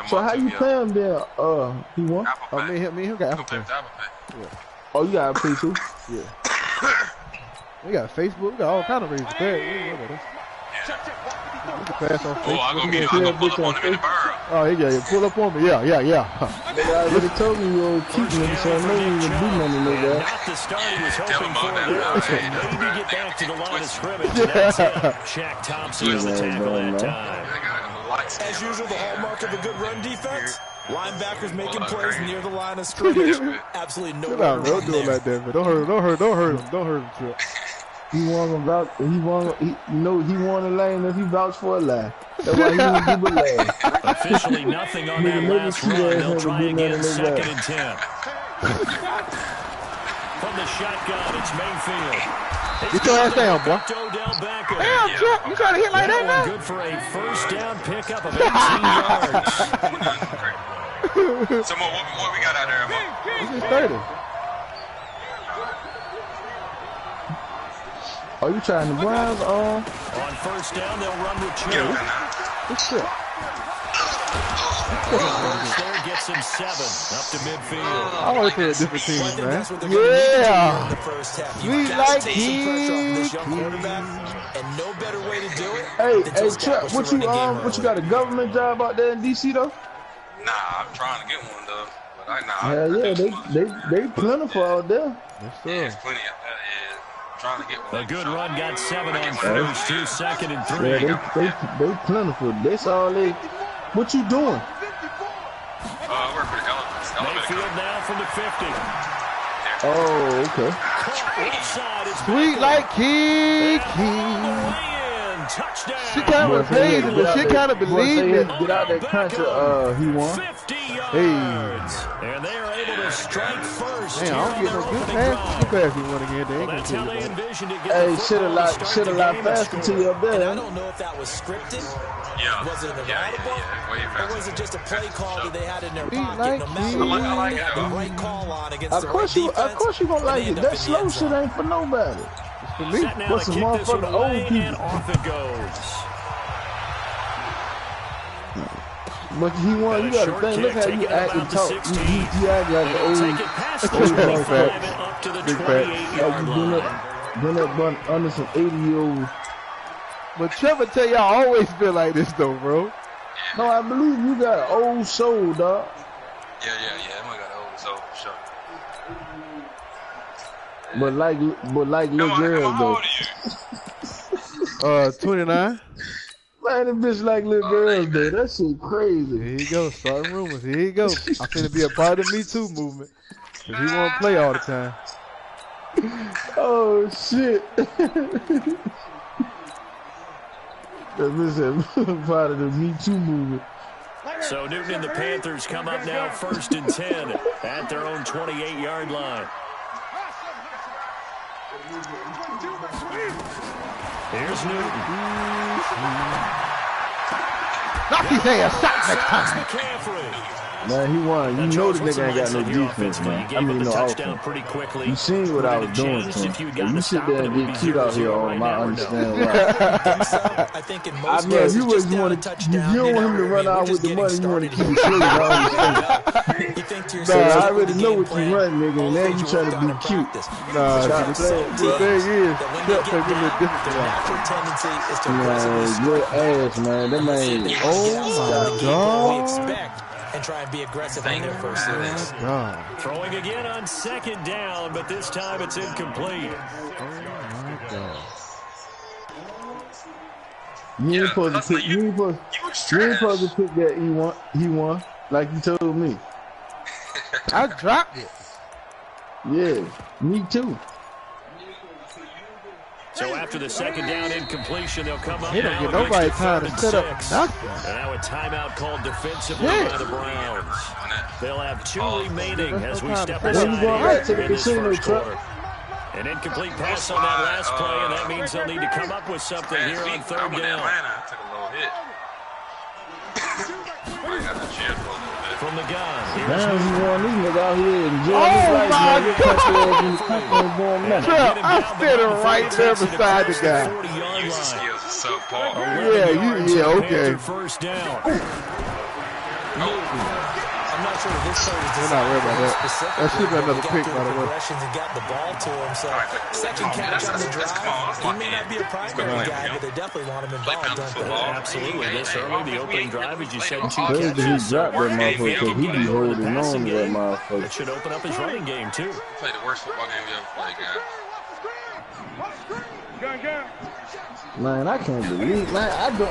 So how you pay him there? He won? Oh, me and him got Apple Pay. Yeah. Oh, you got Apple Pay too? Yeah. We got Facebook. We got all kind of reasons to pay. We can pass on Facebook. Oh, I'm gonna pull up on him in the barrel. Oh, yeah, pull up on me. Yeah. They already told me you were keeping him, so I know you would do nothing like that. Not the start he was hoping for. Maybe get back to the line of scrimmage. That's it. Shaq Thompson with the tackle that time. As usual, the hallmark of a good run defense. Linebackers making plays near the line of scrimmage. Absolutely no. Don't do it like that, man. Don't hurt him, Trip. He won a lane if he vouched for a lie. That's why he didn't give a lane. Officially nothing on that last run. They'll try again 2nd and 10. From the shotgun, it's Mayfield. Get your ass down, boy. Damn, Trip. You trying to hit like that, man? Good for a first down pickup of 18 yards. So, what we got out there, Mo? This is 30. Are you trying to Browns on first down, they'll run with two. What's that? There gets him 7 up to midfield. I want to play a different team, man. Yeah. We like it. And no better way to do it. Hey, Chuck, what you got a government job out there in DC though? Nah, I'm trying to get one though. But Hell yeah, they plentiful out there. Yes, yeah, there's plenty out there. Yeah. Trying to get one. A good run got 7 on first, 2, 2nd and 3. Yeah, they plentiful. That's all they. What you doing? I work for the Elephants. Mayfield now from the 50. Oh, okay. Sweet like Kiki. She kind of paid it, but she kind of believed it. Get out that country, he won. 50 yards. Hey. And they are able to strike first. Man, I don't get no good pass. Good pass he won again. They ain't That's how they envisioned it. Hey, should have lot faster to you up there. I don't know if that was scripted. Yeah. Was it an audible? Or was it just a play call that they had in their pocket? Like No matter what, they had the right call on against the right defense. Of course you gonna like it. That slow shit ain't for nobody. It's for me. What's some motherfucking old people? Off it goes. But he won. You gotta think. Look how you act and talk. You act like an old. Big fat. Been up under some 80-year-old. But Trevor tell you I always feel like this though, bro. No, I believe you got an old soul, dog. Yeah. I got an old soul for sure. But like little girls though. 29. Man, them bitch like little girls though. That shit crazy. Here you go, starting rumors. Here you go. I'm finna be a part of the Me Too movement. Cause he won't play all the time. Oh shit. That bitch part of the Me Too movement. So Newton and the Panthers come up now 1st and 10 at their own 28-yard line. Here's Newton. Knock his ass out next time. Man, he won. You know the nigga ain't got no defense, man. I mean, no offense. You seen what I was doing to him. You sit there and get cute out here on him. I understand why. I mean, if you don't want him to run out with the money, you want to keep it clean. I understand. So I already know what you run, nigga, and now you trying to be cute. Nah, the thing is, Chuck take a little different one. Man, your ass, man. That man. Oh my God. And try and be aggressive on their first series. Throwing again on 2nd down, but this time it's incomplete. Oh my God. You ain't supposed to pick that he won, like you told me. I dropped it. Yeah, me too. So after the 2nd down incompletion, they'll come up. He don't get nobody time to set up nothing. And now a timeout called defensively by the Browns. They'll have 2 remaining as we step aside in this first quarter. An incomplete pass on that last play, and that means they'll need to come up with something here on 3rd down. From the gun. Man, he won these niggas out here enjoying his life, man. I stood right there beside the guy. So yeah, okay. First down. Newton. I'm not sure this play was we're not worried about that. That should be another pick, by the way. And got the ball to him, so second catch on the drive. He may not be a primary guy, but they definitely want him involved, don't they? Absolutely. This early, the opening drive, as you said, 2 Crazy he catches. dropped that motherfucker because he be holding on to that It motherfucker. should open up his running game, too. Played the worst football game we ever played, guys. Man, I can't believe, man. I don't.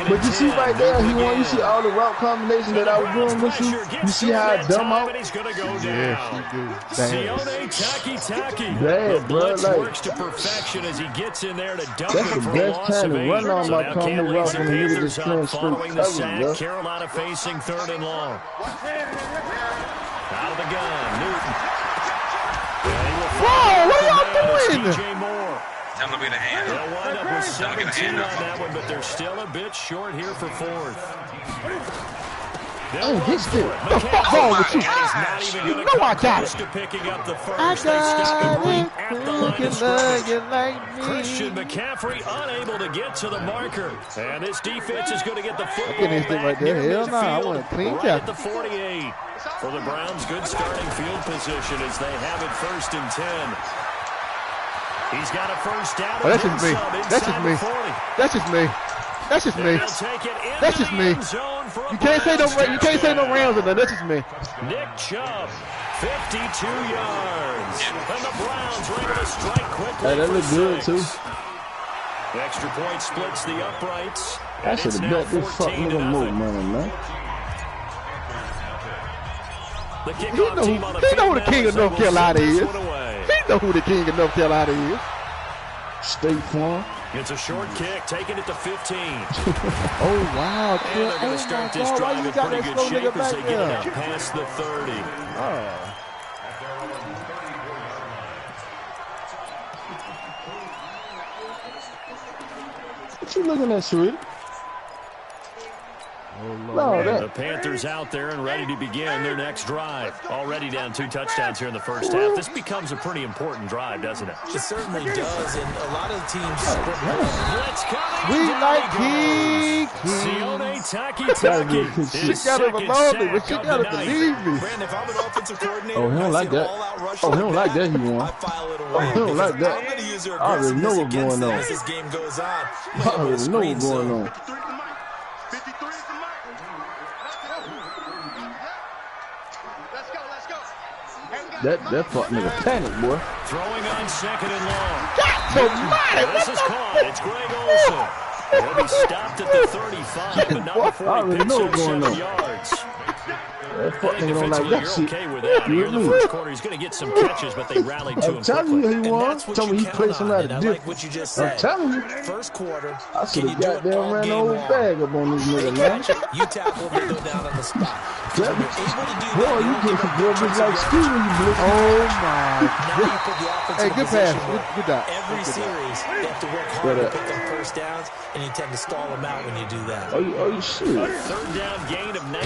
But you see right there, you see all the route combinations that I was doing with you. You see how I dumb out? Yes, you do. Bad, bro. Like, works to perfection as he gets in there to dump that's the best time to run on my combo route when the nigga just playing straight coverage, bro. Carolina facing 3rd and long. Out of the gun, Newton. Whoa, what are y'all doing? Tell him to be the hand. They'll wind up with 17 on that one, but they're still a bit short here for 4th. Oh, this dude. What the fuck wrong with you? You know I got it. I got it. Looking like me. Christian McCaffrey unable to get to the marker. And this defense is going to get the football Look at this thing right there. Hell no, I want a clean right tackle. at the 48. For the Browns, good starting field position as they have it 1st and 10. He's got a first down. Oh, that's just me. That's just me. That's just me. That's just me. That's just me. You can't say no. You can't say no Rams in there. That's just me. Nick Chubb, 52 yards, and the Browns are able to strike quickly. Hey, that looks good too. The extra point splits the uprights. I should have bet this fuck nigga more money, man. The kickoff team on the field. He know who the king of North Carolina is. Know who the king of North Carolina is. State Farm. It's a short kick, taking it to 15. Oh, wow. And they're going to start this drive in pretty good shape as they get it out past the 30. Oh. What you looking at, sweetie? No, the Panthers out there and ready to begin their next drive. Already down 2 touchdowns here in the first half. This becomes a pretty important drive, doesn't it? It certainly does, and a lot of the teams. We like Kiki. Sione Taki. She got to believe me, but she got to believe me. Brandon, if I'm an offensive coordinator, oh, he don't like that. Oh, he don't like that, he won. Oh, he don't like that. I already know what's going on. This game goes on. I already know what's going on. That fuck nigga panic, boy. Throwing on 2nd and long. That's This is caught. It's Greg Olsen. He'll be stopped at the 35, but not before he picks up 7 yards. That fuck nigga don't like that shit. Okay with that. Here in the first quarter, he's going to get some catches, but they rallied to him quickly. I'm telling you he won. Tell me he played somebody different. What you just said. I'm telling you. First quarter. I should have goddamn ran the whole bag up on this nigga, man. You tackle him and go down on the spot. Boy, you get some boy just like Steve when you blitz. Oh, my God. Hey, good pass. Good job. Every series, you have to work hard to pick up first downs, and you tend to stall them out when you do that. Oh, you shit. 3rd down gain of 19.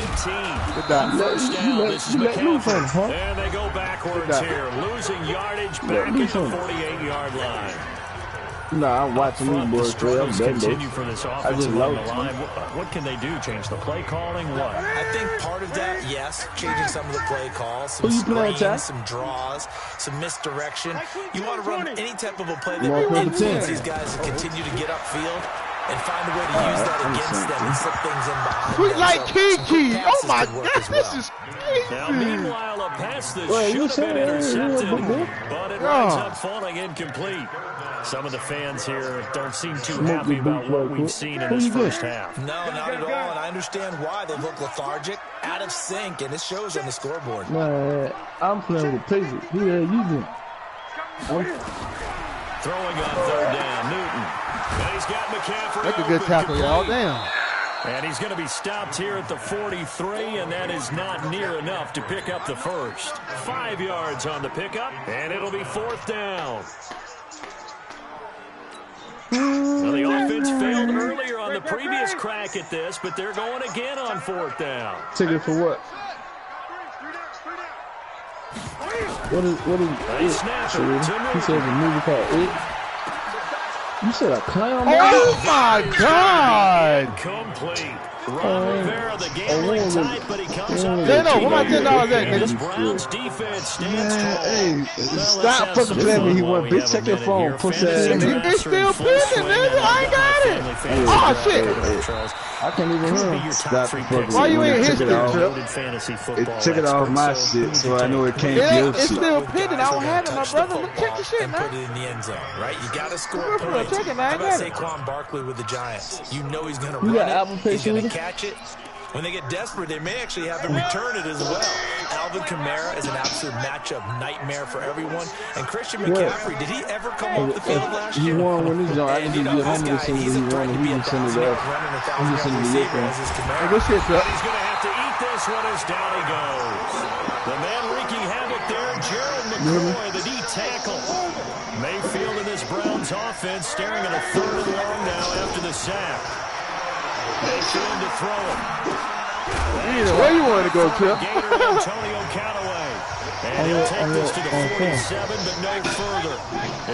Good job. First down, this is McCaffrey. And they go backwards here, losing yardage back at the 48-yard line. Nah, I'm watching these boys play. I'm done, continue for this offense I just along love the line. What can they do? Change the play calling? What? I think part of that, yes, changing some of the play calls, some Who you playing, screens, some draws, some misdirection. You want to run any type of a play that More influences these guys to continue to get upfield and find a way to use that against them and slip things in behind We them. like Kiki. Oh, my God, God. This is Now, crazy. meanwhile, a pass that should have been intercepted, but it winds up falling incomplete. Some of the fans here don't seem too happy about what we've seen in this first half. No, not at all, and I understand why. They look lethargic, out of sync, and it shows on the scoreboard. Man, I'm playing with Patriot. Who the hell you doing? Throwing on 3rd down, Newton. And he's got McCaffrey. That's a good tackle, y'all. Damn. And he's going to be stopped here at the 43, and that is not near enough to pick up the first. 5 yards on the pickup, and it'll be 4th down. Well, the offense failed earlier on the previous crack at this, but they're going again on 4th down. Take it for what? What is They snap it to he says a movie called It. You said a clown? Oh, my God. Complete. Rivera, the gambling type, but he comes up. Where my $10 at, nigga? Browns defense stands tall. Hey, stop fucking playing me. He won. Bitch, check your phone. Pussy ass nigga. It's still pending, nigga. I ain't got it. Oh, shit. I can't even hear him. Stop fucking. Why you ain't his shit, Trip? It took it off my shit, so I know it can't be your It's shit. still pending. I don't have it, my brother. Look, check the shit, man. Put it in the end zone, right? You got to score points. Check it, How man. about Saquon Barkley with the Giants? You know he's going to run got it. Apple Pay He's going to too? catch it. When they get desperate, they may actually have him return it as well. Alvin Kamara is an absolute matchup nightmare for everyone. And Christian McCaffrey, did he ever come off the field last year? He won when he's on. I can just get home to send it. He won. He just send it up. I'm just sending it up. Hey, good shit, Trip. He's going to have to eat this one as down he goes. The man wreaking havoc there, Gerald McCoy, the D tackle. Mayfield in this Browns offense staring at a 3rd and long now after the sack. Mayfield to throw it. Either way you want to go, Trip. Antonio Callaway. And he'll take this to the 47, but no further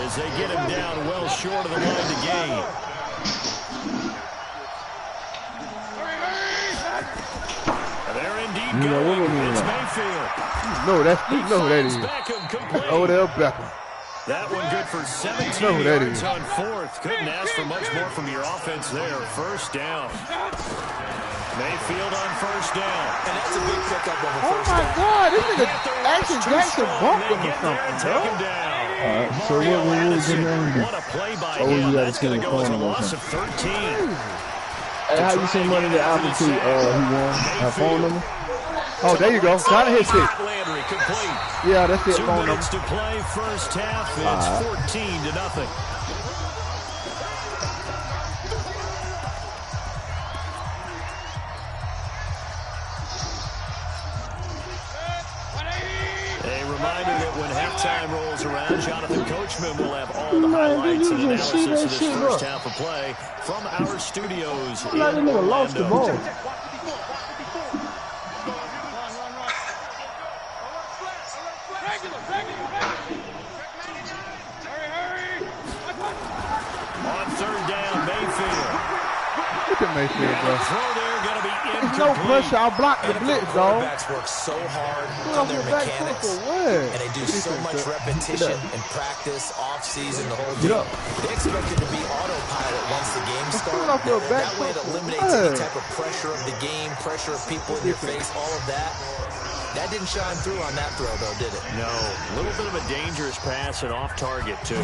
as they get him down well short of the line to gain. They're indeed going. It's Mayfield. No, that's you know who that is. Beckham complete. Odell Beckham. That one good for 17 yards on 4th. Couldn't ask for much more from your offense there. 1st down. Mayfield on 1st down. And that's a big pickup on the Oh first my down. God, this nigga Action Jackson bumped him or something, Take bro. him down. So what we really Addison, doing? what a play by Oh, him. you gotta That's going to send go as a the phone loss number. of 13. Hey, how you send money to Apple T? He won. Have phone number? Oh, there you go. Got to hit it. Landry complete. Yeah, that's it. 2 Phone number. minutes to play, 1st half. It's 14-0. A reminder that when halftime rolls around, Jonathan Coachman will have all the highlights and analysis of this first half of play from our studios in Like the nigga lost the ball. On 3rd down, Mayfield. Look at Mayfield, bro. Throw there, going to be There's no pressure. I'll block the blitz, dog. Quarterbacks work so hard Put on off their your back foot mechanics. for what? And they do so much repetition and practice, off-season, the whole Get thing. up. They expect it to be autopilot once the game Put off starts. your back That way it foot for eliminates any what? type of pressure of the game, pressure of people in your face, all of that. That didn't shine through on that throw, though, did it? No, a little bit of a dangerous pass and off target, too.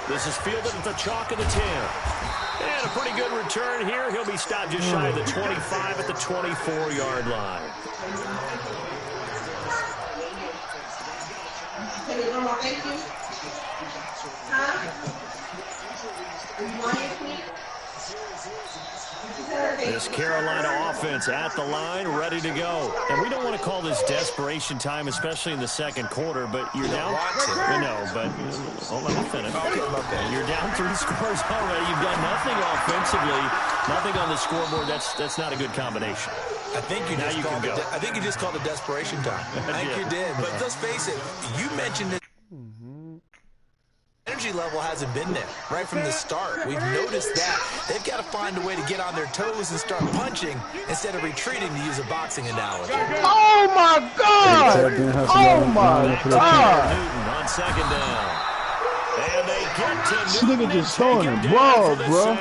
This is fielded at the chalk of the 10. And a pretty good return here. He'll be stopped just shy of the 25 at the 24-yard line. This Carolina offense at the line, ready to go. And we don't want to call this desperation time, especially in the 2nd quarter, but you're down. No, but hold on, I'll finish. You're down 3 scores already. You've done nothing offensively, nothing on the scoreboard. That's not a good combination. I think you just called it desperation time. I think you did. But let's face it, you mentioned it. Energy level hasn't been there right from the start. We've noticed that. They've got to find a way to get on their toes and start punching instead of retreating, to use a boxing analogy. Oh my God! Oh my God! Newton on 2nd down. And they get to This Newton. nigga just throwing the ball, bro.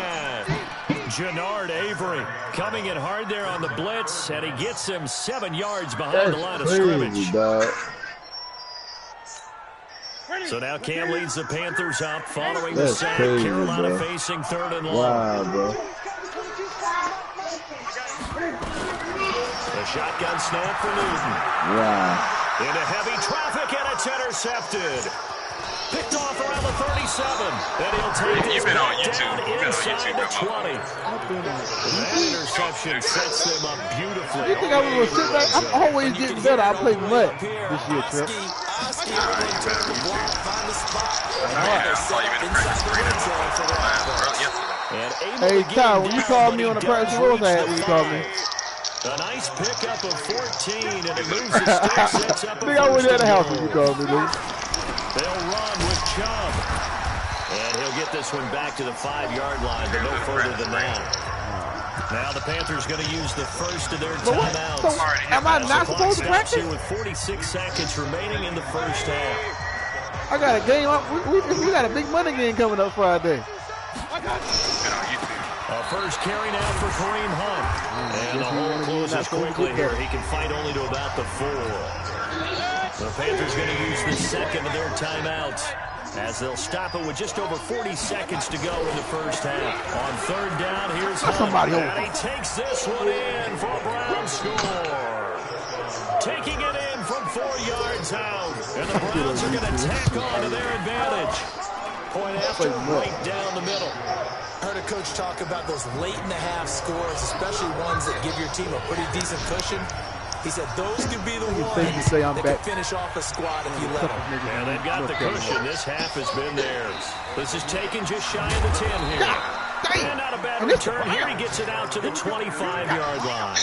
Jannard Avery coming in hard there on the blitz, and he gets him 7 yards behind That's the line of crazy, scrimmage. dog. So now Cam leads the Panthers up following the That's sack. crazy, Carolina bro. facing 3rd and long. Wow, bro. The shotgun snap for Newton. Wow. Into heavy traffic, and it's intercepted. Picked off around the 37. And he'll take this You've been on back YouTube. down You've been on inside YouTube, the come on. 20. That interception sets them up beautifully. You think I was gonna sit back? I'm always getting better. I play much this year, Trip. Hey, Ty, when you called me on the practice rules, I had when you called me. A nice pickup of 14, and it moves the sticks, sets up a I went first at the and house when you goal. called me, dude. They'll run with Chubb. And he'll get this one back to the 5-yard line, but no further than that. Now the Panthers going to use the first of their timeouts. So, am I not supposed to practice? Here with 46 seconds remaining in the first half. I got a game up. We got a big money game coming up Friday. A first carry now for Kareem Hunt. And the hole closes quickly here. He can fight only to about the 4. The Panthers going to use the second of their timeouts, as they'll stop it with just over 40 seconds to go in the first half. On third down, here's Hunt, and he takes this one in for a Brown score. Taking it in from 4 yards out, and the Browns are going to tack on to their advantage. Point after, right down the middle. Heard a coach talk about those late-in-the-half scores, especially ones that give your team a pretty decent cushion. He said those could be the ones that could finish off a squad if you let them. Yeah, they've got the cushion. This half has been theirs. This is taken just shy of the 10 here. And not a bad return here. He gets it out to the 25-yard line.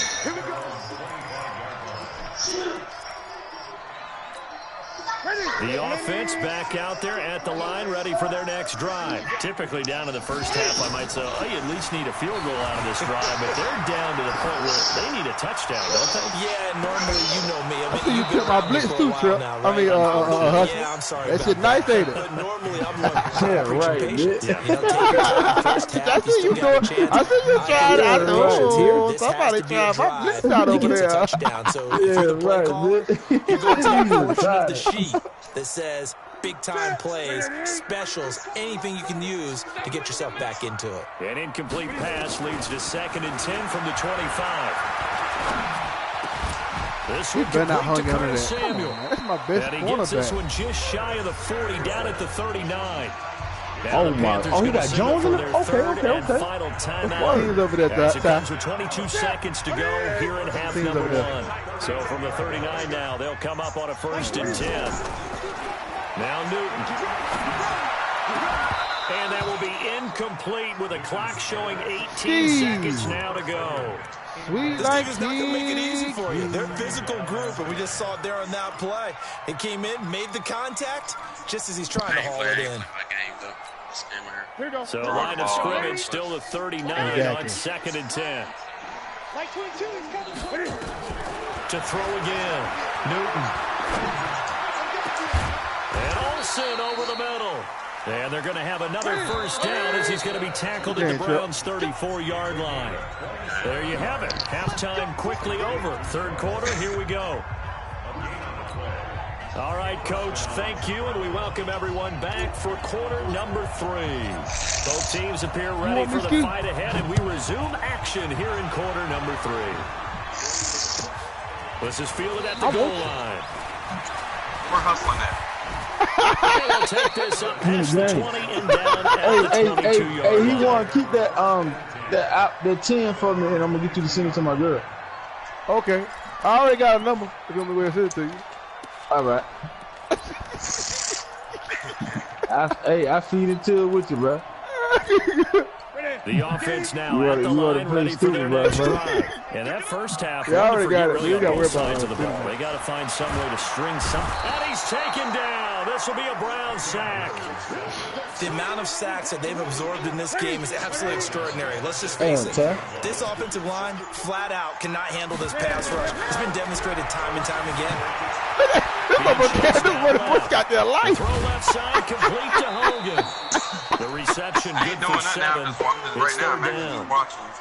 The offense back out there at the line, ready for their next drive. Typically down in the first half, I might say, oh, you at least need a field goal out of this drive, but they're down to the point where they need a touchdown, don't they? Yeah, normally, you know me. I mean, you took my blitz too, Trip. Now, right? Yeah, I'm sorry. That shit nice, ain't it? But normally, I'm one right, patience. yeah. You know, first half, I see you doing. I see you trying. I know. Somebody trying my blitz out over there. Touchdown. So if you're the play caller, you're going to take a portion of the sheet that says big-time plays, specials, anything you can use to get yourself back into it. An incomplete pass leads to 2nd and 10 from the 25. This one complete to Curtis Samuel. That's my best and he gets this one just shy of the 40, down at the 39. Now he got Jones in it? Okay. Final timeout. He's over there, as it comes with 22 seconds to go here in half number 1. So from the 39 now, they'll come up on a 1st and 10. Now Newton. And that will be incomplete with a clock showing 18 seconds now to go. This team is not going to make it easy for you. They're a physical group, and we just saw it there on that play. It came in, made the contact, just as he's trying to haul it in. So line of scrimmage still the 39 on 2nd and 10. To throw again. Newton. And Olsen over the middle. And they're going to have another first down as he's going to be tackled at the Browns' 34-yard line. There you have it. Halftime quickly over. Third quarter, here we go. All right, Coach, thank you, and we welcome everyone back for quarter number 3. Both teams appear ready for the fight ahead, and we resume action here in quarter number 3. This is fielded at the goal line. We're hustling it. They'll take this up past the 20 and down at the 22-yard line. He want to keep that 10 for me, and I'm going to get you to send it to my girl. Okay. I already got a number. If you want me to send it to you. All right. I feed it to it with you, bro. The offense now at the line, ready for their next drive. And that first half, I already got it. really You got to worry sides about of the ball. They got to find some way to string something. And he's taken down. This will be a Brown sack. The amount of sacks that they've absorbed in this game is absolutely extraordinary. Let's just face it. This offensive line, flat out, cannot handle this pass rush. It's been demonstrated time and time again. This motherfucker got their life. Throw left side, complete to Hogan. The reception good for 7. It's third down.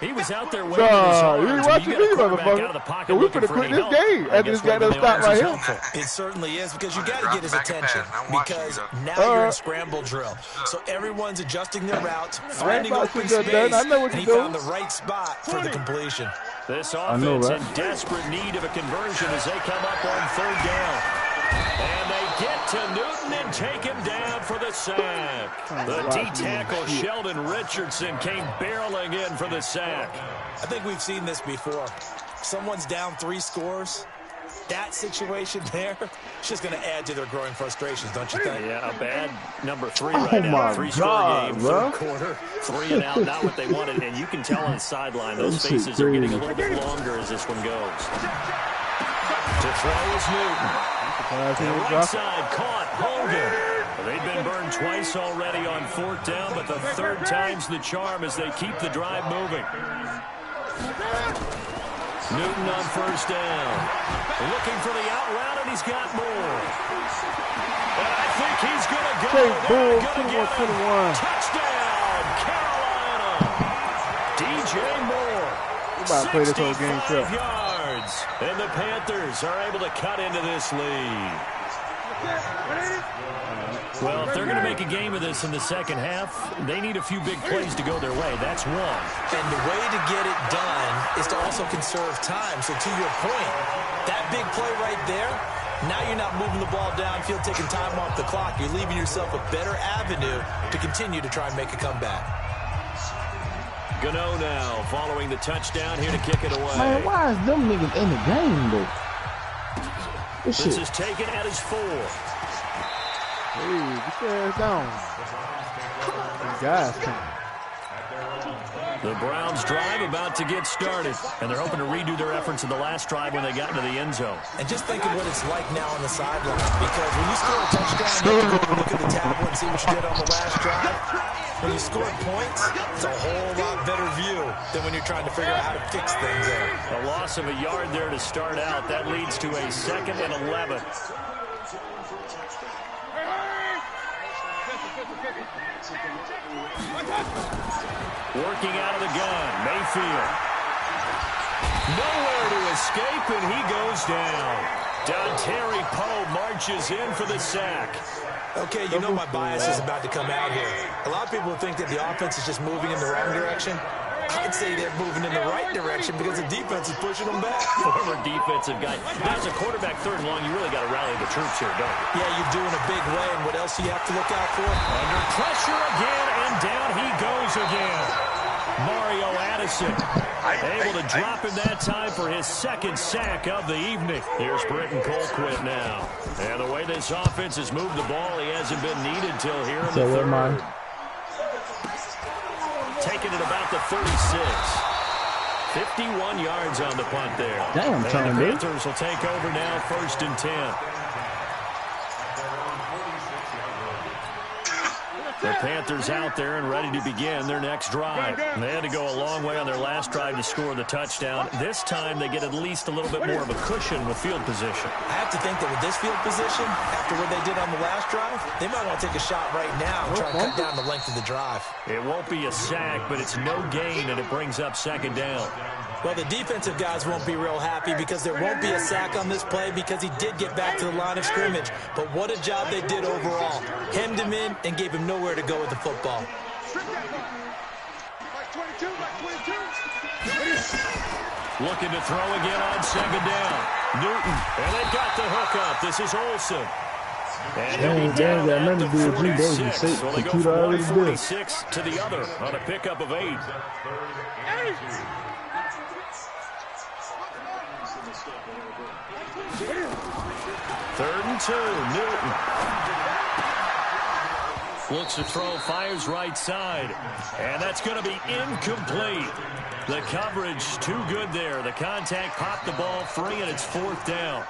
He was out there waiting his arms. You ain't watching me, motherfucker. We finna quit this game after this guy done stop right here. It certainly is, because you got to get his attention, because now you're in scramble drill. So everyone's adjusting their routes, finding open space, and he found the right spot for the completion. This offense in desperate need of a conversion as they come up on third down. And they get to Newton and take him down for the sack. The D-tackle Sheldon Richardson came barreling in for the sack. I think we've seen this before. Someone's down 3 scores. That situation there, it's just going to add to their growing frustrations, don't you think? Yeah, a bad number 3 right now. 3-score game, third quarter, 3 and out, not what they wanted. And you can tell on the sideline, those faces are getting a little bit longer as this one goes. To throw is Newton. And right side, caught Hogan. They've been burned twice already on 4th down, but the 3rd time's the charm as they keep the drive moving. Newton on 1st down. Looking for the out route, and he's got more. And I think he's going to go. Bull, 21-21. Touchdown, Carolina. DJ Moore. We're about to play this whole game, 65 yards. And the Panthers are able to cut into this lead. Well, if they're going to make a game of this in the second half, they need a few big plays to go their way. That's one. And the way to get it done is to also conserve time. So to your point, that big play right there, now you're not moving the ball downfield, taking time off the clock. You're leaving yourself a better avenue to continue to try and make a comeback. Gano now following the touchdown here to kick it away. Man, why is them niggas in the game, though? This is taken at his 4. Hey, get your ass down. These guys coming. The Browns drive about to get started, and they're hoping to redo their efforts in the last drive when they got into the end zone. And just think of what it's like now on the sideline, because when you score a touchdown, you have to go look at the tablet and see what you did on the last drive. When you score points, it's a whole lot better view than when you're trying to figure out how to fix things there. A loss of a yard there to start out. That leads to a 2nd and 11. Working out of the gun, Mayfield. Nowhere to escape, and he goes down. Dontari Poe marches in for the sack. Okay, you know my bias is about to come out here. A lot of people think that the offense is just moving in the wrong direction. I'd say they're moving in the right direction because the defense is pushing them back. Former defensive guy. Now, as a quarterback 3rd and long, you really got to rally the troops here, don't you? Yeah, you do in a big way, and what else do you have to look out for? Under pressure again, and down he goes again. Mario Addison able to drop in that time for his 2nd sack of the evening. Here's Britton Colquitt now. And the way this offense has moved the ball, he hasn't been needed till here in the 3rd. Taking it about the 36. 51 yards on the punt there. Damn, and the Panthers will take over now, 1st and 10. The Panthers out there and ready to begin their next drive. And they had to go a long way on their last drive to score the touchdown. This time they get at least a little bit more of a cushion with field position. I have to think that with this field position, after what they did on the last drive, they might want to take a shot right now and try to cut down the length of the drive. It won't be a sack, but it's no gain, and it brings up 2nd down. Well, the defensive guys won't be real happy because there won't be a sack on this play because he did get back to the line of scrimmage. But what a job they did overall. Hemmed him in and gave him nowhere to go with the football. Looking to throw again on 2nd down. Newton, and they got the hook up. This is Olsen. And he'll be down at the 46. Well, they go from one 46 to the other on a pickup of 8. 3rd and 2, Newton. Looks to throw, fires right side. And that's going to be incomplete. The coverage too good there. The contact popped the ball free, and it's 4th down.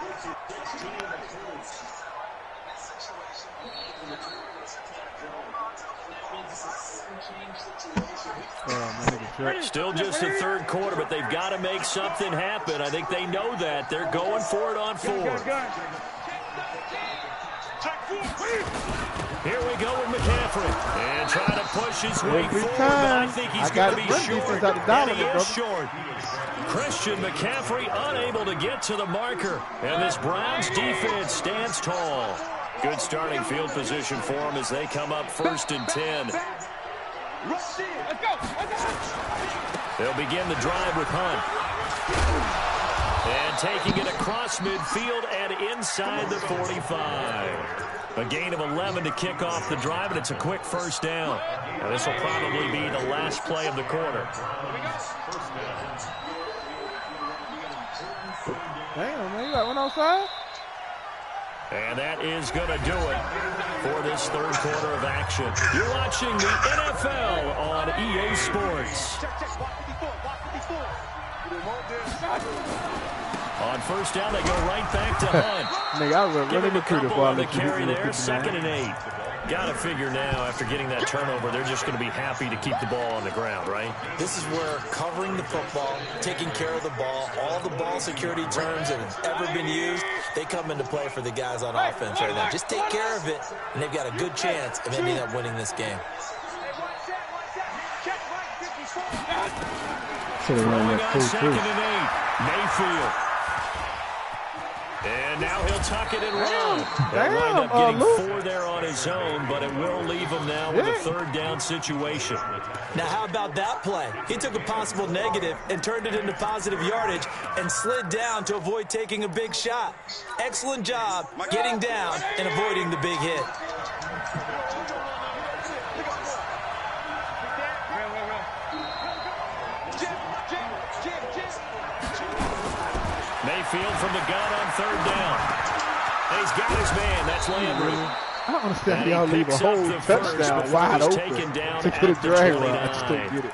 Still just the 3rd quarter, but they've got to make something happen. I think they know that. They're going for it on 4th. Here we go with McCaffrey. And trying to push his way forward, but I think he's going to be short. And he is short. Christian McCaffrey unable to get to the marker. And this Browns defense stands tall. Good starting field position for them as they come up 1st and 10. They'll begin the drive with Hunt. And taking it across midfield and inside the 45. A gain of 11 to kick off the drive, and it's a quick 1st down. And this will probably be the last play of the quarter. Damn, man, you got one outside? And that is going to do it for this 3rd quarter of action. You're watching the NFL on EA Sports. On 1st down, they go right back to Hunt. Nigga, I was running the carry there, 2nd and 8. Got to figure now, after getting that turnover, they're just going to be happy to keep the ball on the ground, right? This is where covering the football, taking care of the ball, all the ball security terms that have ever been used, they come into play for the guys on offense right now. Just take care of it, and they've got a good chance of ending up winning this game. Throwing on 2nd and 8, Mayfield. And now he'll tuck it and run. He'll wind up getting 4 there on his own, but it will leave him now with a 3rd down situation. Now, how about that play? He took a possible negative and turned it into positive yardage and slid down to avoid taking a big shot. Excellent job getting down and avoiding the big hit. Mayfield from the gun on 3rd down. And he's got his man. That's Landry. I don't understand y'all leave a whole touchdown wide open to get a drag route. I just don't get it.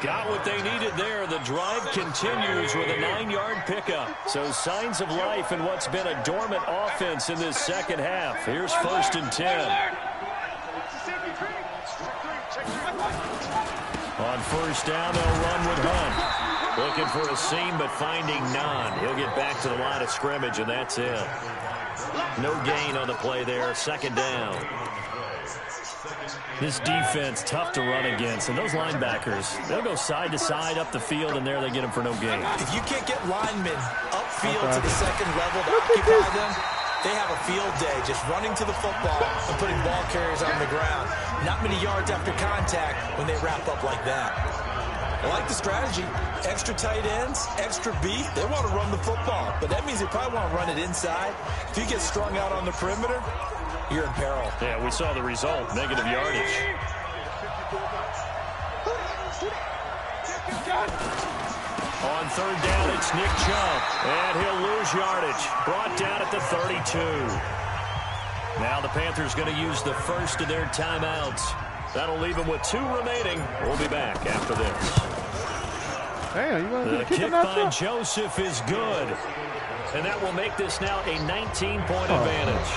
Got what they needed there. The drive continues with a 9-yard pickup. So signs of life in what's been a dormant offense in this second half. Here's 1st and 10. On 1st down, they'll run with Hunt. Looking for a seam, but finding none. He'll get back to the line of scrimmage, and that's it. No gain on the play there. 2nd down. This defense, tough to run against. And those linebackers, they'll go side to side up the field, and there they get them for no gain. If you can't get linemen upfield to the 2nd level to occupy them, they have a field day just running to the football and putting ball carriers on the ground. Not many yards after contact when they wrap up like that. I like the strategy. Extra tight ends, extra beef. They want to run the football, but that means they probably want to run it inside. If you get strung out on the perimeter, you're in peril. Yeah, we saw the result, negative yardage. On 3rd down, it's Nick Chubb, and he'll lose yardage. Brought down at the 32. Now the Panthers going to use the first of their timeouts. That'll leave them with 2 remaining. We'll be back after this. Damn, the kick by Joseph is good. And that will make this now a 19-point advantage.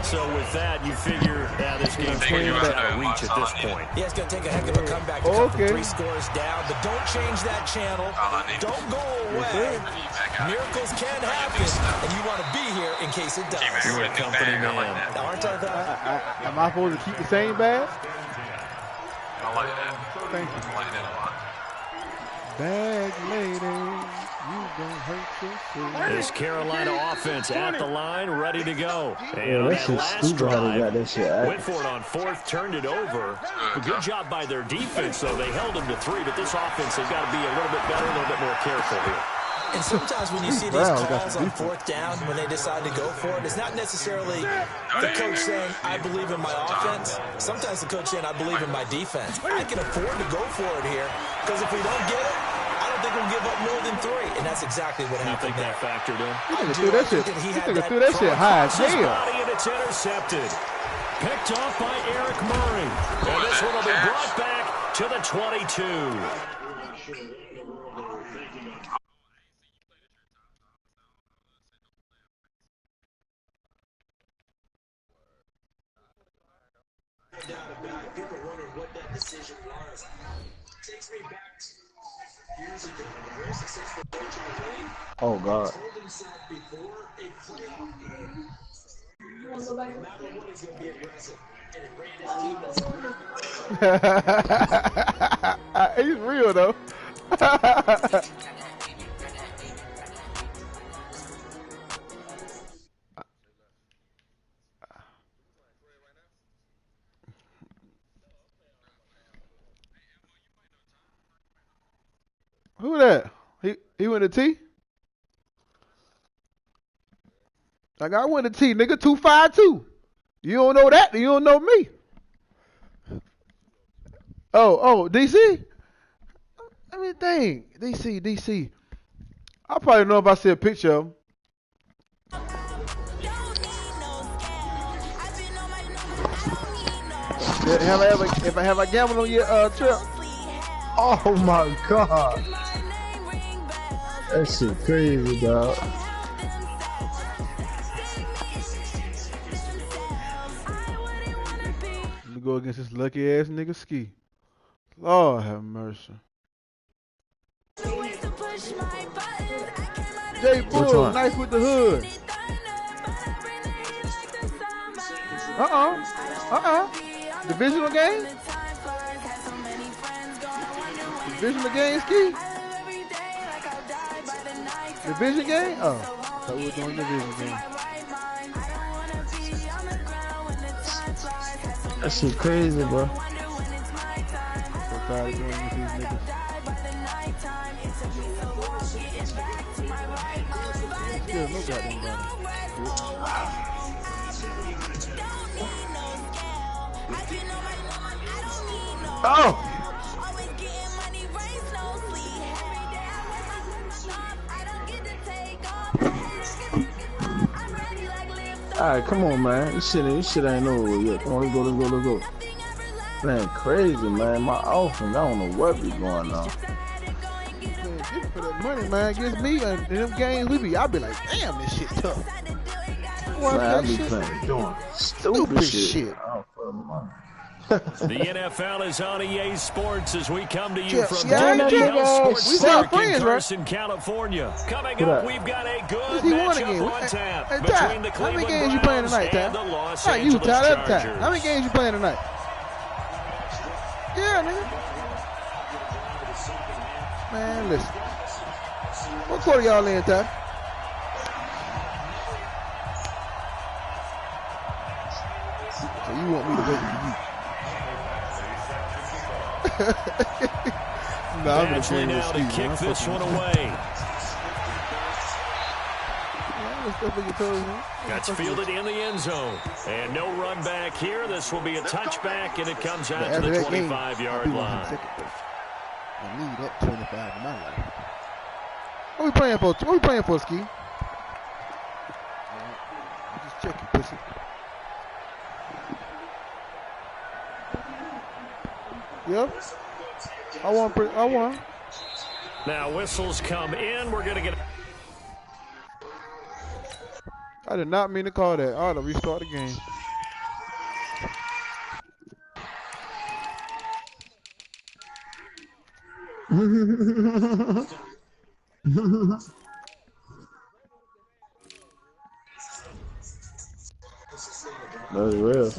So with that, you figure this game's pretty much out of reach at this point. Yeah, it's going to take a heck of a comeback to come from 3 scores down. But don't change that channel. Don't go away. Miracles can happen, and you want to be here in case it does. You're a company man. Aren't I that? Am I supposed to keep the same bag? I like that. Thank you. I like that a lot. Bag lady, you don't hurt yourself. This Carolina offense at the line, ready to go. And that's on that last drive, went for it on 4th, turned it over. A good job by their defense, though. They held them to 3, but this offense, they've got to be a little bit better, a little bit more careful here. And sometimes when you see these calls on 4th down, when they decide to go for it, it's not necessarily the coach saying, I believe in my offense. Sometimes the coach saying, I believe in my defense. I can afford to go for it here, because if we don't get it, I don't think we'll give up more than 3. And that's exactly what happened there. That factored in? He threw that shit high as hell. And it's intercepted. Picked off by Eric Murray. And this one will be brought back to the 22. People wondering what that decision was. Takes me back to years ago. A very successful coach in the league. Oh, God. Told himself before a playoff game, no matter what, he's going to be aggressive. And it ran his team. He's real, though. Who that? He went to T? Like, I went to T, nigga, 252. You don't know that, you don't know me. Oh, DC? Let me think. DC. I probably know if I see a picture of him. Have I gambled on your trip? Oh my God. That shit crazy, dog. go against this lucky ass nigga Ski. Lord have mercy. Jay Bull, nice with the hood. Divisional game? Divisional game, Ski? Division game? Oh, so we're doing division game. That shit crazy, bro. So tired of going with these niggas. Still no goddamn body. Oh! Alright, come on, man. This shit ain't over yet. Come on, let's go. Man, crazy, man. My offense, I don't know what be going on. Man, get for that money, man. Against me and them games, I be like, damn, this shit tough. Man, I be playing doing stupid shit. Oh, for the money. The NFL is on EA Sports as we come to you from Sports Park in Carson, California. Coming up, we've got a good matchup on tap between the Cleveland Browns and the Los Angeles Chargers. How many games you playing tonight? Yeah, nigga. Man, listen. What quarter y'all in, Ty? So you want me to wait for you? Badgley now to kick this one away. That's fielded in the end zone. And no run back here. This will be a touchback, and it comes out to the 25-yard line. I need that 25 in my life. What we playing for? Ski? I'm just checking, pussy. Yep. I won. Now whistles come in. We're going to get... I did not mean to call that. I ought to restart the game. That's real.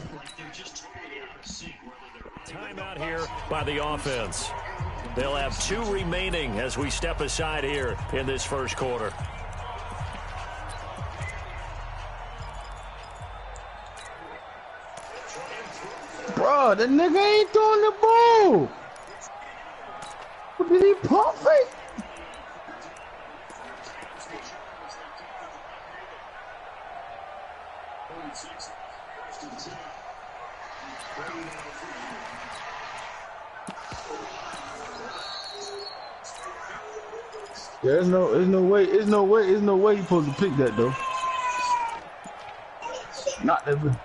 Timeout here by the offense. They'll have 2 remaining as we step aside here in this first quarter. Bro, the nigga ain't throwing the ball. Did he pump it? Yeah, there's no way you're supposed to pick that though. Not ever.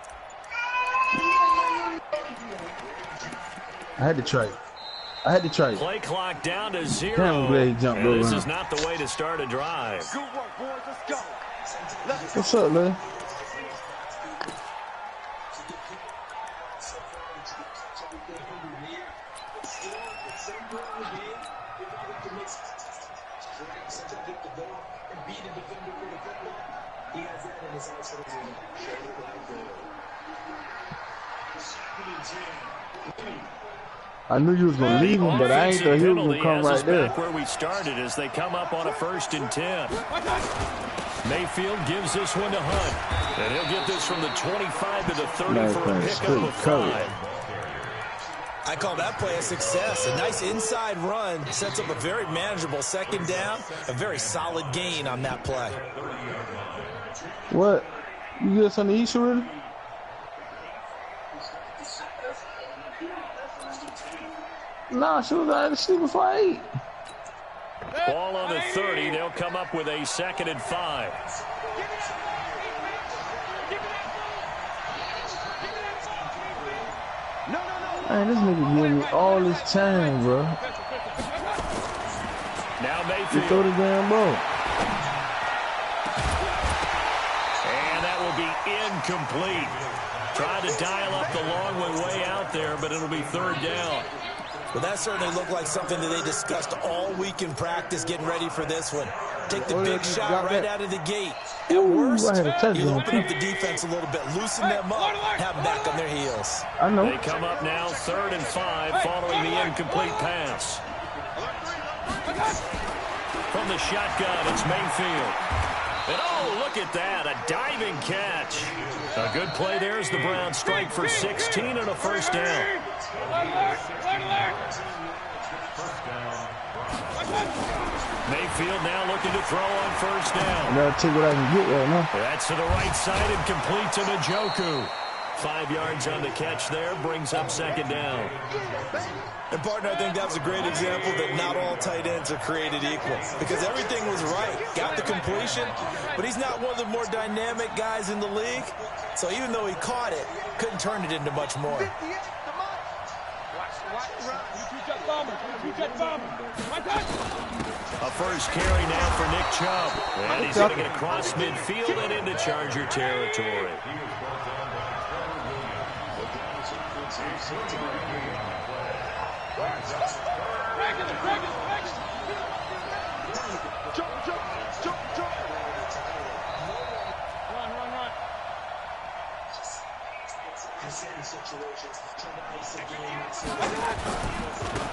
I had to try it. Play clock down to 0. Damn, I'm glad he jumped over. This is not the way to start a drive. Good work, boys. Let's go. What's up, man? I knew you was going to leave him, but I ain't thought he was going to come right there. Back where we started as they come up on a 1st and 10. Mayfield gives this one to Hunt. And he'll get this from the 25 to the 30 for a pickup of 5. I call that play a success. A nice inside run sets up a very manageable 2nd down. A very solid gain on that play. What? You get us on the East already? Nah, she was out of sleep before I ate. Ball on the 30. They'll come up with a 2nd and 5. Man, this nigga giving me all this time, bro. Now Mayfield. You throw the damn ball. And that will will be incomplete. Trying to dial up the long way out there, but it'll be third down. Well, that certainly looked like something that they discussed all week in practice, getting ready for this one. Take the big shot right out of the gate. At worst, you open up the defense a little bit, loosen them up, have them back on their heels. I know. They come up now 3rd and 5 following the incomplete pass. From the shotgun, it's Mayfield. And oh, look at that, a diving catch. A good play there as the Browns strike for 16 and a first down. Mayfield now looking to throw on first down. I gotta take what I can get right now. That's to the right side and complete to Njoku. 5 yards on the catch there, brings up second down. And, partner, I think that was a great example that not all tight ends are created equal, because everything was right. Got the completion, but he's not one of the more dynamic guys in the league. So even though he caught it, couldn't turn it into much more. A first carry now for Nick Chubb. And he's going to get across midfield and into Charger territory.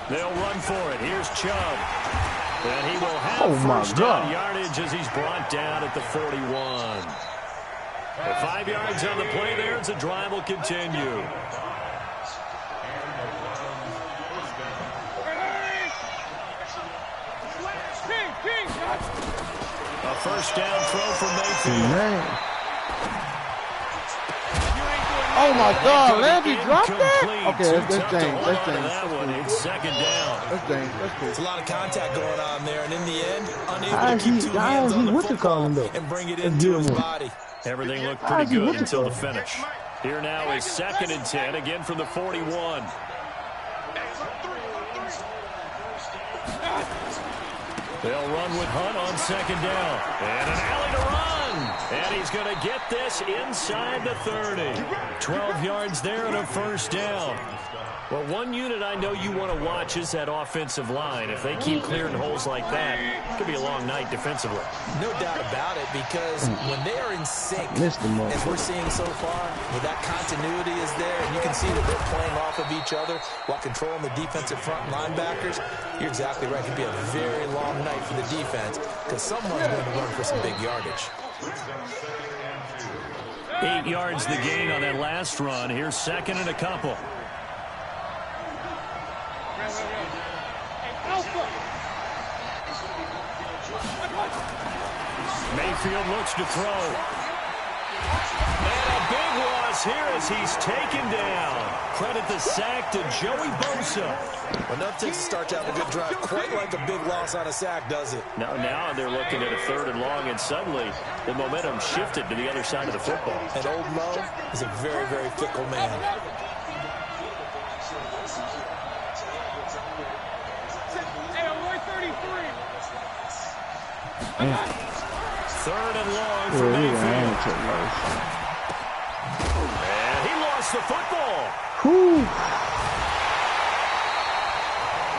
They'll run for it. Here's Chubb. And he will have first down yardage as he's brought down at the 41. The 5 yards on the play there as the drive will continue. A first down throw for Mayfield. Oh my God, Landry dropped that? Okay, that's James. That's James. That one, it's second down. That's James. That's James. It's a lot of contact going on there, and in the end, unable to keep two hands on the football and bring it into his body. Everything looked pretty good until the finish. Here now is 2nd and 10, again from the 41. They'll run with Hunt on second down. And an alley to run. And he's going to get this inside the 30. 12 yards there and a first down. Well, one unit I know you want to watch is that offensive line. If they keep clearing holes like that, it could be a long night defensively. No doubt about it, because when they are in sync, as we're seeing so far, where that continuity is there, and you can see that they're playing off of each other while controlling the defensive front linebackers, you're exactly right. It could be a very long night for the defense, because someone's going to run for some big yardage. 8 yards the gain on that last run. Here's 2nd and a couple. Mayfield looks to throw. And a big loss here as he's taken down. Credit the sack to Joey Bosa. Well, enough to start to have a good drive. Quite like a big loss on a sack, does it? Now they're looking at a 3rd and long, and suddenly the momentum shifted to the other side of the football. And old Mo is a very, very fickle man. Third and long for Mayfield. And he lost the football. Whew.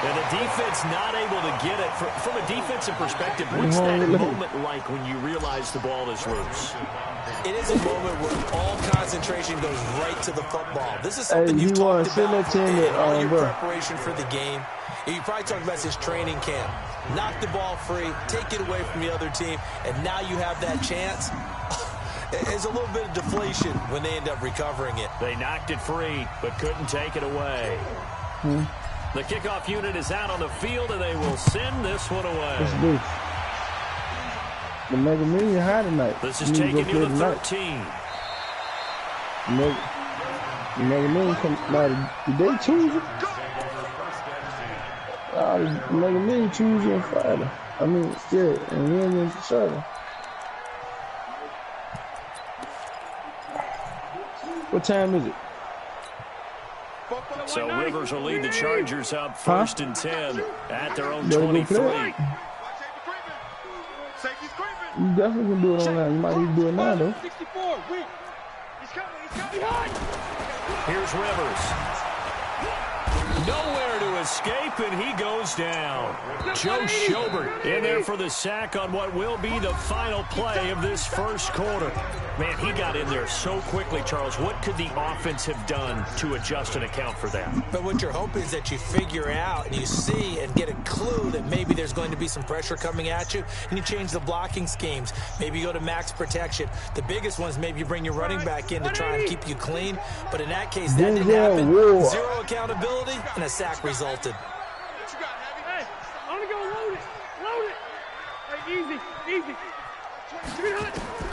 And the defense not able to get it. From a defensive perspective, what's that moment like when you realize the ball is loose? It is a moment where all concentration goes right to the football. This is something you've talked about in all your preparation for the game. And you probably talked about this training camp. Knock the ball free, take it away from the other team, and now you have that chance. There's a little bit of deflation when they end up recovering it. They knocked it free, but couldn't take it away. The kickoff unit is out on the field, and they will send this one away. Let's do. The Mega Million high tonight. This is taking you to 13. The Mega Million come out. Did they choose it? The Mega Million choose you on Friday. I mean, yeah, and we ain't for Saturday. What time is it? So Rivers will lead the Chargers up 1st and 10 at their own 23. You definitely can do it on that. You might need to do it now, though. 64, wait. He's coming. Here's Rivers. Nowhere to escape, and he goes down. Joe Schobert in there for the sack on what will be the final play of this first quarter. Man, he got in there so quickly, Charles. What could the offense have done to adjust and account for that? But what you're hoping is that you figure out and you see and get a clue that maybe there's going to be some pressure coming at you, and you change the blocking schemes. Maybe you go to max protection. The biggest one is maybe you bring your running back in to try and keep you clean. But in that case, that didn't happen. Zero accountability, and a sack resulted. Hey, I'm going to go load it. Hey, easy.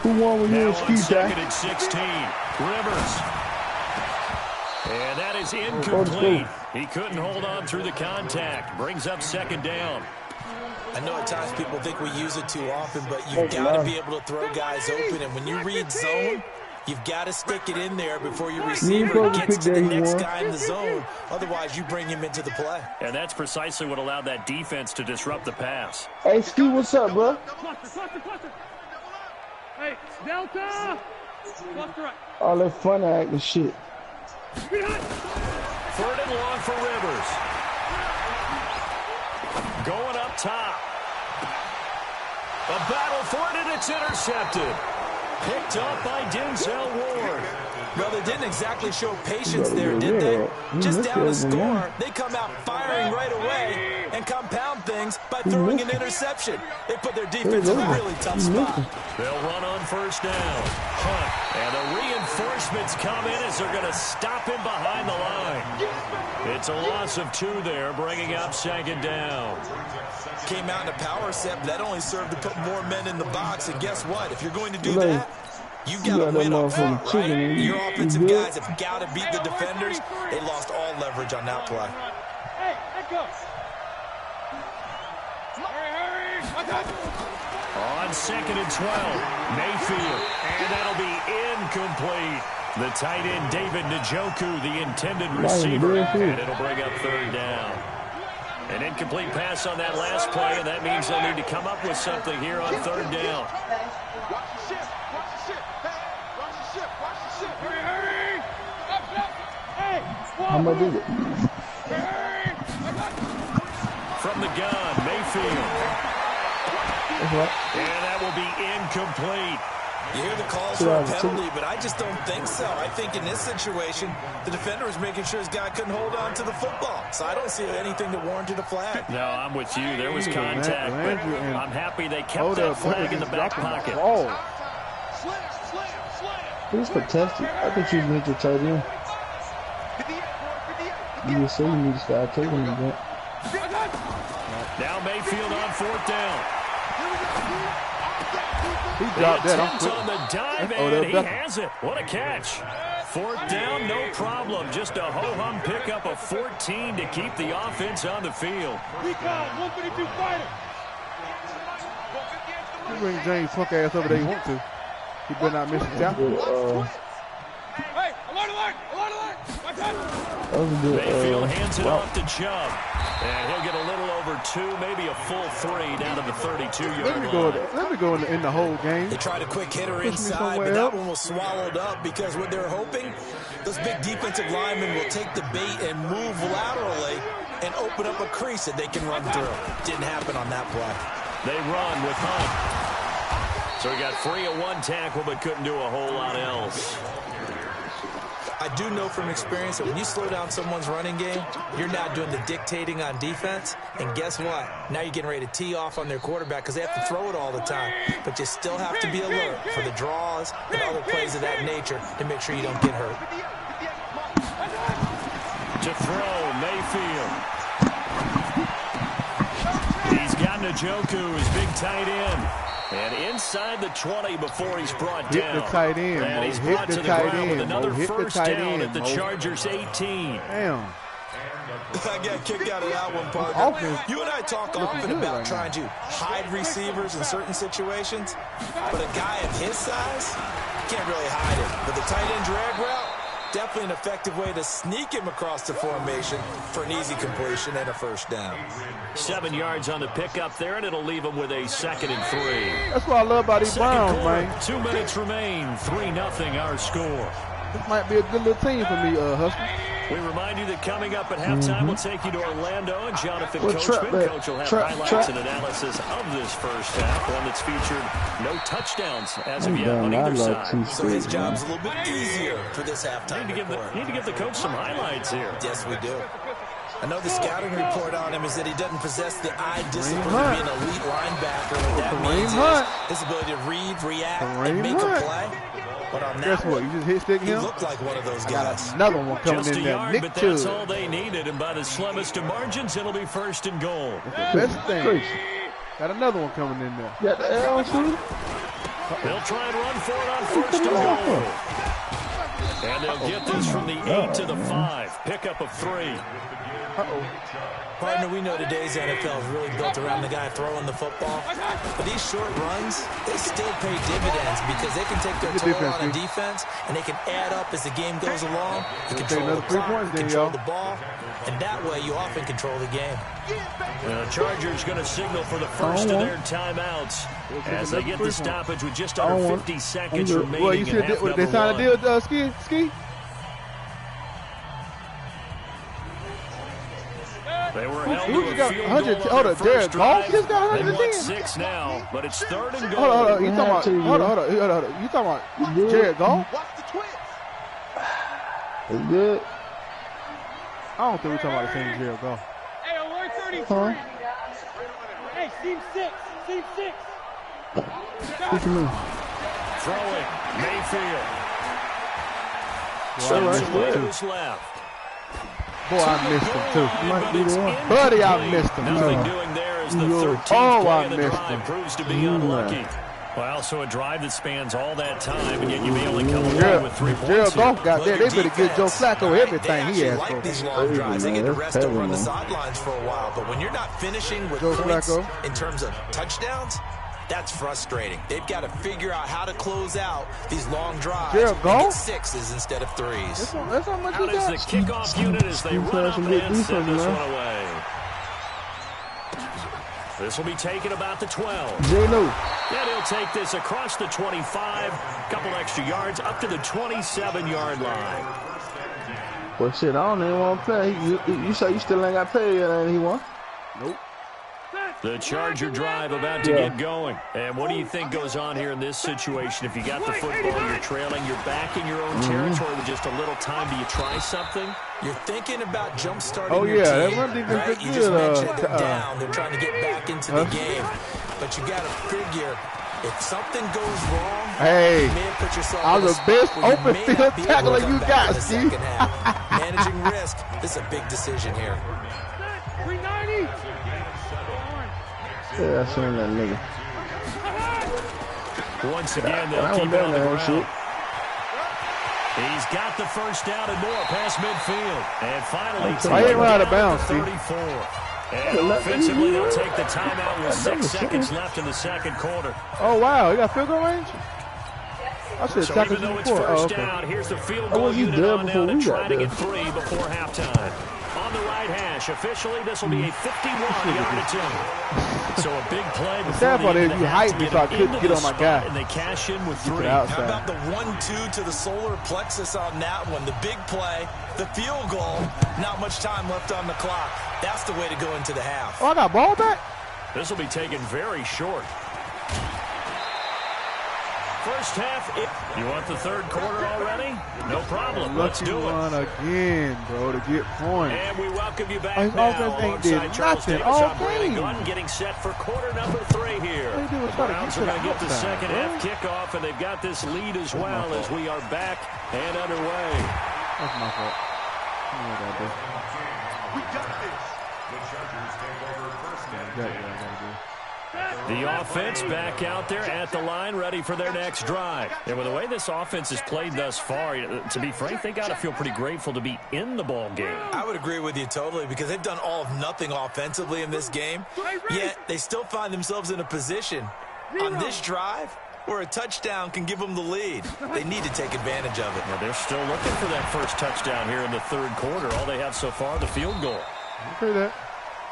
Who won with you? Excuse that. Second and 16. Rivers. And that is incomplete. He couldn't hold on through the contact. Brings up second down. I know at times people think we use it too often, but you've got to be able to throw guys open. And when you read zone, you've got to stick it in there before your receiver gets to the next guy in the zone. Otherwise, you bring him into the play. And that's precisely what allowed that defense to disrupt the pass. Hey, Steve, what's up, bro? Cluster. Hey, Delta. Cluster right. All that fun acting shit. Third and long for Rivers. Going up top. A battle for it, and it's intercepted. Picked up by Denzel Ward. Well, they didn't exactly show patience there, did they? Just down a score, they come out firing right away and compound things by throwing an interception. They put their defense in a really tough spot. They'll run on first down. Hunt. And the reinforcements come in as they're going to stop him behind the line. It's a loss of 2 there, bringing up second down. Came out in a power set, but that only served to put more men in the box. And guess what? If you're going to do that, you got to win up front, right? Your offensive guys have got to beat the defenders. They lost all leverage on that play. Hey, let go. Hurry. On second and 12, Mayfield. And that'll be incomplete. The tight end, David Njoku, the intended receiver. And it'll bring up third down. An incomplete pass on that last play, and that means they'll need to come up with something here on third down. How much is it? From the gun, Mayfield. And that will be incomplete. You hear the calls for a penalty, but I just don't think so. I think in this situation, the defender was making sure his guy couldn't hold on to the football. So I don't see anything that warranted a flag. No, I'm with you. There was contact, but I'm happy they kept that flag in the back pocket. He's contested. I think you need to tight end. You just say you need to start taking him again. Now Mayfield on fourth down. He dropped that. On the dive, and he has it. What a catch. Fourth down, no problem. Just a ho-hum pickup of 14 to keep the offense on the field. Recon, 152 fighter. You bring James Funk ass over there you want to. He better not miss the job. Hey, alert. Mayfield hands it off to Chubb. And he'll get a little over 2, maybe a full 3 down to the 32-yard line. Let me go in the whole game. They tried a quick hitter inside, but that one was swallowed up because what they're hoping, those big defensive linemen will take the bait and move laterally and open up a crease that they can run through. Didn't happen on that play. They run with Hunt. So he got free of 1 tackle but couldn't do a whole lot else. I do know from experience that when you slow down someone's running game, you're now doing the dictating on defense. And guess what? Now you're getting ready to tee off on their quarterback because they have to throw it all the time. But you still have to be alert for the draws and other plays of that nature to make sure you don't get hurt. To throw, Mayfield. He's got Njoku, his big tight end. And inside the 20 before he's brought down. Hit the tight end, and he's hit brought the to the tight ground with end, another hit the first tight down end, at the Chargers 18. Damn. I got kicked out of that one, partner. You and I talk often about trying to hide receivers in certain situations, but a guy of his size can't really hide it. But the tight end drag route, Definitely an effective way to sneak him across the formation for an easy completion and a first down. 7 yards on the pickup there, and it'll leave him with a 2nd and 3. That's what I love about these Browns, man. 2 minutes remain. 3-0 our score. This might be a good little team for me, Husky. We remind you that coming up at halftime, we'll take you to Orlando, and Jonathan Coachman. Coach will have highlights and analysis of this first half, one that's featured no touchdowns as of yet on either side. So his job's a little bit easier for this halftime. Need to give the coach some highlights here. Yes, we do. I know the scouting report on him is that he doesn't possess the eye discipline to be an elite linebacker. What that means is his ability to read, react, and make a play. But on that what? You just hit stick him? He looked like one of those guys. Another one coming just in a there. Yard, but that's all they needed, and by the slimmest of margins, it'll be 1st and goal. Best thing. Got another one coming in there. Got the L too? They'll try and run for it on 1st and goal. And they'll get this from the 8 to the 5. Pickup of 3. Partner, we know today's NFL is really built around the guy throwing the football. But these short runs, they still pay dividends because they can take their toll on a defense, and they can add up as the game goes along. You control the clock, control the ball, and that way you often control the game. The Chargers going to signal for the first of their timeouts as they get the stoppage with just under 50 seconds remaining. Well, you see they signed a deal, Ski? They were held to a field goal on the first drive. Just got 110. They want 6 now, but it's 3rd and goal. Hold on. You talking about Jared Goff? It's good. I don't think we're talking about the same Jared Goff. Hey, alert 33. Hey, team 6. Team 6. Throwing. Mayfield. Who's left? Boy, I missed him too. Buddy, I missed him Nothing too. doing there as the 13th play of the missed drive him. proves to be unlucky. Well, so a drive that spans all that time, and yet you may only come away with 3 points. Gerald Goff got there. They better give Joe Flacco everything he asked for. These long drives, they get to rest over on the sidelines for a while, but when you're not finishing with points in terms of touchdowns, that's frustrating. They've got to figure out how to close out these long drives and get 6s instead of 3s. That's how much Out is the kickoff unit as they run up and send this one away. This will be taken about the 12. And he'll take this across the 25, couple extra yards up to the 27-yard line. Well, shit, I don't even want to play. You say you still ain't got paid yet, ain't he won? Nope. The Charger drive about to get going. And what do you think goes on here in this situation? If you got the football, you're trailing, you're back in your own territory with just a little time. Do you try something? You're thinking about jump-starting your team, right? You just mentioned down. They're trying to get back into the game. But you got to figure, if something goes wrong, you may have put yourself I'm the best open field tackler you got, Steve. Managing risk, this is a big decision here. 390. Yeah, I seen that nigga. Once again, they'll keep it on the ground. He's got the first down and more past midfield. And finally, I ain't right out of bounds, 34. And offensively, they'll take the timeout with 6 seconds left in the second quarter. Oh, wow. You got field goal range? I should have So even though it's first down, here's the field goal unit on now to try to get 3 before halftime. On the right hash, officially, this will be a 51-yard attempt. So a big play before sad part is you hyped me so I couldn't get on my guy. And they cash in with 3. How about the 1-2 to the solar plexus on that one? The big play, the field goal, not much time left on the clock. That's the way to go into the half. Oh, I got ball back? This will be taken very short. First half, you want the third quarter already? No problem. Let's do it. One again, bro, to get points. And we welcome you back His now offense ain't did alongside Charles nothing Davis. all I'm Brandon game. Gordon getting set for quarter number 3 here. The Browns are going to get the second half kickoff, and they've got this lead as well as we are back and underway. That's my fault. We got this. The Chargers take over first down. The offense back out there at the line, ready for their next drive. And with the way this offense has played thus far, to be frank, they got to feel pretty grateful to be in the ball game. I would agree with you totally because they've done all of nothing offensively in this game, yet they still find themselves in a position on this drive where a touchdown can give them the lead. They need to take advantage of it. Well, they're still looking for that first touchdown here in the third quarter. All they have so far, the field goal. Okay, that.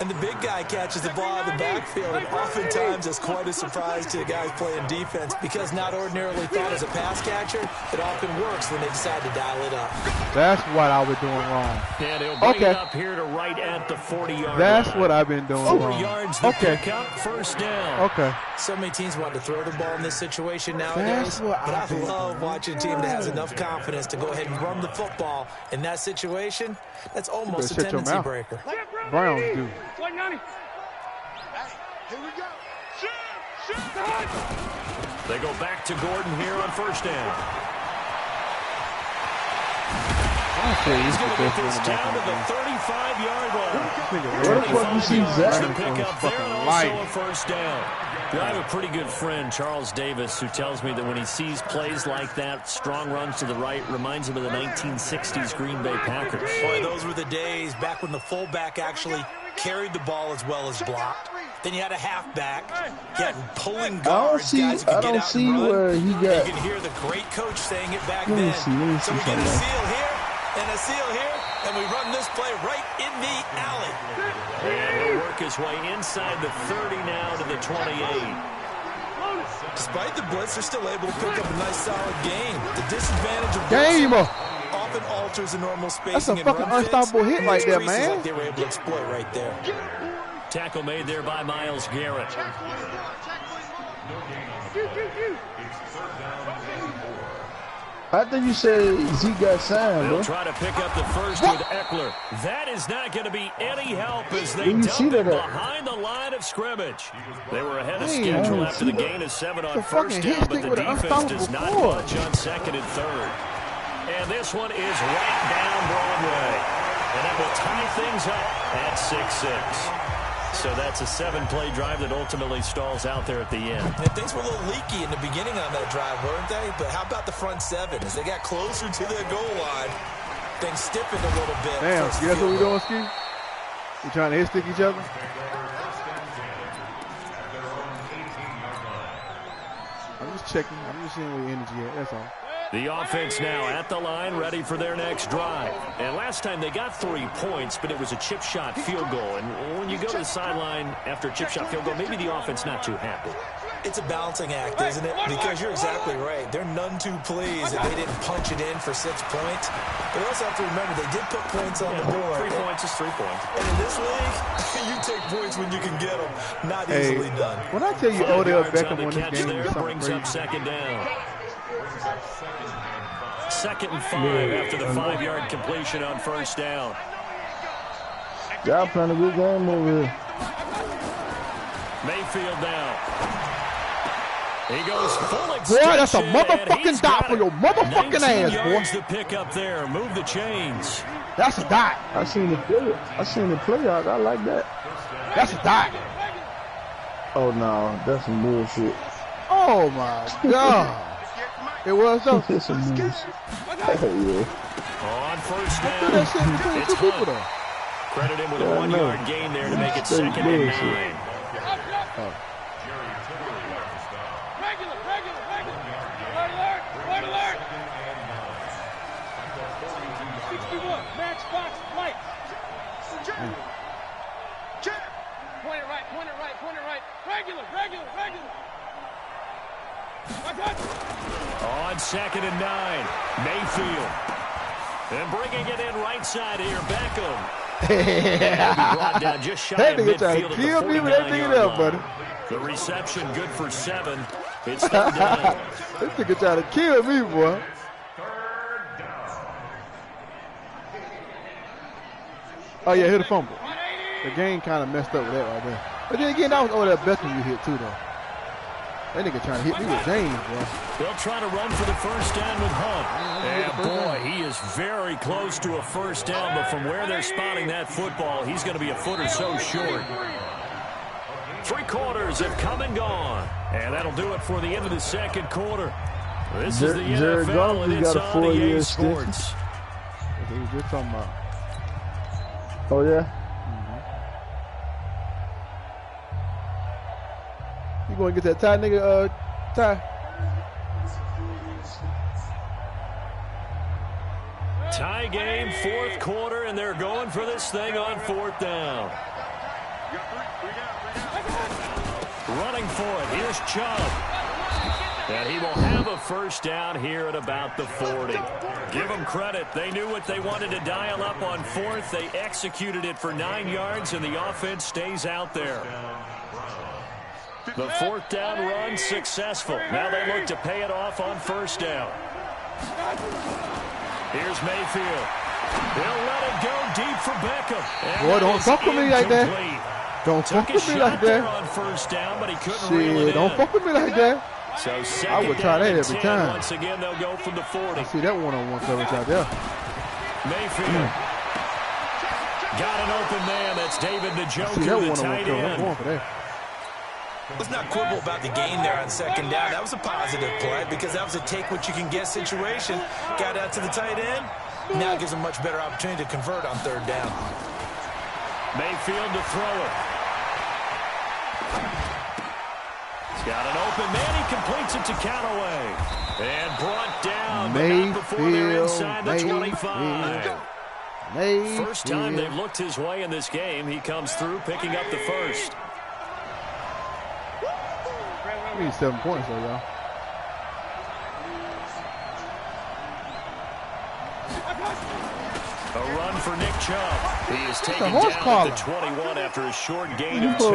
And the big guy catches the ball out of the backfield, and oftentimes it's quite a surprise to the guys playing defense because not ordinarily thought as a pass catcher, it often works when they decide to dial it up. That's what I was doing wrong. And he'll bring it up here to right at the 40-yard That's line. what I've been doing 4 wrong. yards to pick up, first down. Okay. So many teams want to throw the ball in this situation nowadays, but I love watching a team that has enough confidence to go ahead and run the football. In that situation, that's almost a tendency breaker. Browns do. Here we go. Shoot! They go back to Gordon here on first down. He's going to get this down to the 35-yard line. Where the fuck you see Zach? To pick up there and also a first down. I have a pretty good friend, Charles Davis, who tells me that when he sees plays like that, strong runs to the right, reminds him of the 1960s Green Bay Packers. Boy, those were the days back when the fullback actually carried the ball as well as blocked. Then you had a halfback, pulling guards, guys who could get out and run. Where he got. You can hear the great coach saying it back then. So we get a seal here and a seal here, and we run this play right in the alley. And he'll work his way inside the 30 now to the 28. Despite the blitz, they're still able to pick up a nice solid gain. The disadvantage of game often alters the normal spacing. That's a fucking unstoppable hit right there, man. Like they were able to exploit right there. Tackle made there by Myles Garrett. I think you said Zeke got signed, bro. They'll try to pick up the first with Eckler. That is not going to be any help as they dump it behind the line of scrimmage. They were ahead of schedule after the gain of 7 on first down, but the defense does not budge on second and third. And this one is right down Broadway. And that will tie things up at 6-6. So that's a 7-play drive that ultimately stalls out there at the end. And things were a little leaky in the beginning on that drive, weren't they? But how about the front 7? As they got closer to their goal line, things stiffened a little bit. Damn, you guys what we're doing, Ski? We trying to hit stick each other? I'm just checking. I'm just seeing where your energy at. That's all. The offense now at the line, ready for their next drive. And last time they got 3 points, but it was a chip shot field goal. And when you go to the sideline after a chip shot field goal, maybe the offense not too happy. It's a balancing act, isn't it? Because you're exactly right. They're none too pleased that they didn't punch it in for 6 points. But you also have to remember they did put points on the board. 3 points is 3 points. And in this league, you take points when you can get them. Not easily done. When I tell you Odell Beckham won this game, there brings up second down. 2nd and 5 after the 5-yard completion on first down. Y'all playing a good game over here. Mayfield now. He goes full extension. Boy, that's a motherfucking dot for your motherfucking ass, boy. The pick up there. Move the chains. That's a dot. I seen the play out. I like that. That's a dot. Oh no, that's some bullshit. Oh my God. It was though. It's some bullshit. Yeah. On first down. That shit between two people though. Credit him with a 1-yard gain there to make it 2nd and 9. Regular. Red alert. 61. Match box light. Point it right. Regular. On 2nd and 9. Mayfield. And bringing it in right side here. Beckham. Brought down just shy of midfield at the 49-yard line. The reception good for 7. It's third down. This nigga trying to kill me, boy. Oh yeah, hit a fumble. The game kind of messed up with that right there. But then again, that was over that Beckham you hit too, though. That nigga trying to hit me with James, bro. They'll try to run for the first down with Hunt. And boy, he is very close to a first down, but from where they're spotting that football, he's going to be a foot or so short. 3 quarters have come and gone. And that'll do it for the end of the 2nd quarter. This is the NFL, and it's on EA Sports. That's what we just talking about. Oh, yeah? You going to get that Ty nigga, Ty? Tie game, fourth quarter, and they're going for this thing on fourth down. Running for it. Here's Chubb. And he will have a first down here at about the 40. Give them credit. They knew what they wanted to dial up on fourth. They executed it for 9 yards, and the offense stays out there. The fourth down run successful. Now they look to pay it off on first down. Here's Mayfield. They'll let it go deep for Beckham. Boy, don't fuck with me like that. Don't fuck with me like that. On first down, but he couldn't reel it in. Don't fuck with me like that. So I would try that every time. Once again, they'll go from the 40. I see that one-on-one coverage out there. Mayfield. Got an open man. That's David Njoku, the tight end. I'm going for that. Let's not quibble about the gain there on second down. That was a positive play because that was a take-what-you-can-get situation. Got out to the tight end. Now it gives a much better opportunity to convert on third down. Mayfield to throw it. He's got an open man. He completes it to Callaway. And brought down before they're inside the 25. First time they've looked his way in this game. He comes through picking up the first. We need 7 points, though, y'all. A run for Nick Chubb. He is taken down at the 21 after a short gain of 2.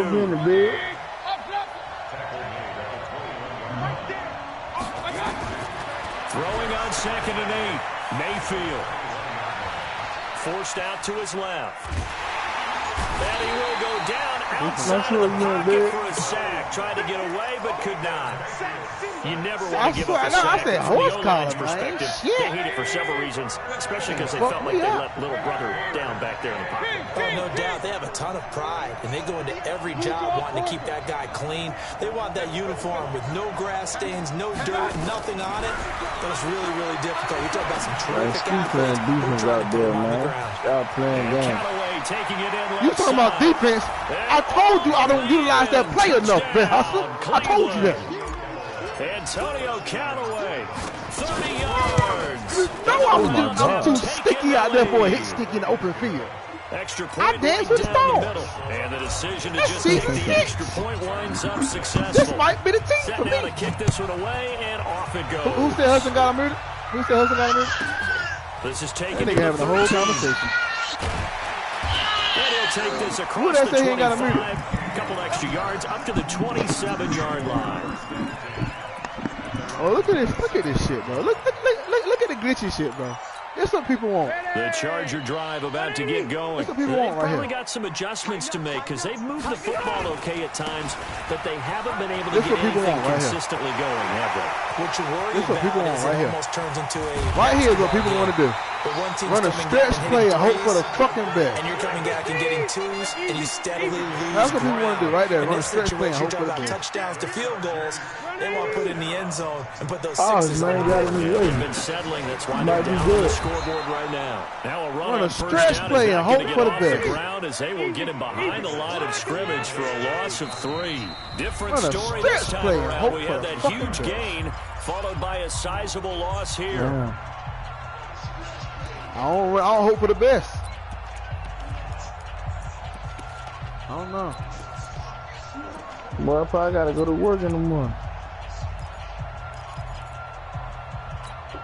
Throwing on 2nd and 8. Mayfield. Forced out to his left. And he will go down outside of the pocket for a sack. Tried to get away, but could not. You never want to give up a sack. From the O-line's perspective, they hate it for several reasons, especially because they felt like they let little brother down back there in the pocket. Oh, no doubt. They have a ton of pride, and they go into every job wanting to keep that guy clean. They want that uniform with no grass stains, no dirt, nothing on it. But it's really, really difficult. We talk about some terrific athletes. Defense out there, man. Y'all playing games. Taking it in you talking about defense? I told you I don't utilize that play enough, Ben Hustler. I told you that. Antonio Callaway, 30 yards. No, I'm too sticky out there for a hit stick in the open field. Extra point. I dance with stars. And the decision to just take the extra point winds up successful. This might be the team for me. Set down to kick this one away, and off it goes. Who said Hudson got a murder? Who said Hudson got a murder? This is taken to having a whole conversation. And he'll take this across the 25, a couple extra yards, up to the 27-yard line. Oh, look at this shit, bro. Look at the glitchy shit, bro. That's what people want. The Charger drive about to get going. They've probably got some adjustments to make because they've moved the football okay at times, but they haven't been able to get anything consistently going, have they? What you worry about is it almost turns into a... Right here is what people want to do. Run a stretch play and hope for the fucking best. And you're coming back and getting twos, and you steadily lose. That's what people want to do right there. Run a stretch play and hope for the best. Touchdowns to field goals. They want to put it in the end zone and put those sixes on. They've been settling. That's why they're down on the scoreboard right now. Now a run a stretch play and hope for the best. Ground as they will get him behind the line of scrimmage for a loss of 3. Different story this time around. We had that huge gain followed by a sizable loss here. Yeah. I don't hope for the best. I don't know. Boy, I probably gotta go to work in the morning.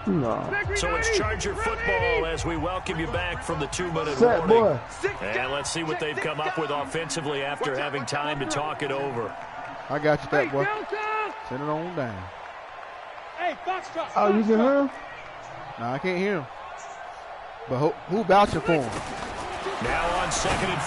No. So it's Charger football as we welcome you back from the 2-minute warning. Boy. And let's see what they've come up with offensively after having time to talk it over. I got you, Fat Boy. Send it on down. Oh, you can hear him? No, I can't hear him. But who vouching for him? Now on 2nd and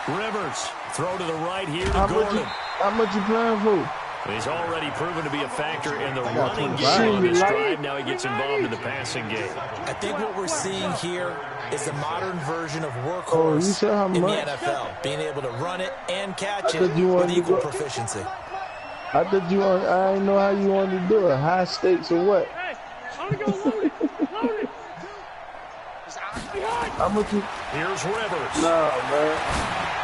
13. Rivers throw to the right here to Gordon. How much you playing for? He's already proven to be a factor in the running game on this drive. Now he gets involved in the passing game. I think what we're seeing here is the modern version of workhorse in the NFL. Being able to run it and catch it with equal proficiency. I didn't know how you wanted to do it. High stakes or what? Hey, I'm going to go load it. Load it. How much you... Here's Rivers. No, man.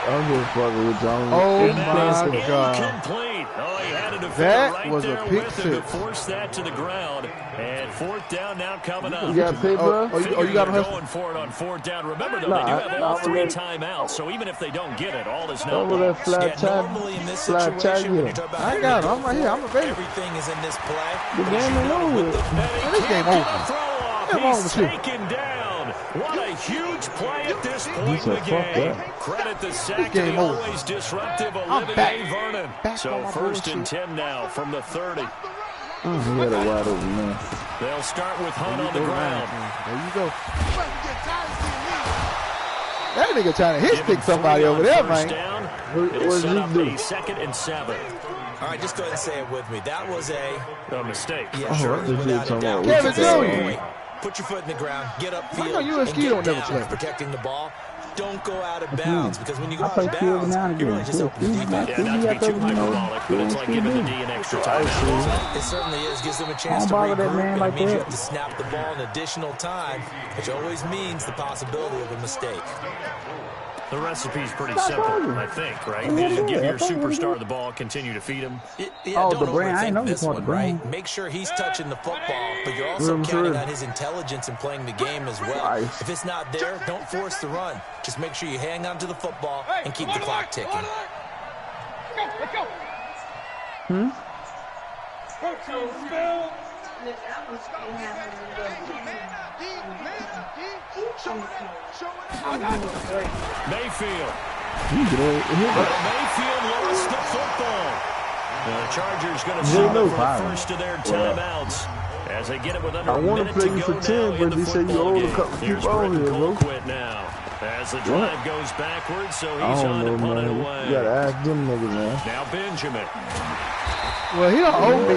I'm just fucking with John. Oh my God. Incomplete. Oh, he had a defender That right was a there pick with him to six. force that to the ground. And fourth down now coming up. You got paid, bro? You got him going for it on fourth down. Remember, though, they do have all 3 timeouts, so even if they don't get it, all is now that flat normally in this situation, when you talk about I got him. I'm right here. I'm available. everything is in this play. The game ain't over. This game over. What's wrong with you? taken down. What a huge play at this point in the said, "Fuck game. that." Credit the sack to game the over. always disruptive I'm Olivia back. Vernon. Back So on my first and bullshit. 10 now from the 30. He had a wide open man. They'll start with Hunt on the There ground. you go. That nigga trying to hit stick somebody over there, man. Down. What It'll does set he up do? a 2nd and 7. All right, just go ahead and say it with me. That was A mistake. yeah, sure, I thought you were without a talking doubt. about Kevin It's a Jones. point. Put your foot in the ground, get upfield, come you and and Ski get don't never down play? protecting the ball. Don't go out of bounds, because when you go out play of field bounds, now and you really again. just open the defense. Yeah, not to be too hyperbolic, but it's like giving the D an extra timeout. It certainly is. Gives them a chance to bother that regroup, man and like it means you that. have to snap the ball in additional time, which always means the possibility of a mistake. The recipe's pretty simple, I think, right? You give your superstar the ball, continue to feed him. Yeah, Oh, don't the brand. I overthink ain't know this you caught one, the brand. right? Make sure he's touching the football, but you're also counting on his intelligence in playing the game as well. Nice. If it's not there, don't force the run. Just make sure you hang on to the football and keep the clock ticking. Let's go. Mayfield. He Mayfield lost the football. The Chargers going to see the first of their timeouts as they get it with under I a want to minute play to you go for 10, now but in the they say you football owe a game. couple Here's people on Britton here, bro. Colquitt now as the drive goes backwards, so I he's don't on know, to punt it man. away. You gotta ask them niggas, man. Now Benjamin. Well, he don't owe me.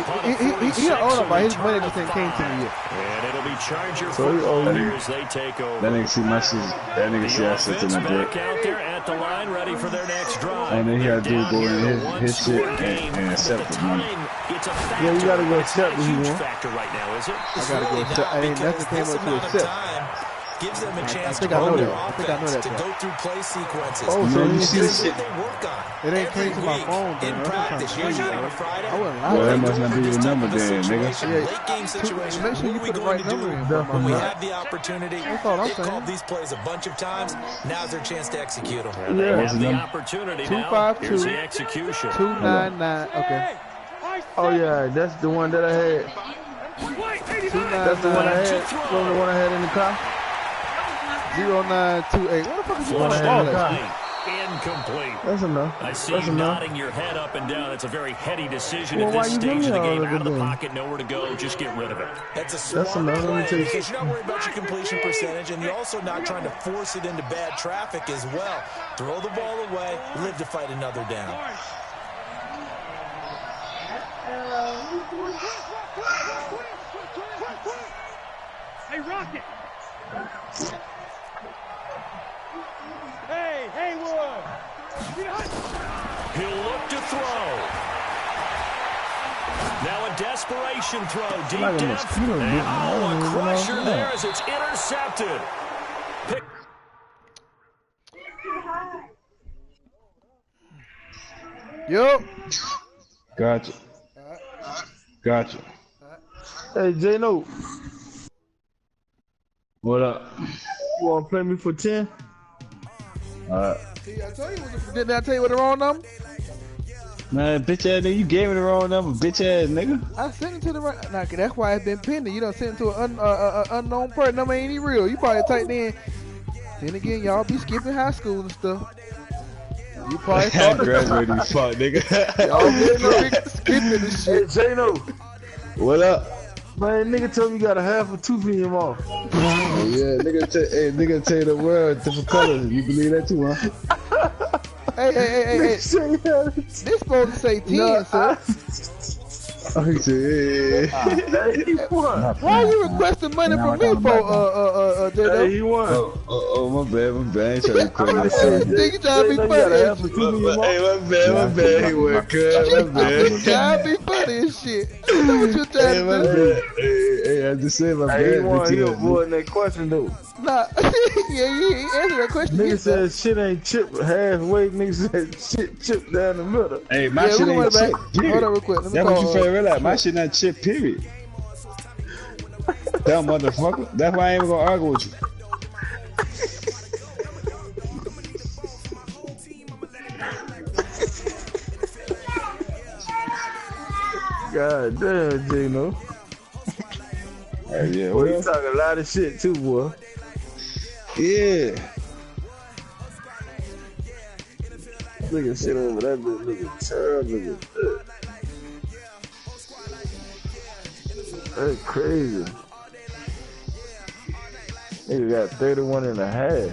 He don't owe nobody. His money just ain't came to me yet. And it'll be Charger So he football owed here you. as they take over. That nigga see my shit. That nigga see The I sit in offense the back dick. out there at the line, ready for their next drive. And then he had to They're go down in here to his shit one-score game. and accept At the it, man. time, it's a factor. Yeah, you gotta go but it's not accept a what he huge want. factor right now, is it? I gotta go accept. I ain't that's the thing This what to amount of accept. time gives them a chance think to I know grow that. their I think I know offense, that to part. go through play sequences. Oh, so Man, you you see This this is shit? what they work on. It ain't every came to my week phone, in man. practice, I'm trying to usually tell on you. a Friday. I wouldn't lie. Well, that They must go not through be this your type number of a then, nigga. situation, Yeah. late game situation. Make sure What you are we put the going right to do number in, when bro. we Definitely. have the opportunity? That's all I'm They've saying. called these plays a bunch of times. Now's their chance to execute them. And they Yeah. have the opportunity now. 252, Here's the execution. 299. Okay. Oh yeah, that's the one that I had. That's the one I had. The one I had in the car. 0928. What the fuck is you One on the hand ball in the car. at? Incomplete. That's enough. I see That's you enough. nodding your head up and down. It's a very heady decision Well, at why this you give stage me of the all game. of Out of the it then? pocket, nowhere to go. Just get rid of it. That's a smart enough. Let me play tell you because you're not worried about your completion percentage, and you're also not trying to force it into bad traffic as well. Throw the ball away, live to fight another down. Hey, Rocket. Hey, Haywood. He'll look to throw. Now a desperation throw. Deep Like a depth. mosquito And bit, man. a crusher Yeah. there as it's intercepted. Pick. Yup. Gotcha. Gotcha. Hey, J-No, What up? you wanna play me for 10? See, I told you. Didn't I tell you what the wrong number? Man, bitch ass nigga, you gave me the wrong number, bitch ass nigga. I sent it to the right. Nah, that's why it's been pending. You done sent it to an unknown person. Number ain't even real. You probably typed in. Then again, y'all be skipping high school and stuff. You probably I thought graduated, you fuck nigga. y'all be skipping this Hey, shit. J-No, What up? man, nigga told me you got a half a tooth in your mouth. Oh, yeah, nigga tell you the world, different colors. You believe that too, huh? Hey. This supposed to say 10, sir. Oh, he said, He won. Why you requesting money from me for Hey, J-Lo? he won. oh, my bad. I ain't trying to quit I this said, shit. Nigga trying to be J-No, you got a half a funny. tooth in your mouth. Hey, my bad, he went, cuz, my bad. Trying to be funny. this shit. You know what you trying to do? Hey, I just said my bad. Hey, he avoiding that question though. Nah, yeah, he answered that question. Nigga said shit ain't chipped halfway. Nigga said shit chipped down the middle. Hey, my shit ain't chipped. Hold on real quick. That's what you fair realize. My shit not chipped, period. That motherfucker. That's why I ain't even gonna argue with you. God damn, Gino. Hey, yeah, boy, you talking a lot of shit too, boy. Yeah. Look at shit over that bitch. Look at terrible. That's crazy. Nigga got 31 and a half.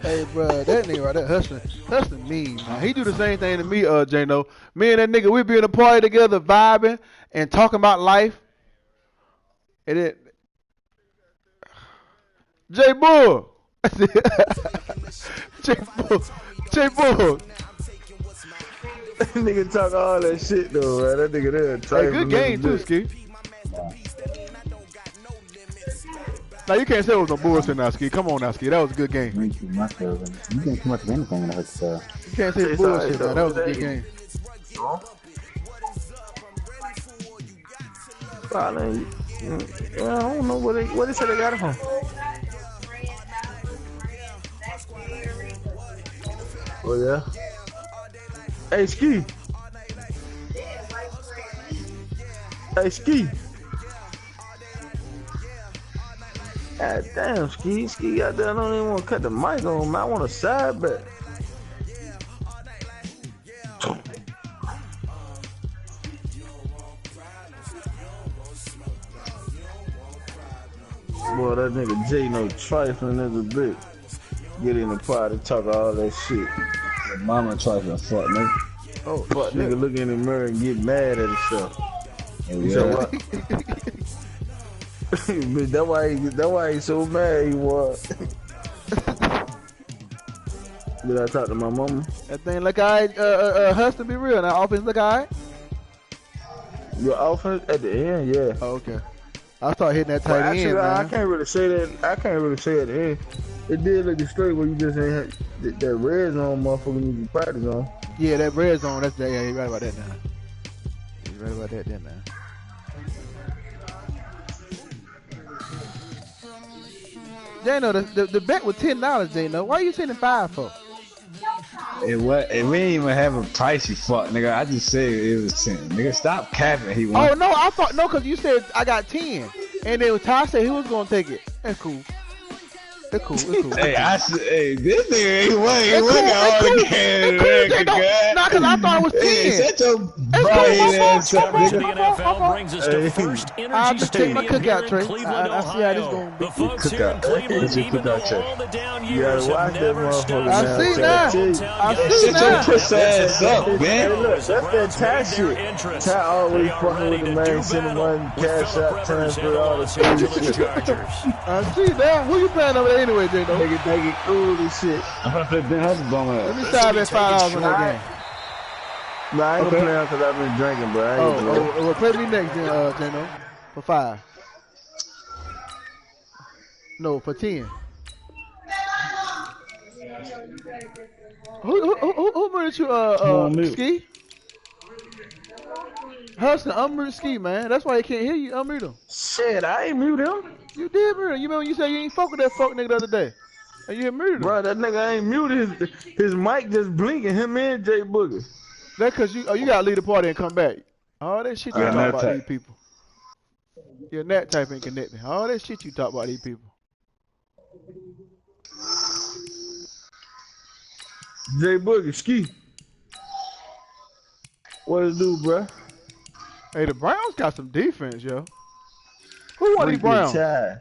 Hey, bro, that nigga right there, hustling mean, man. He do the same thing to me, J-No. Me and that nigga, we be in a party together, vibing and talking about life. And then, J-Bull. J-Bull. That nigga talk all that shit, though, man. That nigga there. Hey, good game, too, Ski. Now, you can't say it was no bullshit now, Ski. Come on now, Ski. That was a good game. You didn't too much of anything in the hood. You can't say bullshit now. That was a good game. I don't know where they said they got it from. Oh, yeah? Hey, Ski. Hey, Ski. God damn, Ski out there. I don't even want to cut the mic on, man. I want a side bet. Boy, that nigga J no trifling as a bitch. Get in the party, talk all that shit. Your mama trifling, fuck nigga. Oh, fuck nigga, look in the mirror and get mad at himself. Oh, yeah. Bitch, that's why he so mad he was. Did I talk to my mama? That thing look alright, Hustle, be real. Now, offense look alright? Your offense at the end, yeah. Oh, okay. I started hitting that tight actually, end, man. I can't really say that. I can't really say at the end. It did look straight where you just ain't had that red zone motherfucker you be practice on. Yeah, that red zone, that's that. Yeah, you're right about that now. You're right about that then now. Jano, the bet was $10, Jano. Why are you sending $5 for? We didn't even have a price, you fuck, nigga. I just said it was 10. Nigga, stop capping. He won. Oh, no, I thought, no, because you said I got 10. And then Ty said he was going to take it. That's cool. It's cool. Hey, this nigga ain't winning all the games. Nah, because I thought it was 10. Hey, shut your brain ass up, The nigga. NFL brings us to First Energy take my Stadium cookout here tray. in Cleveland, I see how this Ohio. gonna be. The folks here in Cleveland, even though all the down years have never stopped. I see now. Shut your puss ass up, man. Hey, look, that's that Ty shit. Ty always fucking with the man, sending one cash out, transfer all the shit. I see now. Who you playing over there anyway, Jano? Nigga think it cool and shit. I'm gonna play Ben Husband. Let me start at $5 on that game. Nah, I ain't gonna play because I've been drinking, bro. Well, play me next, Jano, for $5. No, for 10. Who murdered you, Ski? Hustle, unmute Ski, man. That's why he can't hear you. Unmute him. Shit, I ain't mute him. You did murder him. You remember you said you ain't fuck with that fuck nigga the other day. And you had muted him. Bro, that nigga ain't muted. His mic just blinking. Him and Jay Booger. That's because you gotta leave the party and come back. All that shit you talk about these people. Your net type ain't connecting. All that shit you talk about these people. Jay Booger, Ski. What it do, bro? Hey, the Browns got some defense, yo. Who won these Browns? How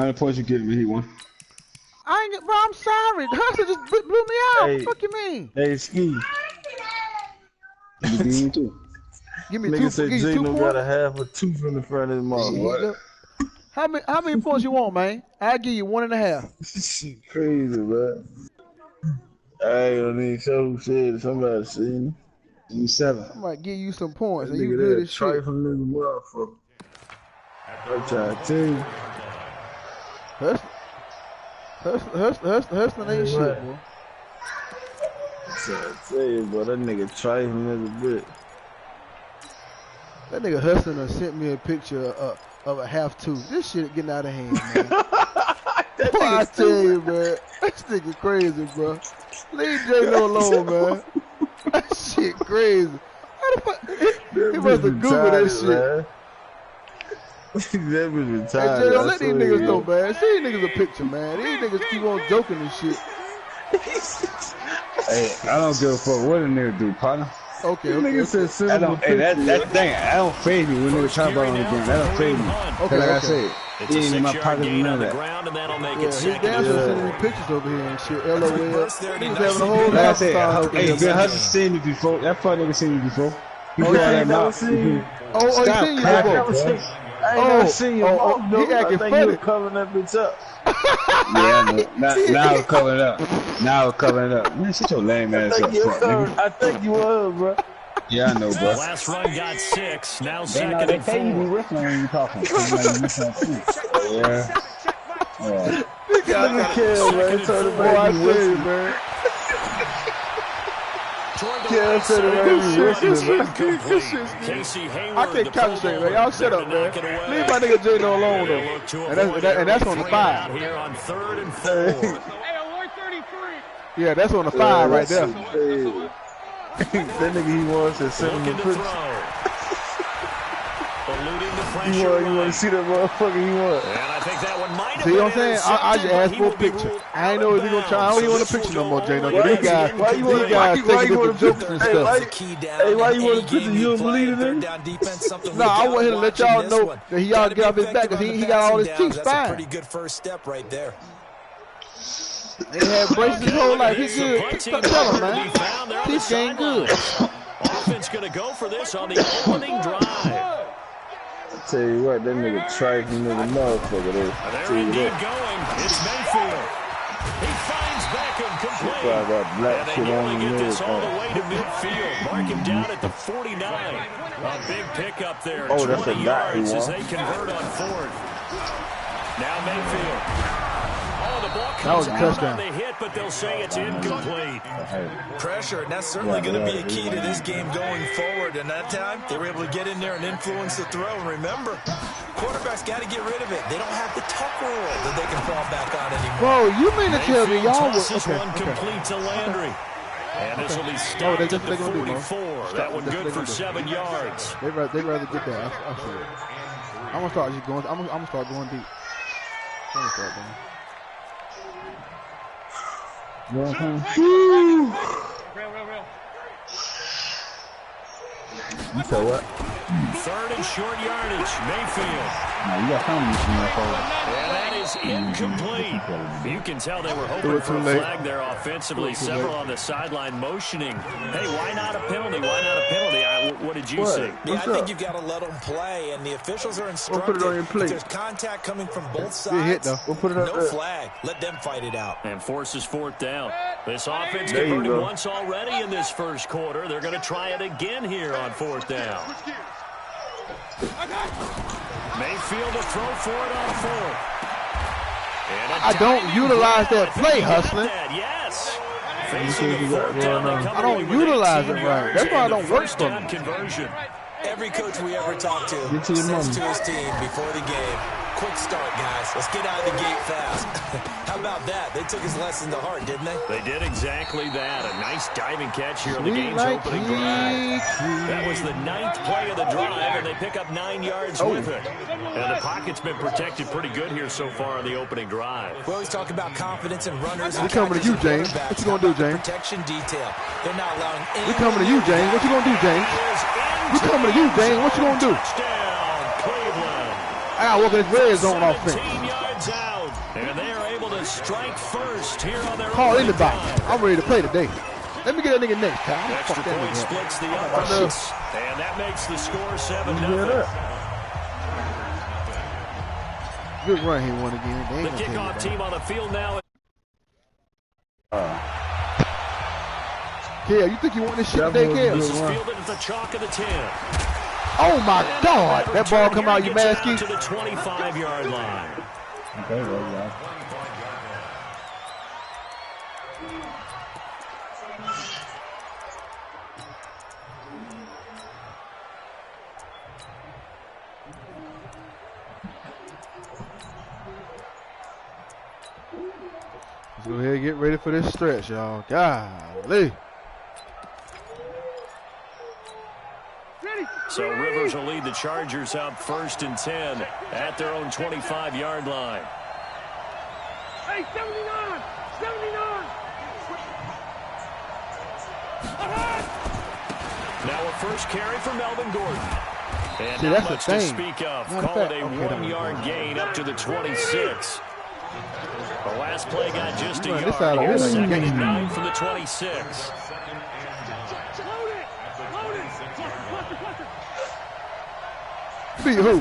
many points you getting me? He won. I ain't get, bro. I'm sorry. Hustle just blew me out. Hey, What the fuck you mean? Hey, Ski. You beat me too. Give me Nigga said 2 Gino points. got a half a tooth in the front of his mouth. How many points you want, man? I'll give you 1.5. Shit crazy, bro. I don't even show who said it. Somebody seen it. 7. I might give you some points, That and you nigga good there as shit. trifling in the motherfucker. I'm trying to tell you. Hustling ain't shit, bro. I'm trying to tell you, bro. That nigga trifling as a bit. That nigga hustling and sent me a picture of a half tooth. This shit getting out of hand, man. Boy, I tell you, man. This nigga crazy, bro. Leave J-Lo alone, man. That shit crazy. How the fuck? He must have Googled that shit. That bitch retired. Hey, J-Lo, let these niggas know, man. See these niggas a picture, man. These niggas keep on joking and shit. Hey, I don't give a fuck what a nigga do, partner. Okay. I don't, hey, that thing, I don't phase me when niggas talk about it on the game. That don't phase me. Okay, like I said, it ain't in my pocket and none of that. Yeah, his damn sending me pictures over here and shit. LOL. Niggas having a whole Like I lot of said, style. hey, Bill Hudson seen me before. That fuck nigga seen me before. He Oh, got yeah, that mouth. he seen you before. I ain't never seen you. He acting funny. You covering that bitch up. Yeah, I know. Now it's covering up. Now it's covering up. Man, shut your lame ass up, fuck, nigga. I think you was, bro. Yeah, I know, bro. Last run got 6. Now They second know they and pay you to be 4. whistling when you talking. So you know you missing that too. Yeah. Look at Kel, man. Told the baby whistling, man. Kel said the baby whistling, man. I can't concentrate, man. Y'all shut up, man. Leave my nigga J-Lo alone, though. And that's on the 5. Here on 3rd and 4. Hey, alert 33. Yeah, that's on the 5 right there. That nigga he wants to send him a picture. You want to see that motherfucker he want. And I think that one might have See what I'm saying? I just asked for a picture. I ain't know if he gonna try. I don't even want a picture no more, J-Lo. These guys taking different jokes and stuff. Hey, why you want a picture? You don't believe in it? No, I want him to let y'all know that he ought to get off his back because he got all his teeth That's a fine. pretty good first step right there. They had braces his whole life. He good. Tell him, man. Teeth game good. Offense going to go for this on the opening drive. I tell you what, that nigga trifling in the motherfucker there. They're indeed going. It's Mayfield. He finds Beckham complete. Got black And they shit on nearly the get this all the middle. way to midfield. Mark him down at the 49. A big pickup there. Oh, that's a 20 dot he yards as won. they convert on 4th. Now Mayfield. Oh, the ball That comes was a out touchdown. on the hit, but they'll say it's incomplete. Pressure, and that's certainly going to be a key to this game going forward. And that time, they were able to get in there and influence the throw. And remember, quarterbacks got to get rid of it. They don't have the tuck rule that they can fall back on anymore. Bro, you mean to tell me y'all was Tosses one complete to Landry. And this will be stopped at the 44. That one good for 7 yards. They rather get that. I see it. I'm gonna start just going. I'm gonna start going deep. I'm gonna start going. Real. You said what? 3rd and short yardage. Mayfield. Nah, you got something you can And that is incomplete. You can tell they were hoping for a flag there offensively. Several on the sideline motioning. Hey, why not a penalty? Why not a penalty? What did you see? Yeah, I think you've got to let them play, and the officials are instructed. We'll put it on your plate. If there's contact coming from both Good hit, sides, though. We'll put it up no there. flag. Let them fight it out. And forces 4th down. This offense There you converted go. once already in this first quarter. They're going to try it again here on 4th down. Mayfield to throw for it on 4th. I don't utilize that play, hustling. Yes. I don't utilize it right. That's why I don't work for me. Conversion. Every coach we ever talk to Get to your says money. to his team before the game, quick start, guys. Let's get out of the gate fast. How about that? They took his lesson to heart, didn't they? They did exactly that. A nice diving catch here on the game's opening drive. That was the 9th play of the drive, and they pick up 9 yards with it. And the pocket's been protected pretty good here so far on the opening drive. We always talk about confidence in runners. We coming to you, James. What you gonna do, James? Protection detail. They're not allowing any. We coming to you, James. What you gonna do, James? We coming to you, James. What you gonna do? Touchdown, Cleveland. I gotta work in this red zone offense. 17 yards out, and they are able to strike first here on their Call opening anybody. drive. I'm ready to play today. Let me get that nigga next time. Extra point splits the offense, and that makes the score 7-0. Good run here, one again. The kickoff team on the field now. Kale, you think you want this shit today, Kale? This is fielded at the chalk of the 10. Oh my God! That ball come out, you masky. To the 25-yard line. Okay, well, yeah. Let's go ahead and get ready for this stretch, y'all. Golly. So Rivers will lead the Chargers out 1st and 10 at their own 25-yard line. Hey, 79! 79! Now a first carry for Melvin Gordon. And see, not that's much the to thing. speak of. Matter Call it fact, a okay, 1-yard gain up to the 26. The last play got just a Run this yard. out of Here's here. 2nd and 9 from the 26. Beat who?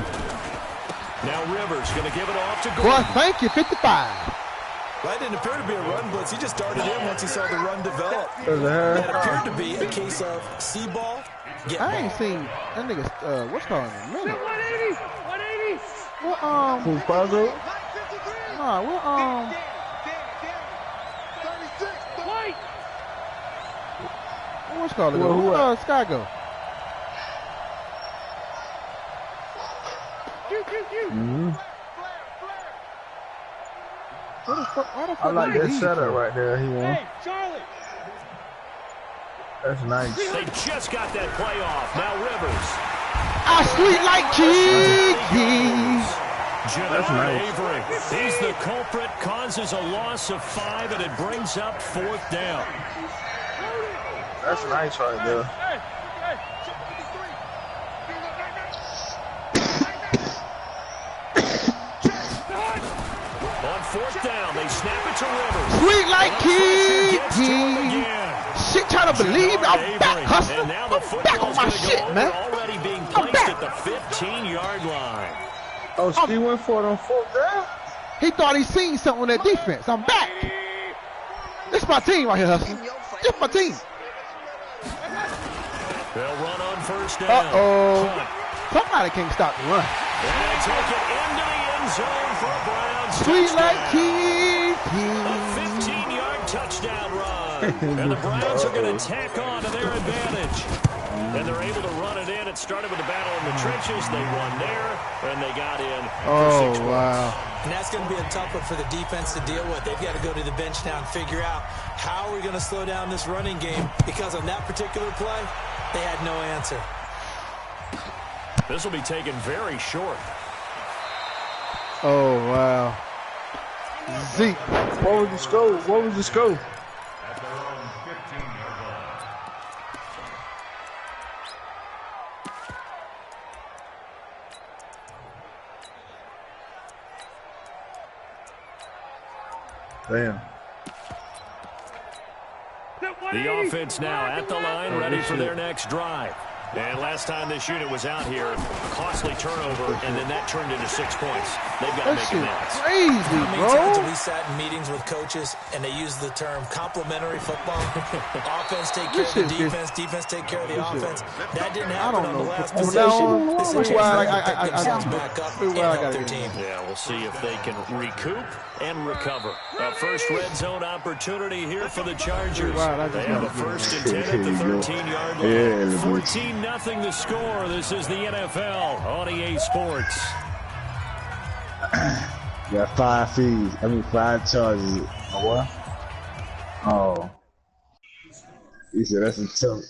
Now Rivers going to give it off to Boy, Gordon. thank you, 55. Well, it didn't appear to be a run blitz. He just started in once he saw the run develop. It appeared to be a case of see ball, get ball. I ain't seen that nigga, what's calling him? 180! 180! What, Fufazo? nah, what, White! what's calling Well, him? who Where, Sky go? Mm-hmm. Why the fuck I like did that he setup leave? right there. He won. Hey, Charlie! That's nice. They just got that play off. Now Rivers. I sweet like cheese. That's nice. Avery. He's the culprit, causes a loss of 5, and it brings up 4th down. That's nice right there. Hey! On 4th down, they snap it to Rivers. Sweet like Gets to him cheese. again. Shit, trying to believe I'm Avery. back, hustler. And now the I'm back on football's my going to go shit, over, man. already being I'm placed back. at the 15-yard line. Oh, Steve went for it on 4th down? He thought he seen something on that defense. I'm back. This is my team right here, hustler. This is my team. They'll run on 1st down. Uh-oh. Somebody can't stop the run. And they take it into the end zone for a Browns Sweet like touchdown. cheese. A 15-yard touchdown run. And the Browns are going to tack on to their advantage. And they're able to run it in. It started with the battle in the trenches. They won there, and they got in for 6 points. Wow. And that's going to be a tough one for the defense to deal with. They've got to go to the bench now and figure out how are we going to slow down this running game, because on that particular play, they had no answer. This will be taken very short. Oh, wow. Zeke. What was the scope? What was the scope? At their own 15-yard line. Damn. The offense now at the line, ready for their next drive. And last time this unit was out here, costly turnover, and then that turned into 6 points. They've got to That make shit amends. crazy, How many times have bro. we sat in meetings with coaches and they use the term complementary football? Offense take care of the defense, defense take care of the offense. That didn't happen on the last From possession. now on, This is a that's chance why for I them to pick themselves got back up to and help their get team. Yeah, we'll see if they can recoup and recover. A first red zone opportunity here for the Chargers. They have a 1st and 10 at the 13-yard line. 14-0 the score. This is the NFL on EA Sports. Got 5 fees. 5 charges. Oh, what? Oh. He said that's a tough.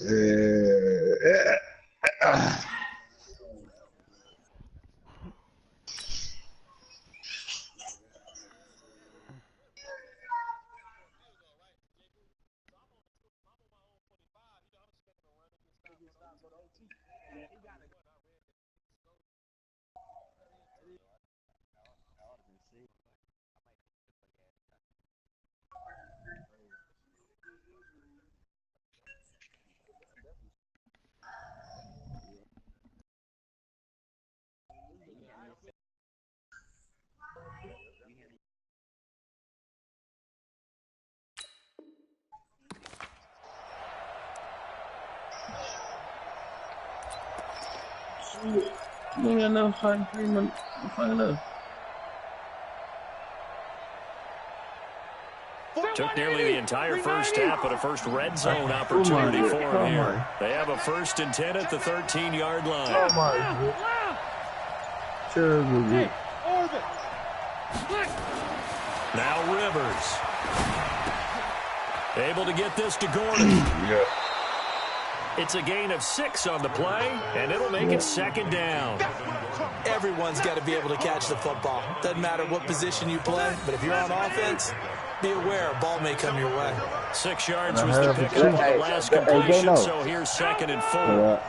ain't got enough fighting 3 minutes. Enough. Took nearly the entire first half, but a first red zone opportunity for him here. They have a 1st and 10 at the 13-yard line. Oh my God. Terrible. Now Rivers. Able to get this to Gordon. Yeah. It's a gain of 6 on the play, and it'll make it 2nd down. Everyone's got to be able to catch the football. Doesn't matter what position you play, but if you're on offense, be aware a ball may come your way. 6 yards was the pickup on the last completion, so here's 2nd and 4.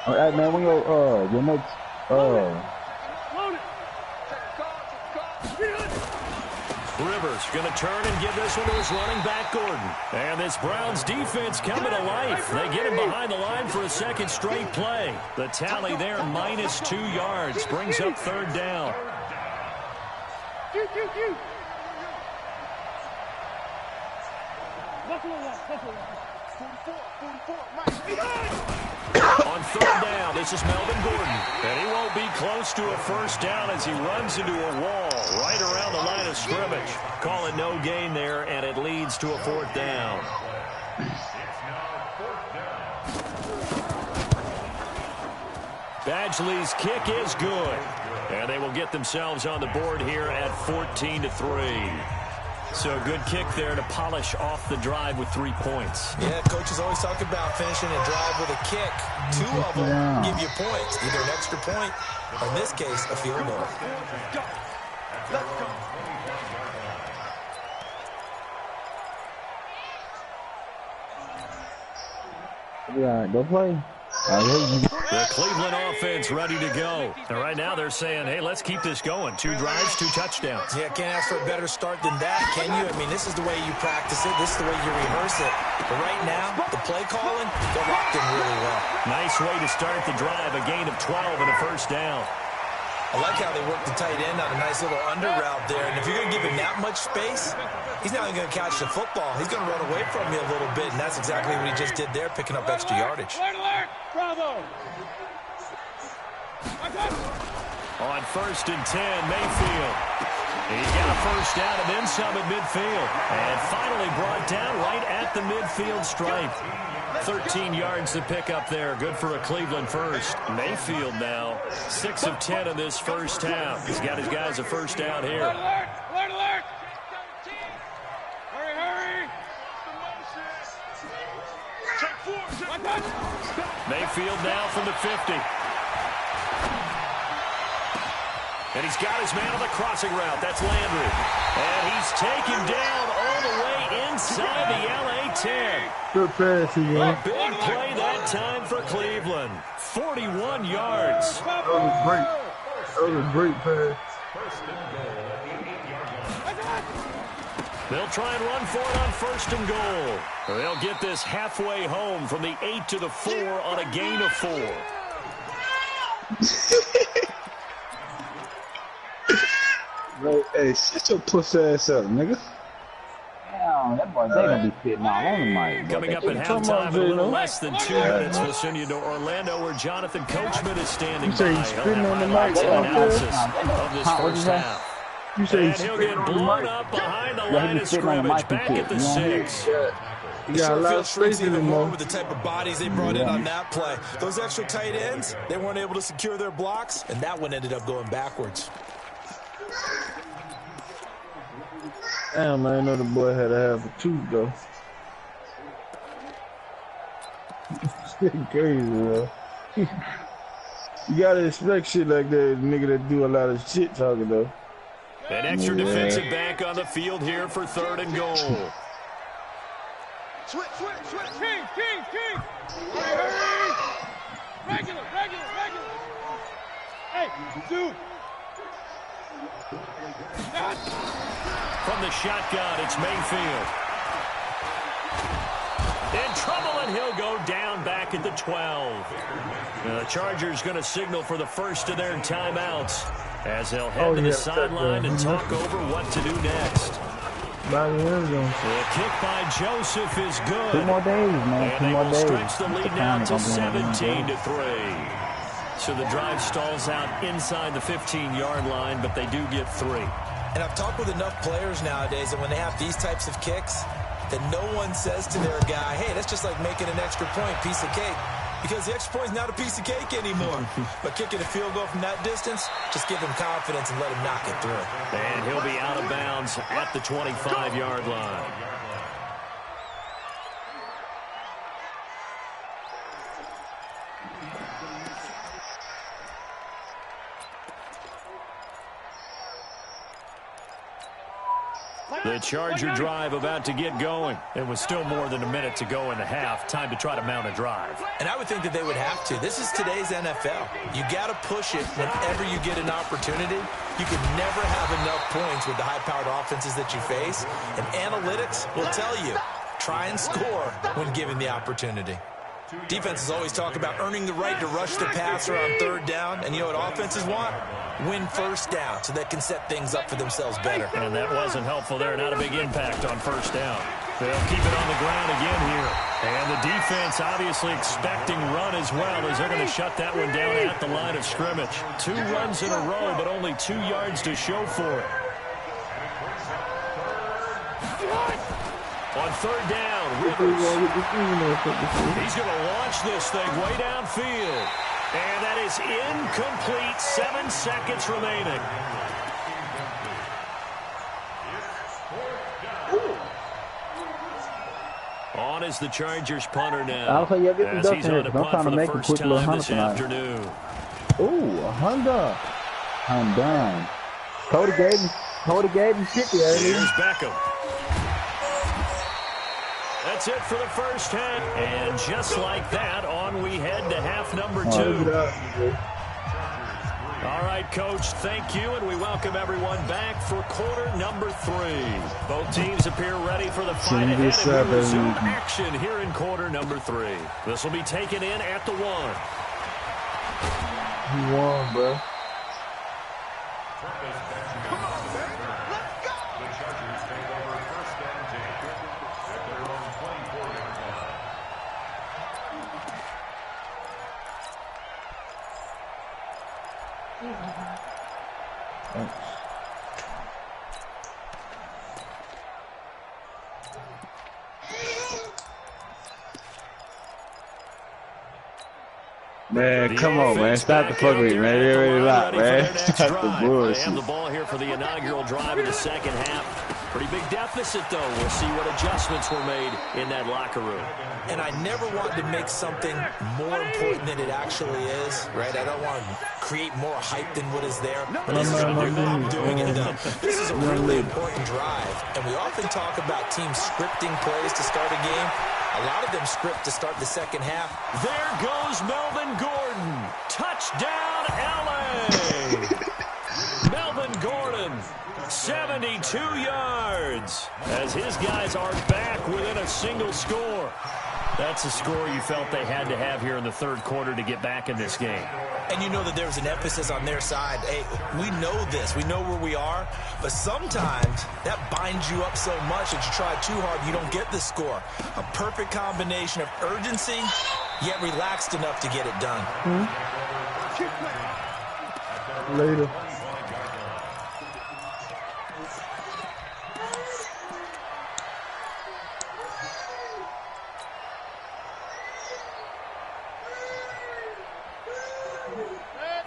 All right, man, when your next, Rivers going to turn and give this one to his running back, Gordon. And this Browns defense coming to life. They get him behind the line for a 2nd straight play. The tally there, minus 2 yards, brings up 3rd down. On 3rd down, this is Melvin Gordon. And he won't be close to a 1st down as he runs into a wall right around the line of scrimmage. Call it no gain there, and it leads to a 4th down. Badgley's kick is good. And they will get themselves on the board here at 14-3. So a good kick there to polish off the drive with 3 points. Yeah, coaches always talk about finishing a drive with a kick. 2 of them give you points, either an extra point or, in this case, a field goal. yeah, go play. The Cleveland offense ready to go. And right now they're saying, hey, let's keep this going. 2 drives, 2 touchdowns. Yeah, can't ask for a better start than that, can you? I mean, this is the way you practice it. This is the way you rehearse it. But right now, the play calling, they're locked in really well. Nice way to start the drive. A gain of 12 and a 1st down. I like how they work the tight end on a nice little under route there. And if you're going to give him that much space, he's not even going to catch the football. He's going to run away from you a little bit, and that's exactly what he just did there, picking up extra yardage. Bravo. On 1st and 10, Mayfield. He's got a 1st down and then some at midfield. And finally brought down right at the midfield stripe. 13 yards to pick up there. Good for a Cleveland 1st. Mayfield now 6 of 10 in this 1st half. He's got his guys a 1st down here. Alert. Hurry. Mayfield now from the 50. And he's got his man on the crossing route. That's Landry. And he's taken down all the way inside the LA 10. Good pass, A big play that time for Cleveland. 41 yards. That was great. That was a great pass. They'll try and run for it on 1st and goal. They'll get this halfway home from the 8 to the 4 on a gain of 4. Hey, shut your pussy ass up, nigga. Damn, that boy, they gonna be sitting all on the mic. Coming up at halftime in a little less than 2 minutes, we'll send you to Orlando, where Jonathan Coachman is standing by. He's spitting on the mic. Analysis of this 1st half. You say And he'll get blown up behind the line of scrimmage, back at the 6. You got a lot of space in even him, more man. with the type of bodies they brought in on that play. Those extra tight ends, they weren't able to secure their blocks, and that one ended up going backwards. Damn, man, I know the boy had to have a tooth, though. It's crazy, man. You gotta expect shit like that, nigga that do a lot of shit talking, though. An extra defensive back on the field here for 3rd and goal. Switch. King. Hurry. Regular. Hey, dude. From the shotgun, it's Mayfield. In trouble, and he'll go down back at the 12. The Chargers going to signal for the first of their timeouts as they'll head to the sideline and talk over what to do next. The kick by Joseph is good. 2 more days, man. And 2 they more will days. stretch the lead now to 17-3. So the drive stalls out inside the 15-yard line, but they do get 3. And I've talked with enough players nowadays that when they have these types of kicks, that no one says to their guy, hey, that's just like making an extra point, piece of cake. Because the extra point is not a piece of cake anymore. But kicking a field goal from that distance, just give him confidence and let him knock it through. And he'll be out of bounds at the 25-yard line. The Charger drive about to get going. It was still more than a minute to go in the half. Time to try to mount a drive. And I would think that they would have to. This is today's NFL. You got to push it whenever you get an opportunity. You can never have enough points with the high-powered offenses that you face. And analytics will tell you, try and score when given the opportunity. Defenses always talk about earning the right to rush the passer on 3rd down. And you know what offenses want? Win 1st down so they can set things up for themselves better. And that wasn't helpful there. Not a big impact on 1st down. They'll keep it on the ground again here. And the defense obviously expecting run as well, as they're going to shut that one down at the line of scrimmage. 2 runs in a row, but only 2 yards to show for it. On 3rd down, Rivers. He's going to launch this thing way downfield. And that is incomplete. 7 seconds remaining. On is the Chargers punter now. As he's on the punt for the first time this afternoon. Ooh, a Honda. I'm done. Cody gave him 50 earlier. Here's Beckham. That's it for the first half. And just like that, on we head to half number 2. All right, Coach, thank you, and we welcome everyone back for quarter number 3. Both teams appear ready for the fight ahead, and we resume action here in quarter number 3. This will be taken in at the 1. He won, bro. Man, come on, man. Stop the fuckery, man. They're ready to lock, man. Stop the bullshit. They have the ball here for the inaugural drive in the second half. Pretty big deficit, though. We'll see what adjustments were made in that locker room. And I never want to make something more important than it actually is, right? I don't want to create more hype than what is there. But this is what I'm doing it, though. This is a really important drive. And we often talk about teams scripting plays to start a game. A lot of them script to start the second half. There goes Melvin Gordon. Touchdown, L.A. Melvin Gordon, 72 yards, as his guys are back within a single score. That's a score you felt they had to have here in the 3rd quarter to get back in this game. And you know that there's an emphasis on their side. Hey, we know this. We know where we are. But sometimes that binds you up so much that you try too hard, you don't get the score. A perfect combination of urgency, yet relaxed enough to get it done. Later.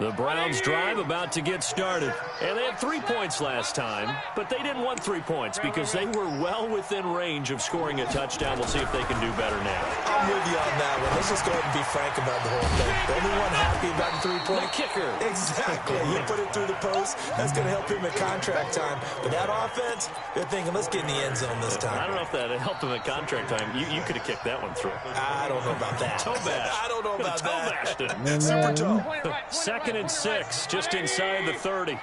The Browns drive about to get started. And they had 3 points last time, but they didn't want 3 points because they were well within range of scoring a touchdown. We'll see if they can do better now. I'm with you on that one. Let's just go ahead and be frank about the whole thing. The only one happy about the 3-point kicker. Exactly. You put it through the post. That's going to help him at contract time. But that offense, they're thinking, let's get in the end zone this time. I don't know if that helped him at contract time. You could have kicked that one through. I don't know about that. Toe bash. I don't know about that. Toe bashed it. Super toe. 2nd and 6, just inside the 30. They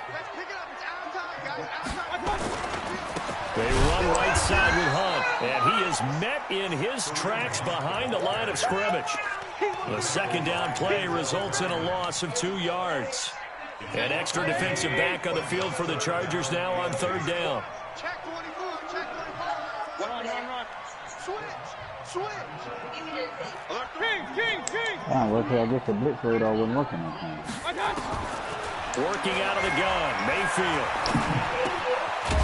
run right side with Hunt, and he is met in his tracks behind the line of scrimmage. The 2nd down play results in a loss of 2 yards. An extra defensive back on the field for the Chargers now on 3rd down. Check 24, check 24. Run. Switch. Damn, well, I guess the blitz radar wasn't working that time. Working out of the gun, Mayfield.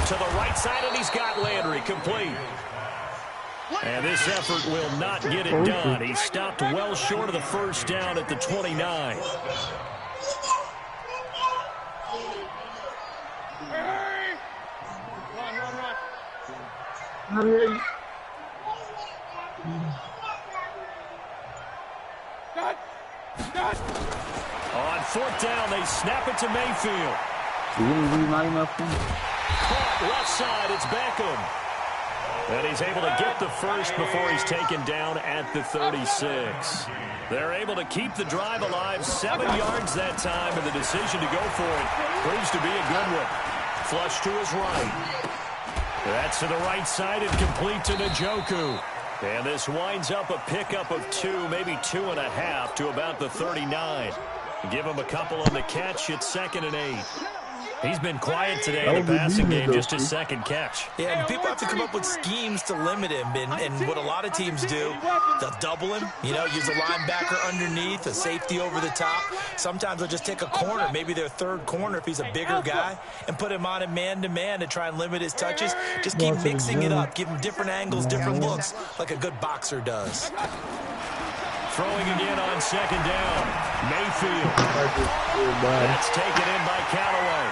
To the right side, and he's got Landry complete. And this effort will not get it done. He stopped well short of the first down at the 29. On fourth down, they snap it to Mayfield. Caught left side, it's Beckham. And he's able to get the first before he's taken down at the 36. They're able to keep the drive alive, 7 yards that time, and the decision to go for it proves to be a good one. Flush to his right. That's to the right side and complete to Njoku. And this winds up a pickup of 2, maybe 2.5 to about the 39. Give him a couple on the catch. It's 2nd and 8. He's been quiet today in the passing game, just his second catch. Yeah, and people have to come up with schemes to limit him. And what a lot of teams do, they'll double him, use a linebacker underneath, a safety over the top. Sometimes they'll just take a corner, maybe their third corner if he's a bigger guy, and put him on a man-to-man to try and limit his touches. Just keep mixing it up, give him different angles, different looks, like a good boxer does. Throwing again on 2nd down. Mayfield. That's taken in by Callaway.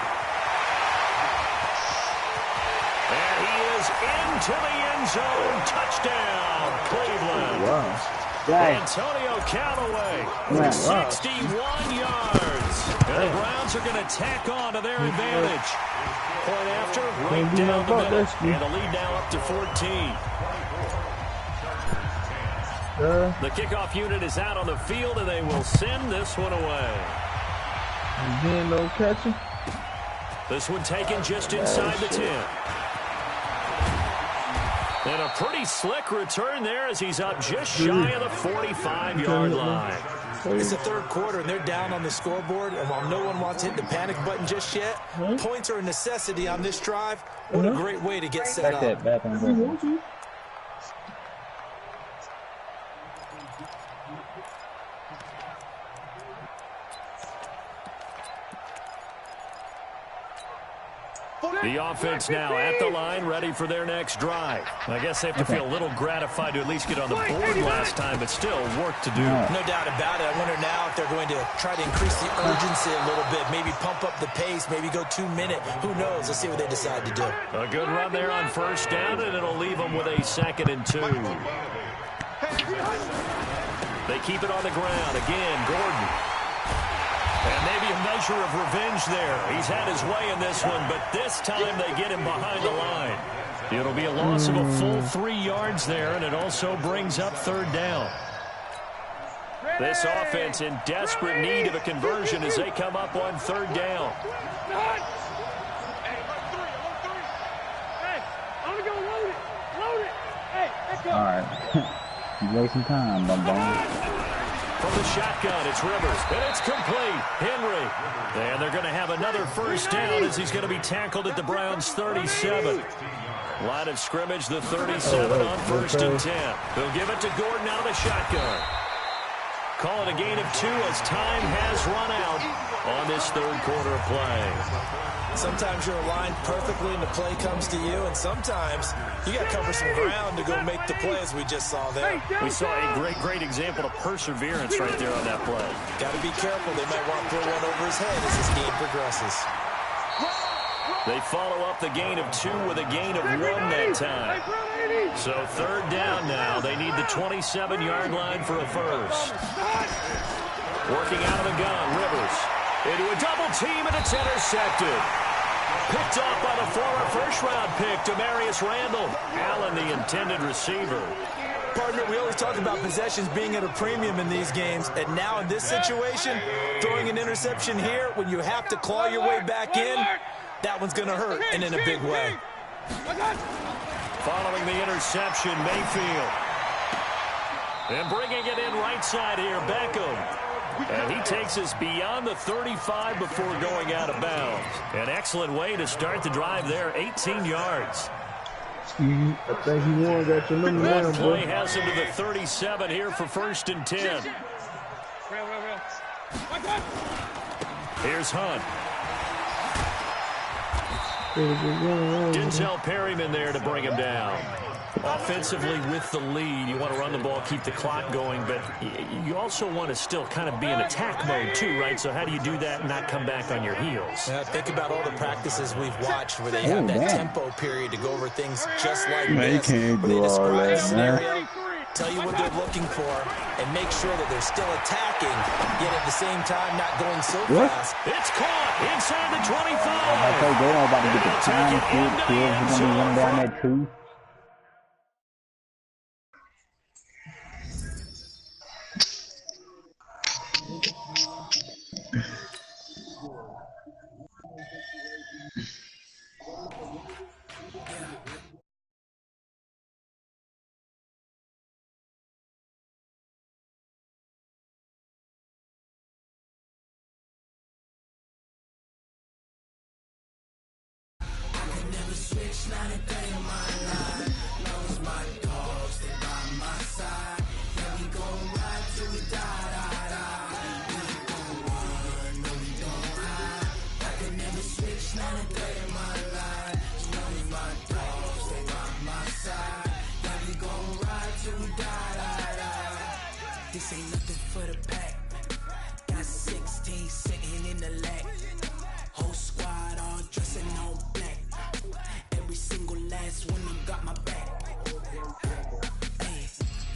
And he is into the end zone. Touchdown, Cleveland. Wow. Antonio Callaway with 61 yards. And the Browns are going to tack on to their advantage. Point after, right down the middle. And the lead now up to 14. The kickoff unit is out on the field, and they will send this one away. Again, no catching. This one taken just inside the 10. And a pretty slick return there as he's up just shy of the 45-yard line. It's the third quarter, and they're down on the scoreboard. And while no one wants to hit the panic button just yet, points are a necessity on this drive. What a great way to get set up. The offense now at the line, ready for their next drive. I guess they have to feel a little gratified to at least get on the board last time, but still work to do. No doubt about it. I wonder now if they're going to try to increase the urgency a little bit, maybe pump up the pace, maybe go 2 minute. Who knows? Let's see what they decide to do. A good run there on first down, and it'll leave them with a 2nd and 2. They keep it on the ground. Again, Gordon. And maybe a measure of revenge there. He's had his way in this one, but this time they get him behind the line. It'll be a loss of a full 3 yards there, and it also brings up 3rd down. This offense in desperate need of a conversion as they come up on 3rd down. All right. You wasting time, bum-bum. From the shotgun, it's Rivers, and it's complete. Henry. And they're going to have another first down as he's going to be tackled at the Browns' 37. Line of scrimmage, the 37 on 1st and 10. They'll give it to Gordon out of the shotgun. Call it a gain of 2 as time has run out on this 3rd quarter of play. Sometimes you're aligned perfectly and the play comes to you, and sometimes you got to cover some ground to go make the play as we just saw there. We saw a great example of perseverance right there on that play. Got to be careful. They might want to throw one over his head as this game progresses. They follow up the gain of 2 with a gain of 1 that time. So 3rd down now. They need the 27-yard line for a first. Working out of the gun, Rivers. Into a double team, and it's intercepted. Picked off by the former first-round pick, Demarius Randall. Allen, the intended receiver. Partner, we always talk about possessions being at a premium in these games, and now in this situation, throwing an interception here when you have to claw your way back in, that one's going to hurt, and in a big way. Following the interception, Mayfield. And bringing it in right side here, Beckham. And he takes us beyond the 35 before going out of bounds. An excellent way to start the drive there, 18 yards. I think he won. Got your number That one, play bro. has him to the 37 here for 1st and 10. Here's Hunt. Denzel Perryman there to bring him down. Offensively with the lead, you want to run the ball, keep the clock going, but you also want to still kind of be in attack mode too, right? So how do you do that and not come back on your heels? Think about all the practices we've watched where they have that tempo period to go over things just like this. Where they describe the scenario, tell you what they're looking for, and make sure that they're still attacking, yet at the same time not going so fast. It's caught inside the 25. I think they're about to get the time kids. He's going to be running down that 2. This ain't nothing for the pack. Got 16 sitting in the lag. Whole squad all dressing all black. Every single last one of them got my back. Hey,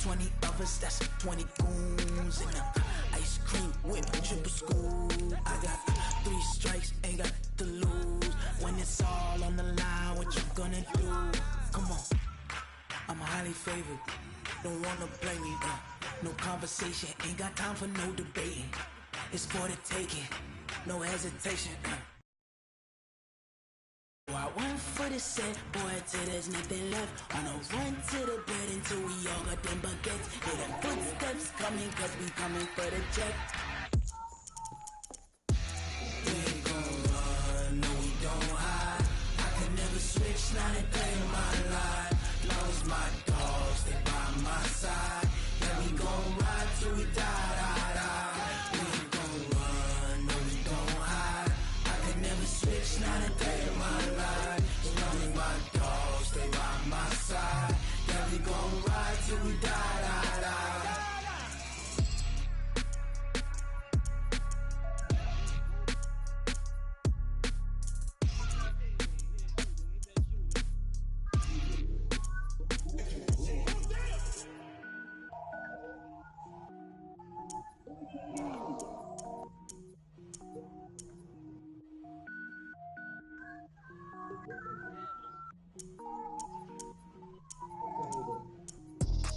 20 of us, that's 20 goons in them. Ice cream whip, triple school. I got 3 strikes, ain't got to lose. When it's all on the line, what you gonna do? Come on, I'm highly favored. Don't wanna play me, no conversation, ain't got time for no debating. It's for the taking, no hesitation. I went for the set, boy, till there's nothing left. On a run to the bed until we all got them baguettes. Hear them footsteps coming, cause we coming for the check. We ain't gon' run, no we don't hide. I can never switch, not a day in my life. Long as my dogs, they by my side. Yeah, we gon' ride till we die, die, die. We ain't gon' run, no we don't hide. I can never switch, not a day in my life. As long as my dogs, they by my side. Yeah, we gon' ride till we die, die, die.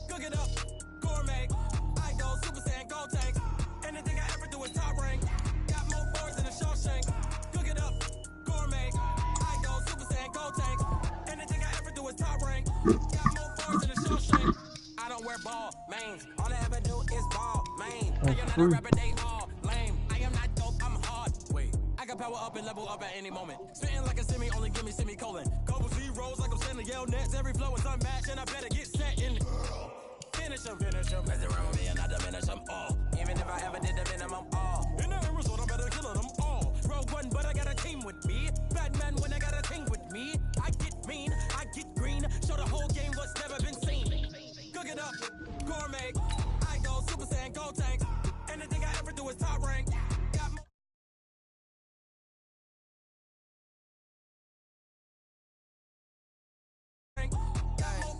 Cook it up, gourmet. I go Super Saiyan, go tank. Anything I ever do is top rank. Got more boards than a Shawshank. Cook it up, gourmet. I go Super Saiyan, go tank. Anything I ever do is top rank. Got more boards than a Shawshank. I don't wear ball, mains. All I ever do is ball, main. You're not a rapper, they all lame. I am not dope, I'm hard. Wait, I can power up and level up at any moment. Spitting like a semi, only give me semicolon. Couple zeros like I'm sending yell nets. Every flow is unmatched, and I better get set in. Finish them, mess around with me and I diminish them all. Even if I ever did the minimum all. In the result, I'm better killing them all. Rogue One, but I got a team with me. Batman when I got a team with me. I get mean, I get green. Show the whole game what's never been seen. Cook it up, gourmet. I go Super Saiyan, go tank. Anything I ever do is top rank. Got more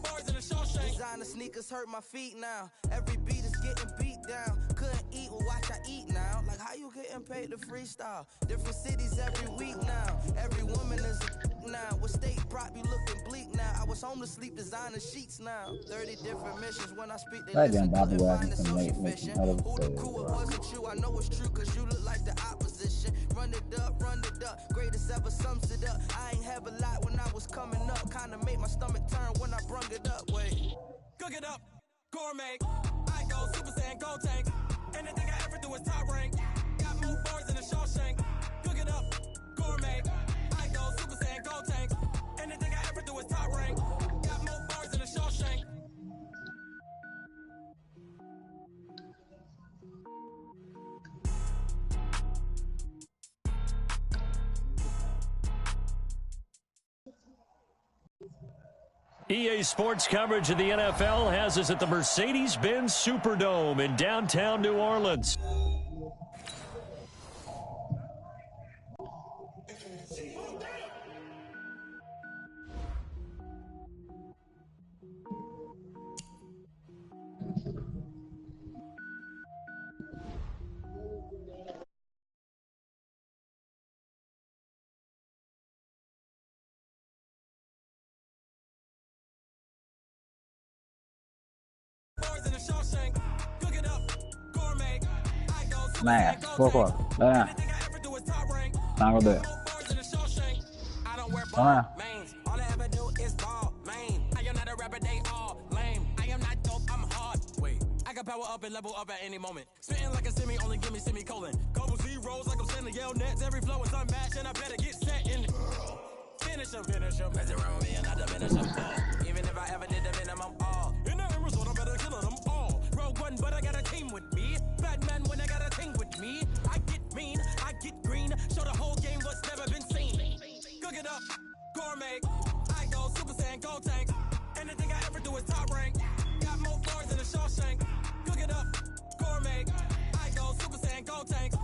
boards than a Shawshank. Designer sneakers hurt my feet now. Every beat is getting beat down. Couldn't eat, well watch I eat now. Like how you getting paid to freestyle? Different cities every week now. Every woman is a now. What state prop you looking bleak now? I was home to sleep designer sheets now. 30 different missions when I speak they listen. Couldn't find the sushi fishing. Who the crew, it wasn't you. I know it's true cause you look like the opposition. Run it up, greatest ever sums it up. I ain't have a lot when I was coming up. Kinda made my stomach turn when I brung it up. Wait. Cook it up, gourmet. I go Super Saiyan, go tank. Anything I ever do is top rank. Got more boards than a Shawshank. Cook it up, gourmet. I go Super Saiyan, go tank. Anything I ever do is top rank. EA Sports coverage of the NFL has us at the Mercedes-Benz Superdome in downtown New Orleans. Nè, vô rồi. Đây nè. Nào có được. Đó nè. Power up and level up at any moment. Spitting like a semi, only give me semicolon. Couple zeros like I'm sending yell nets. Every flow is unmatched, and I better get set in. Finish him. Mess around with me and I diminish him. Even if I ever did the minimum, all. In the end result, I better kill them all. Rogue One, but I got a team with me. Batman when I got a team with me. I get mean, I get green. Show the whole game what's never been seen. Cook it up, gourmet. I go Super Saiyan, Gold Tank. Anything I ever do is top rank. Got more bars than a Shawshank. Cook it up, gourmet. I go Super Saiyan, Gold Tank.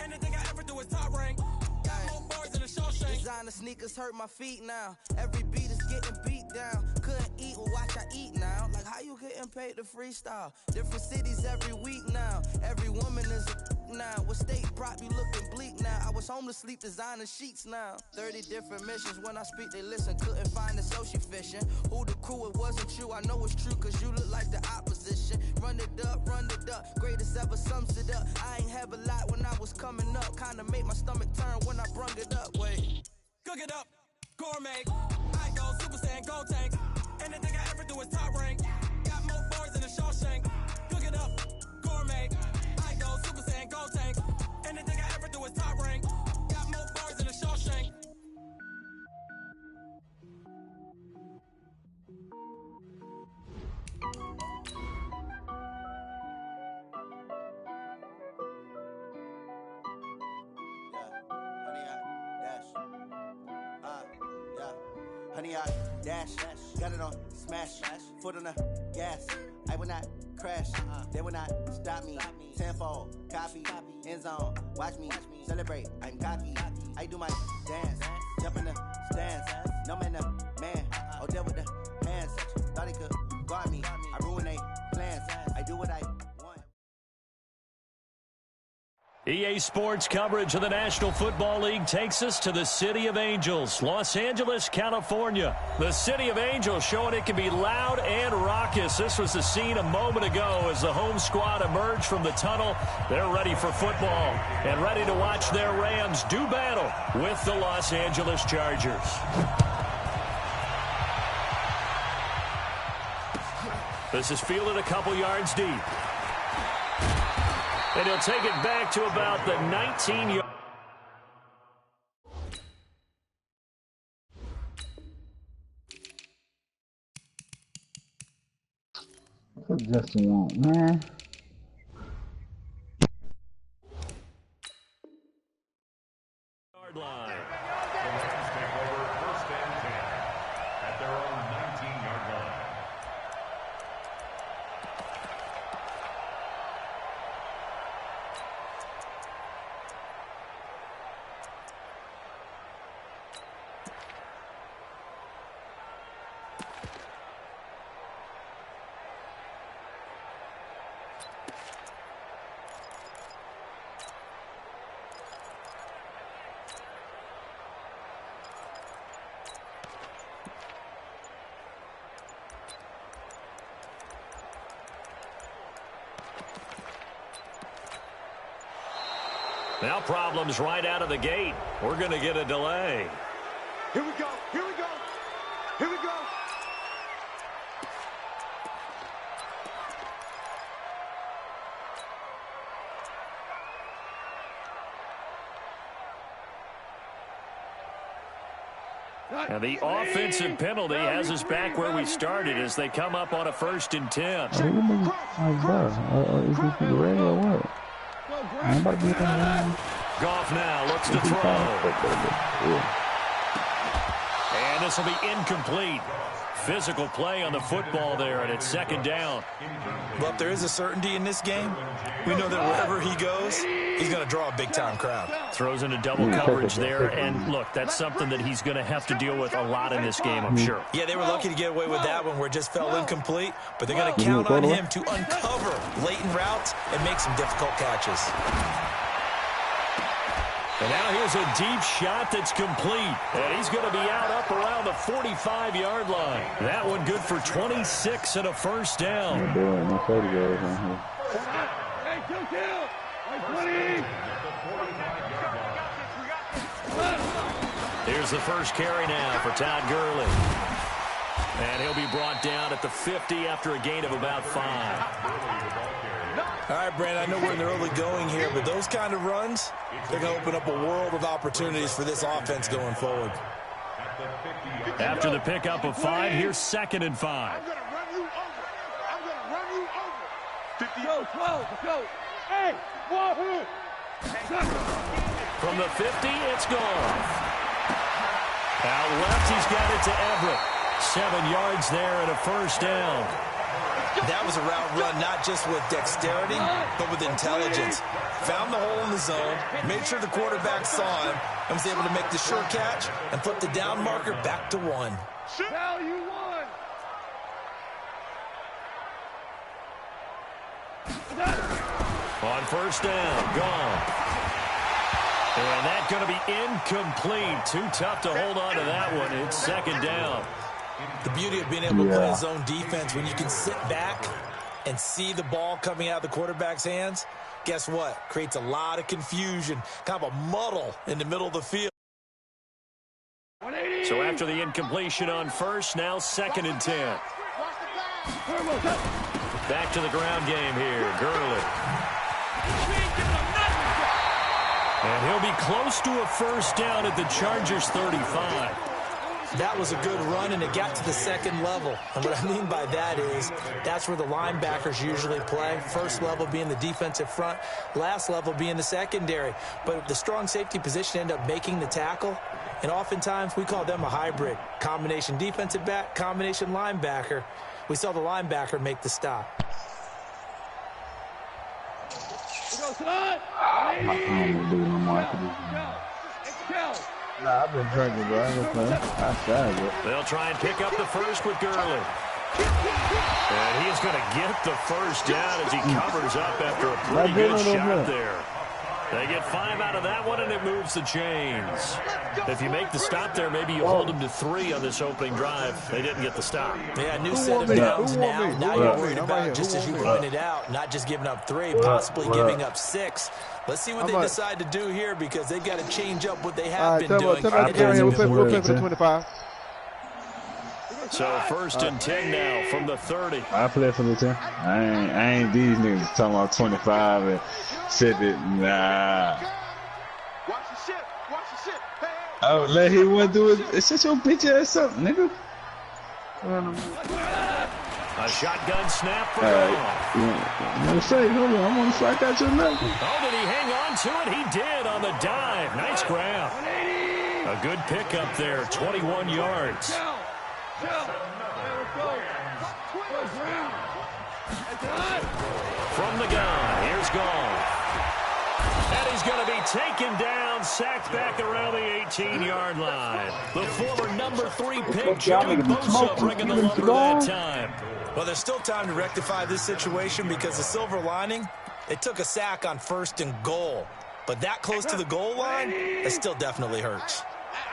Anything I ever do is top rank. Got more bars than a Shawshank. Designer sneakers hurt my feet now. Every beat is getting beat down. Couldn't eat or watch I eat now. Like how you getting paid to freestyle? Different cities every week now. Every woman is a now. What state prop you looking bleak now? I was homeless, sleep designer sheets now. 30 different missions. When I speak, they listen. Couldn't find the social fishing. Who the crew? It wasn't you. I know it's true, cause you look like the opposition. Run it up, greatest ever sums it up. I ain't have a lot when I was coming up. Kinda made my stomach turn when I brung it up. Wait. Cook it up, gourmet. I go Super Saiyan, Gold Tank. Anything I ever do is top rank. Got more bars than a Shawshank. Cook it up, gourmet. I go Super Saiyan, Gold Tank. Anything I ever do is top rank. Got more bars than a Shawshank. Honey, I dash, got it on smash, foot on the gas. I will not crash, they will not stop me. Tenfold, copy, end zone, watch me celebrate. I'm cocky, I do my dance, jump in the stands. No man, the man, oh, deal with the hands. Thought he could guard me, I ruin they plans. I do what I want. EA Sports coverage of the National Football League takes us to the City of Angels, Los Angeles, California. The City of Angels showing it can be loud and raucous. This was the scene a moment ago as the home squad emerged from the tunnel. They're ready for football and ready to watch their Rams do battle with the Los Angeles Chargers. This is fielded a couple yards deep. And he'll take it back to about the 19-yard. What Justin want, man? Yard line. The Rams take over 1st and 10 at their own 19-yard line. Now problems right out of the gate. We're going to get a delay. Here we go. Here we go. Here we go. And the offensive penalty has us back where we started as they come up on a 1st and 10. Is this ready or what? Goff now looks to throw. And this will be incomplete. Physical play on the football there, and it's second down. Well, if there is a certainty in this game, we know that wherever he goes, he's going to draw a big-time crowd. Throws into double coverage there, and look, that's something that he's going to have to deal with a lot in this game, I'm sure. Yeah, they were lucky to get away with that one where it just fell incomplete, but they're going to count on him to uncover latent routes and make some difficult catches. And now here's a deep shot that's complete. And he's going to be out up around the 45-yard line. That one good for 26 and a first down. Here's the first carry now for Todd Gurley. And he'll be brought down at the 50 after a gain of about 5. All right, Brandon, I know we're in the early going here, but those kind of runs, they're going to open up a world of opportunities for this offense going forward. After the pickup of 5, here's 2nd and 5. I'm going to run you over. I'm going to run you over. 50. Go, 12, go. Hey, wahoo. From the 50, it's gone. Out left, he's got it to Everett. 7 yards there and a first down. That was a route run not just with dexterity, but with intelligence. Found the hole in the zone, made sure the quarterback saw him, and was able to make the sure catch and flip the down marker back to 1. Now you won. On first down, gone. And that's going to be incomplete. Too tough to hold on to that one. It's 2nd down. The beauty of being able to play zone defense, when you can sit back and see the ball coming out of the quarterback's hands, guess what? Creates a lot of confusion, kind of a muddle in the middle of the field. So after the incompletion on first, now 2nd and 10. Back to the ground game here, Gurley. And he'll be close to a first down at the Chargers' 35. That was a good run, and it got to the 2nd level. And what I mean by that is that's where the linebackers usually play. First level being the defensive front, last level being the secondary. But the strong safety position ended up making the tackle, and oftentimes we call them a hybrid. Combination defensive back, combination linebacker. We saw the linebacker make the stop. Nah, I've been drinking, bro. I ain't playing outside, bro. They'll try and pick up the first with Gurley. And he is going to get the first down as he covers up after a pretty good shot there. They get 5 out of that one, and it moves the chains. If you make the stop there, maybe you hold them to 3 on this opening drive. They didn't get the stop. Yeah, new set of downs now. Now you're worried about, just as you pointed out, not just giving up 3, possibly giving up 6. Let's see what they decide to do here, because they've got to change up what they have been doing. We'll play for the 25. So 1st and 10 now from the 30. I play for the 10. I ain't these niggas talking about 25 and said it. Nah. Watch the ship. Watch the ship. Hey. Oh, let him want to do it. It's just your bitch ass up, nigga. A shotgun snap for Goff. I'm gonna say, hold on, I'm gonna strike out your neck. Oh, did he hang on to it? He did on the dive. Nice grab. A good pickup there, 21 yards. From the gun, here's Goff. And he's going to be taken down, sacked back around the 18-yard line. The former number 3 pick, Joey Bosa, bringing the lumber that time. Well, there's still time to rectify this situation, because the silver lining, they took a sack on 1st and goal. But that close to the goal line, it still definitely hurts.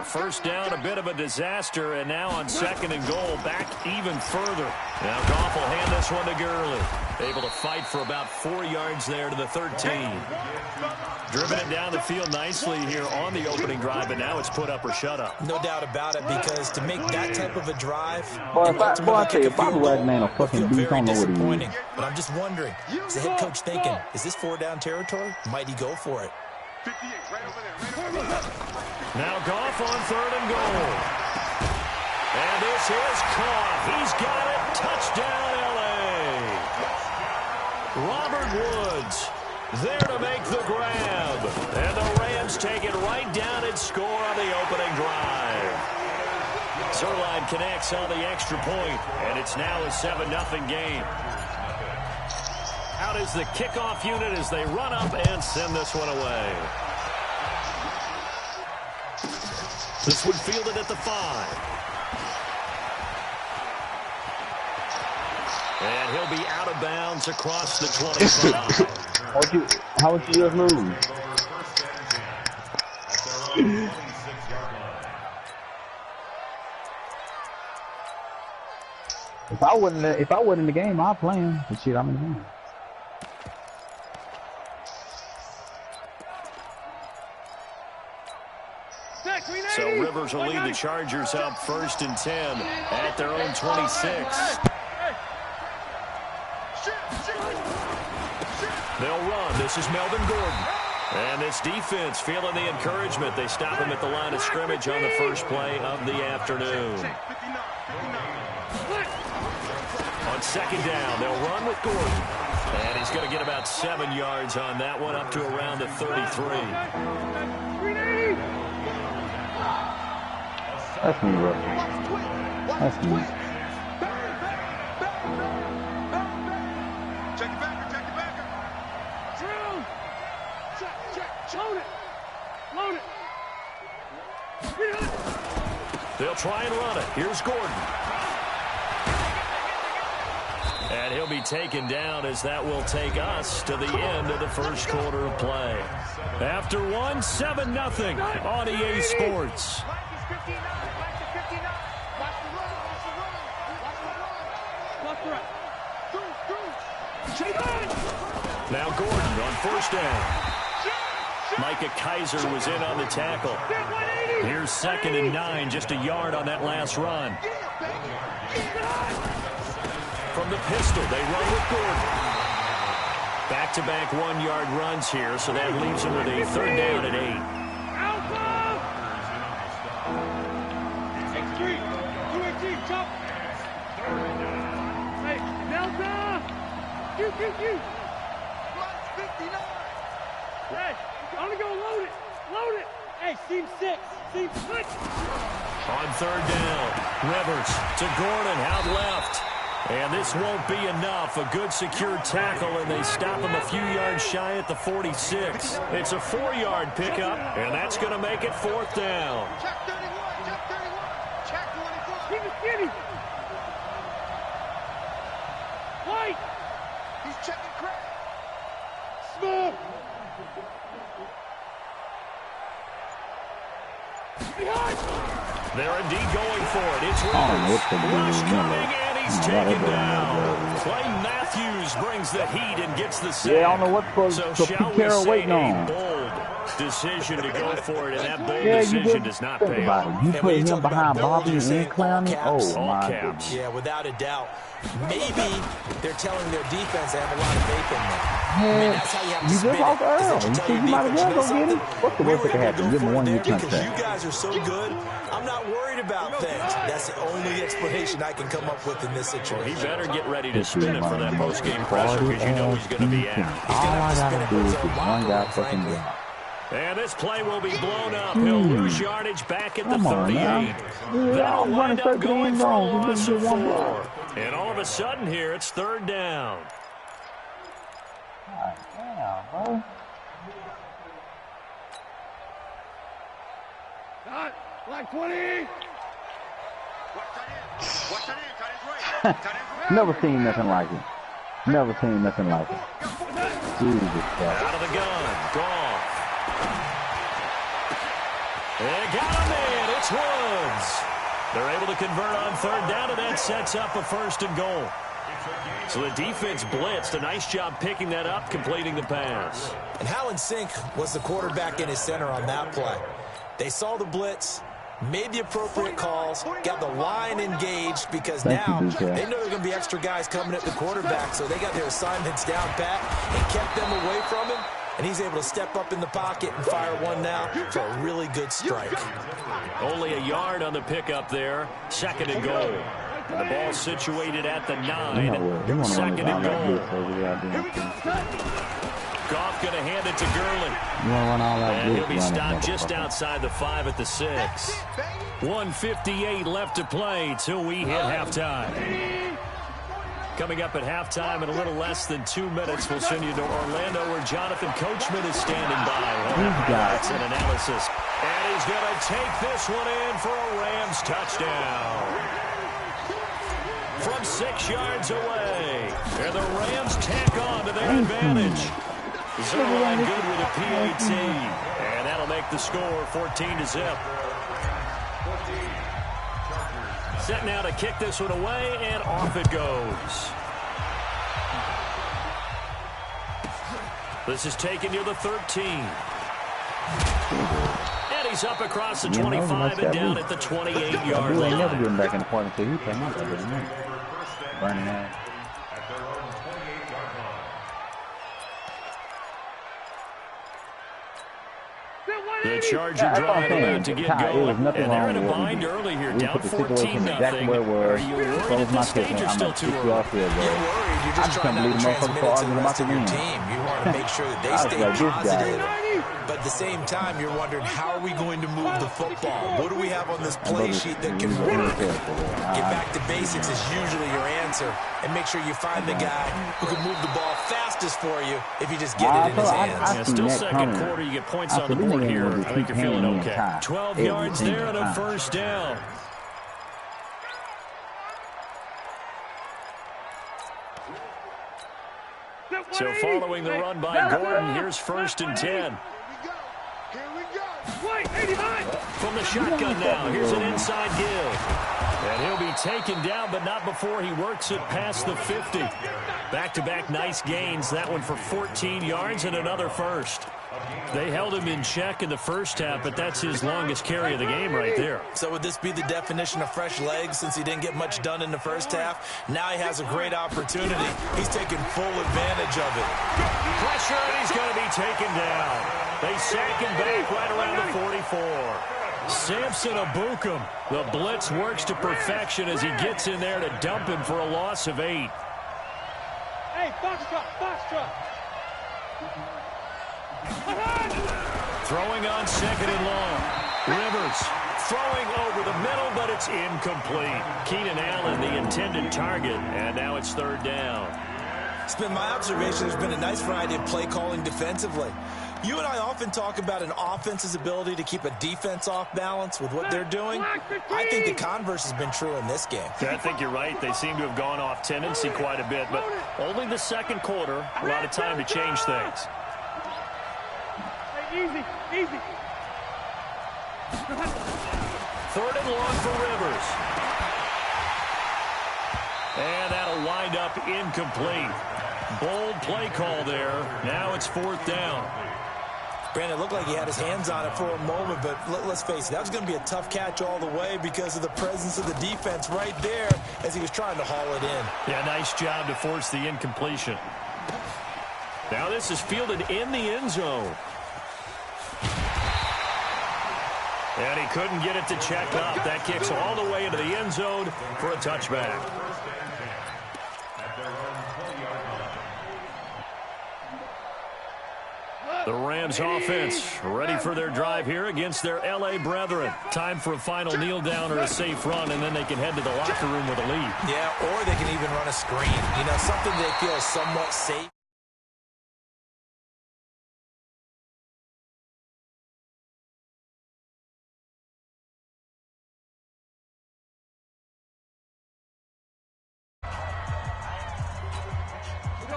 First down, a bit of a disaster, and now on 2nd and goal, back even further. Now Goff will hand this one to Gurley. Able to fight for about 4 yards there to the 13. Driven it down the field nicely here on the opening drive, but now it's put up or shut up. No doubt about it, because to make that type of a drive, I tell you, if I was man a fucking beast, I don't know what he is. But I'm just wondering, is the head coach thinking, is this 4-down territory? Might he go for it? 58, right over there. Now Goff on 3rd and goal. And this is caught. He's got it. Touchdown, L.A. Robert Woods there to make the grab. And the Rams take it right down and score on the opening drive. Zerline connects on the extra point, and it's now a 7-0 game. Out is the kickoff unit as they run up and send this one away. This one fielded at the 5. And he'll be out of bounds across the 25. How would you just move? If I wasn't in the game, I'd play him. But shit, I'm in the game. So Rivers will lead the Chargers up 1st and 10 at their own 26. They'll run. This is Melvin Gordon. And this defense feeling the encouragement. They stop him at the line of scrimmage on the first play of the afternoon. On 2nd down, they'll run with Gordon. And he's going to get about 7 yards on that one, up to around the 33. That's me, bro. That's me. Check it back. Drill. Check. Load it. They'll try and run it. Here's Gordon. And he'll be taken down as that will take us to the end of the first quarter of play. After one, 7-0 on EA Sports. Now Gordon on 1st down. Micah Kaiser was in on the tackle. Here's 2nd and 9, just a yard on that last run. From the pistol, they run with Gordon. Back-to-back 1-yard runs here, so that leaves him with a 3rd down and 8. Hey, Delta! You. Hey, I'm gonna go load it. Hey, seam 6. On 3rd down, Rivers to Gordon out left. And this won't be enough. A good secure tackle, and they stop him a few yards shy at the 46. It's a 4-yard pickup, and that's going to make it 4th down. Check 31. Check 24. Keep it skinny. White. He's checking crack. Smooth. They're indeed going for it. It's Rivers. Rush coming, and he's taken down. Clay Matthews brings the heat and gets the sack. Yeah, I don't know what so Pete Carroll waiting on. Bold decision to go for it, and that bold decision does not pay off. You put him behind Bobby and Clowney? Oh, my goodness. Yeah, without a doubt. Maybe they're telling their defense they have a lot of faith in them. Man, that's how you have to you just lost Earl. You think you might as well go get him? What's the worst that can happen? Give him 1 year Because contract. you guys are so good, I'm not worried about things. That's the only explanation I can come up with in this situation. Well, he better get ready to spin it for that post-game pressure because you know he's going to be out. All I gotta do is get one guy fucking down. And this play will be blown up. He'll lose yardage back at the 38. That'll wind up going for a wrong. loss of 4. And all of a sudden here, it's 3rd down. God damn, bro. Not like 20. Never seen nothing like it. Never seen nothing like it. Jesus Christ. Out of the gun. Goff. They got him in. It's Woods. They're able to convert on 3rd down, and that sets up a 1st and goal. So the defense blitzed. A nice job picking that up, completing the pass. And how in sync was the quarterback in his center on that play? They saw the blitz, made the appropriate calls, got the line engaged because now they know there are going to be extra guys coming at the quarterback, so they got their assignments down pat and kept them away from him. And he's able to step up in the pocket and fire one now for a really good strike. Only a yard on the pickup there. 2nd and goal. And the ball situated at the 9. 2nd and goal. Goff going to hand it to Gurley. And he'll be stopped just outside the 5 at the 6. 1:58 left to play till we hit halftime. Coming up at halftime in a little less than 2 minutes, we'll send you to Orlando where Jonathan Coachman is standing by. That's an analysis. And he's going to take this one in for a Rams touchdown. From 6 yards away. And the Rams tack on to their advantage. Zerline good with a PAT. And that'll make the score 14-0. Set now to kick this one away, and off it goes. This is taken near the 13. And he's up across the 25 and down at the 28-yard line. Never getting back in the point until he came out. Burning out. The Charger drive about to get going, and they're in a bind early here, down 14-0. Are you worried at this stage or still too early? You're worried. You're just trying not to transmit it to the rest of your team. You want to make sure that they stay positive, but at the same time, you're wondering, how are we going to move the football? What do we have on this play sheet that can work? Get back to basics is usually your answer, and make sure you find the guy who can move the ball fastest for you if you just get it in his hands. Yeah, still second quarter, you get points on the board here. I think you're feeling okay. 12 yards there and a first down. So following the run by Gordon, here's 1st and 10. From the shotgun now, here's an inside give. And he'll be taken down, but not before he works it past the 50. Back-to-back nice gains, that one for 14 yards and another first. They held him in check in the first half, but that's his longest carry of the game right there. So would this be the definition of fresh legs since he didn't get much done in the first half? Now he has a great opportunity. He's taking full advantage of it. Pressure, and he's going to be taken down. They sack him back right around the 44. Samson Abukum. The blitz works to perfection as he gets in there to dump him for a loss of 8. Hey, box truck. Throwing on 2nd and long. Rivers throwing over the middle, but it's incomplete. Keenan Allen, the intended target, and now it's 3rd down. It's been my observation there's been a nice variety of play calling defensively. You and I often talk about an offense's ability to keep a defense off balance with what they're doing. I think the converse has been true in this game. I think you're right. They seem to have gone off tendency quite a bit, but only the second quarter, a lot of time to change things. Easy. 3rd and long for Rivers. And that'll wind up incomplete. Bold play call there. Now it's 4th down. Brandon, it looked like he had his hands on it for a moment, but let's face it, that was going to be a tough catch all the way because of the presence of the defense right there as he was trying to haul it in. Yeah, nice job to force the incompletion. Now this is fielded in the end zone. And he couldn't get it to check up. That kicks all the way into the end zone for a touchback. The Rams offense ready for their drive here against their L.A. brethren. Time for a final kneel down or a safe run, and then they can head to the locker room with a lead. Yeah, or they can even run a screen. You know, something they feel somewhat safe.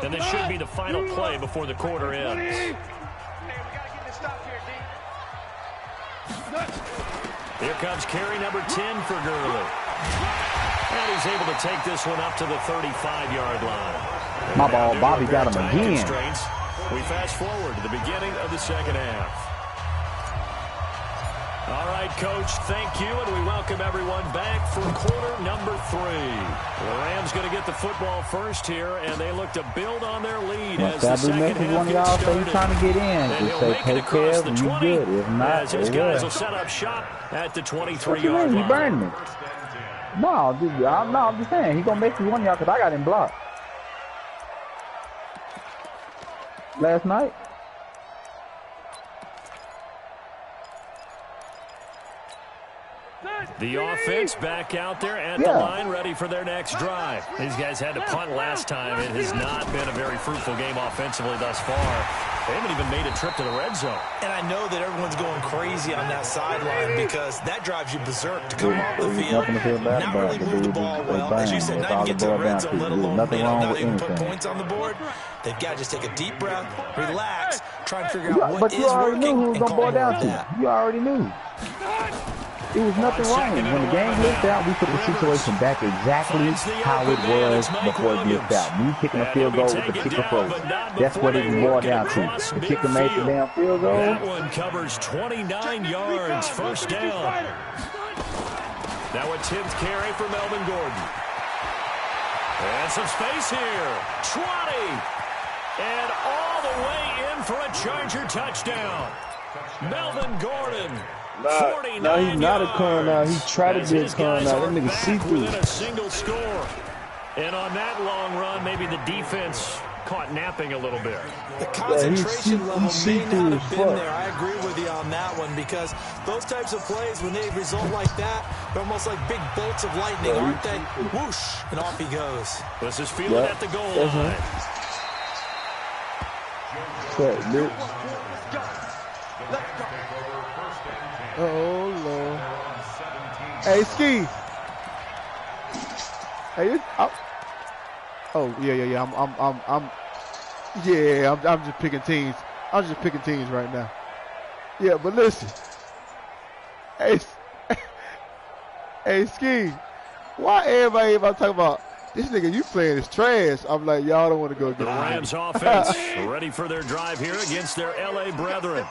And this should be the final play before the quarter ends. Here comes carry number 10 for Gurley. And he's able to take this one up to the 35-yard line. My ball, Bobby got him again. We fast forward to the beginning of the second half. All right, Coach, thank you, and we welcome everyone back for quarter number 3. The Rams going to get the football first here, and they look to build on their lead as the second half gets started. Trying to get in. And he'll make it across the 20 as his guys will set up shop at the 23-yard line. He burned me. No, I'm just saying, he's going to make you 1 yard because I got him blocked. last night. The offense back out there at the line, ready for their next drive. These guys had to punt last time. It has not been a very fruitful game offensively thus far. They haven't even made a trip to the red zone. And I know that everyone's going crazy on that sideline because that drives you berserk to come off the field, not really move the ball well. As you said, not even get to the red zone, let alone not even put points on the board. They've got to just take a deep breath, relax, try and figure out what is working, and call that. You already knew. It was nothing wrong. When the game blitzed out, we put the situation back exactly how it was before it blitzed out. We kicking a field goal with the kicker froze. That's what it boiled down to. The kicker made the damn field goal. That one covers 29 yards, first down. Now a 10th carry for Melvin Gordon. And some space here. 20. And all the way in for a Charger touchdown. Melvin Gordon. No, he's not a corner now. He tried to be a corner now. That nigga see through. A single score. And on that long run, maybe the defense caught napping a little bit. The concentration level may not have been there. I agree with you on that one because those types of plays, when they result like that, they're almost like big bolts of lightning, aren't they? Whoosh, and off he goes. This is fielded at the goal line. Oh Lord! Hey, Ski. Hey, oh yeah. I'm just picking teams. I'm just picking teams right now. Yeah, but listen. Hey, Ski. Why everybody talking about this nigga? You playing is trash. I'm like, y'all don't want to go get the Rams offense ready for their drive here against their LA brethren.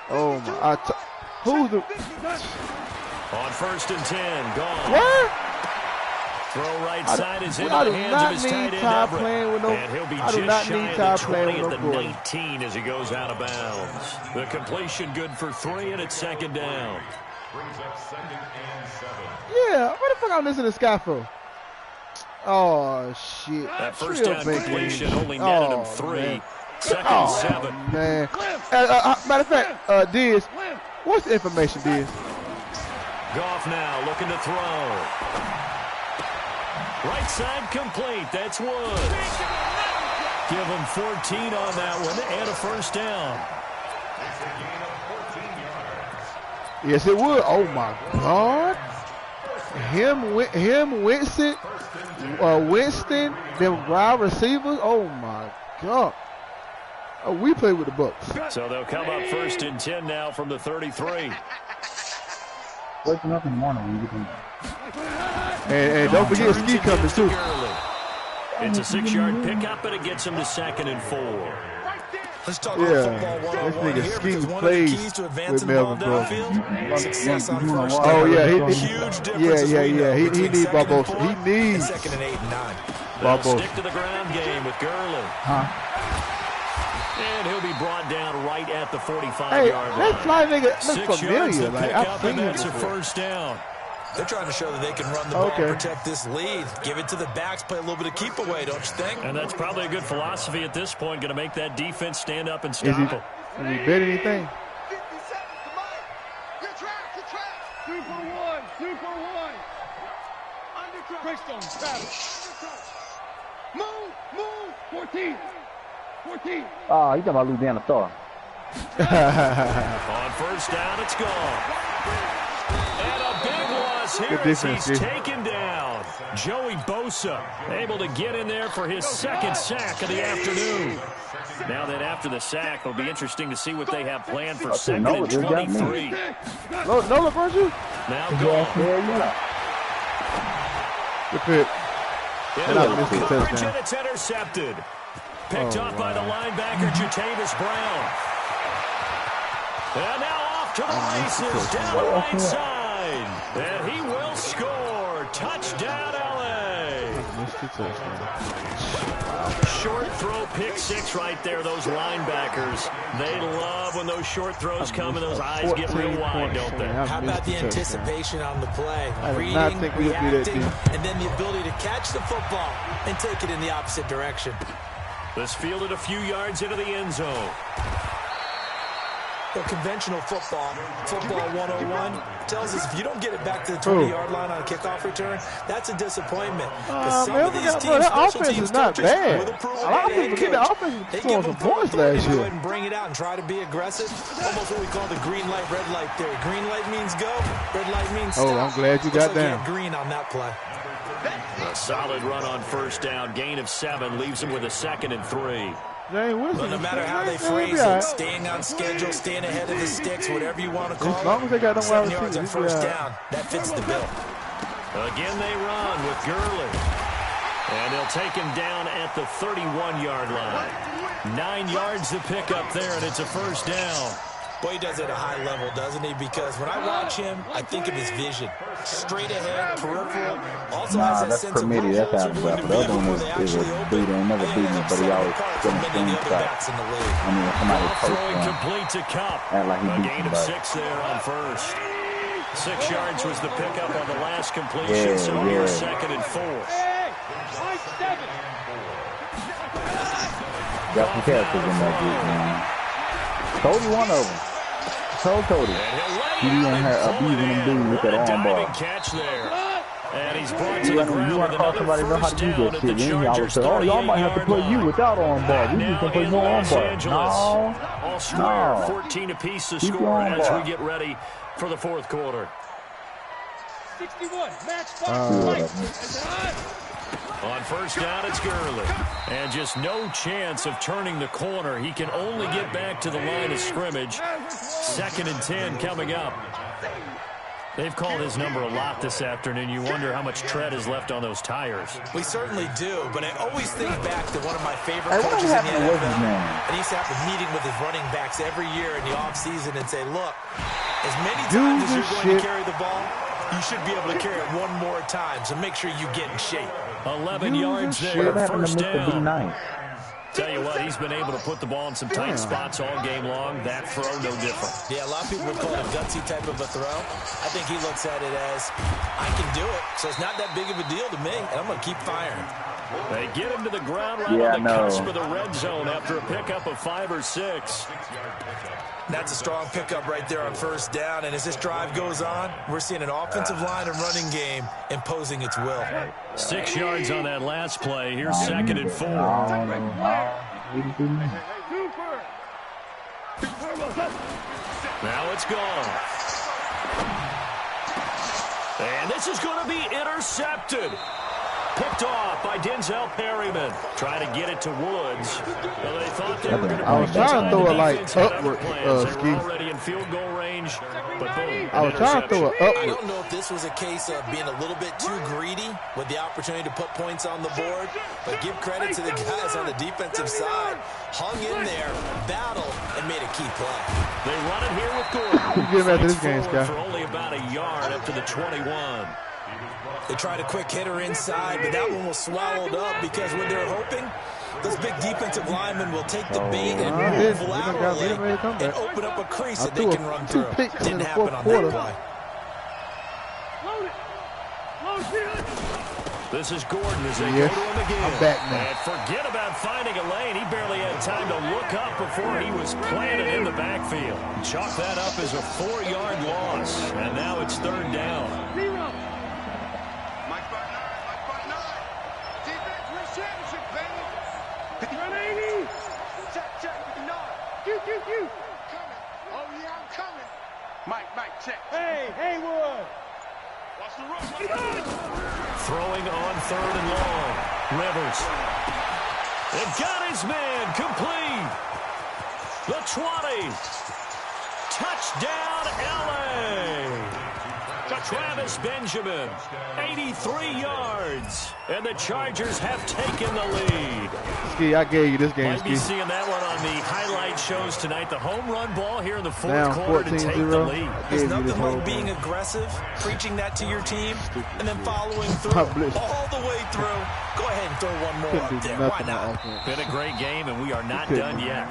Oh my! Who's the? On 1st and 10, gone. What? Throw right side is into the hands of his tight end Everett. And he'll be just shy of the 20 at the 19 as he goes out of bounds. The completion good for 3, and it's 2nd down. Brings up 2nd and 7. Yeah, what the fuck I'm listening to Sky for? Oh shit! That first down completion only netted him 3. 2nd and 7. Man. Matter of fact, Diz, what's the information, Diz? Goff now looking to throw. Right side complete. That's Woods. Give him 14 on that one and a first down. It's a gain of 14 yards. Yes, it would. Oh my God. Winston, them wide receivers. Oh my God. Oh, we play with the Bucks. So they'll come up 1st and 10 now from the 33. Waking up in the morning when you can. And don't forget Ski coming too. It's a 6-yard pickup, and it gets him to 2nd and 4. Let's talk about football 101 here because one of the keys to advancing the ball downfield, success on first down. Oh yeah, huge difference. He needs Barbosa. He needs 2nd and 8 and 9. Barbosa. Stick to the ground game with Gurley. And he'll be brought down right at the 45-yard line. That fly nigga looks familiar. Like I've seen him before. First down. They're trying to show that they can run the ball and protect this lead. Give it to the backs, play a little bit of keep away, don't you think? And that's probably a good philosophy at this point, going to make that defense stand up and stop him. Did he bet anything? 50 seconds to Mike. Good track. 2 for 1. Undercut. Christian, Travis. Move. 14. Oh, you talking about Louisiana Star. On first down, it's gone. And a big loss here as he's taken down. Joey Bosa able to get in there for his 2nd sack of the afternoon. Now that after the sack, it'll be interesting to see what they have planned for 2nd and 23. No, Virgil. Now gone. Good pick. And it's intercepted. Picked off by the linebacker, Jatavis Brown. And now off to the races, down the right side. And he will score. Touchdown, LA. Short throw, pick 6 right there, those linebackers. They love when those short throws come and those eyes get real wide, don't they? How about the anticipation on the play? Reading, reacting, and then the ability to catch the football and take it in the opposite direction. This fielded a few yards into the end zone. Well, conventional football 101, tells us if you don't get it back to the 20-yard line on a kickoff return, that's a disappointment. Man, that offense is not bad. A lot of people get the offense throwing some points last year. Go ahead and bring it out and try to be aggressive. Almost what we call the green light, red light theory. Green light means go, red light means stop. Oh, I'm glad you got down. Green on that play. A solid run on first down. Gain of 7 leaves him with a 2nd and 3. But no matter how they phrase it, staying on schedule, staying ahead of the sticks, whatever you want to call it, as long as they got 7 yards on first down, that fits the bill. Again they run with Gurley. And they'll take him down at the 31-yard line. 9 yards to pick up there, and it's a first down. Boy, he does it at a high level, doesn't he? Because when I watch him, I think of his vision. Straight ahead, peripheral. Also has that sense of permitted. That's out of the other one is a dude ain't never beat me, but he always getting things back. I mean, somebody throwing complete to Cup. Like he a gain of 6 there on first. 6 yards was the pickup on the last completion, so here's 2nd and 4. Got some characters in that group, man. Cody, one of them. Cody. He didn't have abusing them dudes with that armbar. Catch there. And he's brought to you the ground want to call somebody know how to do that shit. Then y'all say, oh, y'all might have to play you without armbar. We just going to play no armbar. No. All square, 14 apiece to score as we get ready for the fourth quarter. 61, match On first down, it's Gurley. And just no chance of turning the corner. He can only get back to the line of scrimmage. 2nd and 10 coming up. They've called his number a lot this afternoon. You wonder how much tread is left on those tires. We certainly do, but I always think back to one of my favorite coaches in the NFL. And he used to have a meeting with his running backs every year in the offseason and say, look, as many times as you're going to carry the ball, you should be able to carry it one more time, so make sure you get in shape. 11 yards there, first down. Tell you what, he's been able to put the ball in some tight spots all game long. That throw, no different. Yeah, a lot of people would call it a gutsy type of a throw. I think he looks at it as, I can do it, so it's not that big of a deal to me, and I'm going to keep firing. They get him to the ground right on the cusp of the red zone after a pickup of 5 or 6. That's a strong pickup right there on first down, and as this drive goes on, we're seeing an offensive line and running game imposing its will. 6 yards on that last play. Here's 2nd and 4. Now it's gone. And this is going to be intercepted. Picked off by Denzel Perryman. Trying to get it to Woods. Well, they thought they were going to I was trying to throw it like upward, They were already in field goal range, but boom. I was trying to throw it upward. I don't know if this was a case of being a little bit too greedy with the opportunity to put points on the board, but give credit to the guys on the defensive side. Hung in there, battled, and made a key play. They run it here with Gordon. Get back to this game, Scott. For only about a yard up to the 21. They tried a quick hitter inside, but that one was swallowed up because when they're hoping, those big defensive linemen will take the bait and move laterally and open up a crease that they can run through. Didn't happen on that play. This is Gordon as they go to him again. I'm back now. And forget about finding a lane. He barely had time to look up before he was planted in the backfield. Chalk that up as a 4-yard loss. And now it's 3rd down. Mike, check. Hey, Haywood. Watch the run. Throwing on 3rd and long. Rivers. They've got his man complete. The 20. Touchdown, LA. Travis Benjamin, 83 yards. And the Chargers have taken the lead. Ski, I gave you this game, Might be seeing that one on the highlight shows tonight. The home run ball here in the fourth quarter to take the lead. There's nothing like being aggressive, preaching that to your team, and then following through all the way through. Go ahead and throw one more up there. Why not? Been a great game, and we are not done yet.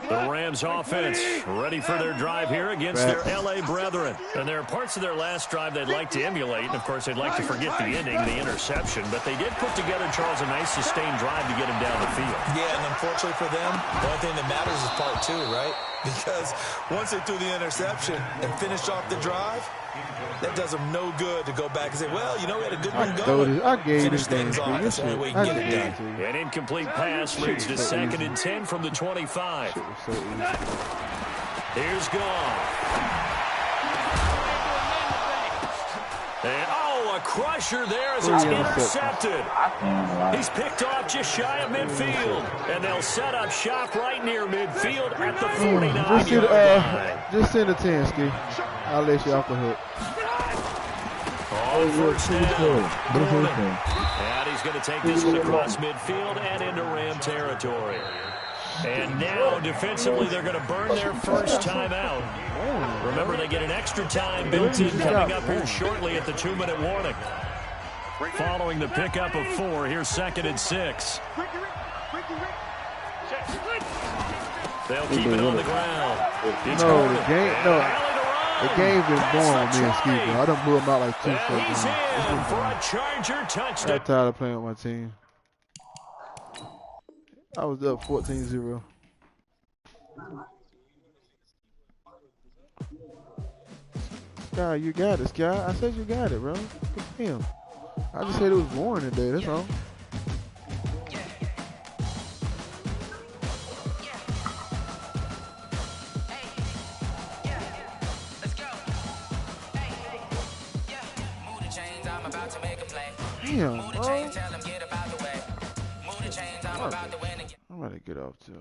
The Rams offense ready for their drive here against their L.A. brethren. And there are parts of their last drive they'd like to emulate. And, of course, they'd like to forget the ending, the interception. But they did put together, Charles, a nice sustained drive to get him down the field. Yeah, and unfortunately for them, the only thing that matters is part two, right? Because once they threw the interception and finished off the drive, that does them no good to go back and say, well, you know, we had a good one going. I gave Finish things off. That's the only way you can get it done. An incomplete pass leads to 2nd and 10 from the 25. Here's Goff. And, a crusher there as it's intercepted. He's picked off just shy of midfield. And they'll set up shop right near midfield at the 49-yard line. Just send a 10, Ski. I'll let you off the hook. On first down. And he's going to take this one across midfield and into Ram territory. And now, defensively, they're going to burn their first time out. Remember, they get an extra time built in coming up here shortly at the 2-minute warning. Following the pickup of 4, here's 2nd and 6. They'll keep it on the ground. The game's been born with me and Ski, bro. I done blew him out like 2 He's in for a Charger touchdown. I'm tired of playing with my team. I was up 14-0. Sky, you got it, Sky. I said you got it, bro. Damn. I just said it was boring today, that's all. Damn, bro. I'm about to get off too.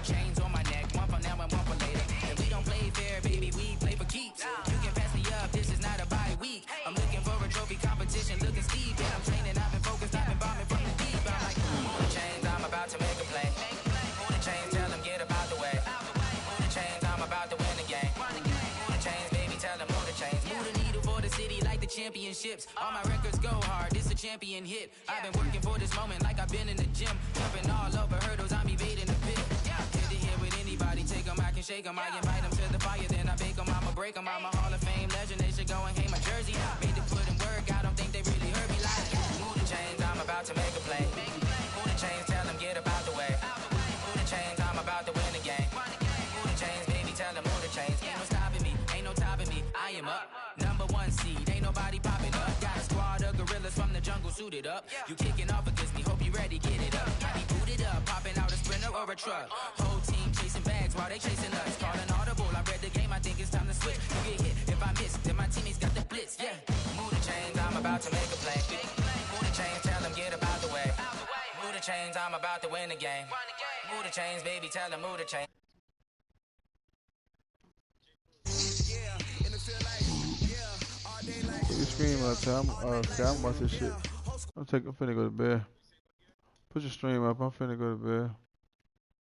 Chains on my neck, one for now and one for later. And we don't play fair, baby, we play for keeps. You can pass me up, this is not a bye week. I'm looking for a trophy competition, looking steep. And I'm training, I've been focused, I've been bombing from the deep. I'm like, move the chains, I'm about to make a play. Move the chains, tell them get up out the way. Move the chains, I'm about to win the game. Move the chains, baby, tell them move the chains. Move the needle for the city like the championships. All my records go hard, this a champion hit. I've been working for this moment like I've been in the gym. Jumping all over hurdles, I'm evading the pit. Take them, I can shake them, I invite them to the fire, then I bake them, I'ma break them, I'm a Hall of Fame legend, they should go and hang my jersey, made to put in work, I don't think they really heard me like, move the chains, I'm about to make a play, move the chains, tell them get up out the way, move the chains, I'm about to win the game, move the chains, baby, tell them move the chains, ain't no stopping me, ain't no topping me, I am up, #1 seed, ain't nobody popping up, got a squad of gorillas from the jungle suited up, you kicking off against me, hope you ready, get it up, I be booted up, popping out a sprinter or a truck, whole team chasing bags while they chasing us, calling audible, I read the game, I think it's time to switch, you get hit, if I miss, then my teammates got the blitz, yeah, move the chains, I'm about to make a play, move the chains, tell them get up out the way, move the chains, I'm about to win the game, move the chains, baby, tell them move the chains. Put your stream up, I'm watching this shit. I'm finna go to bed. Put your stream up, I'm finna go to bed.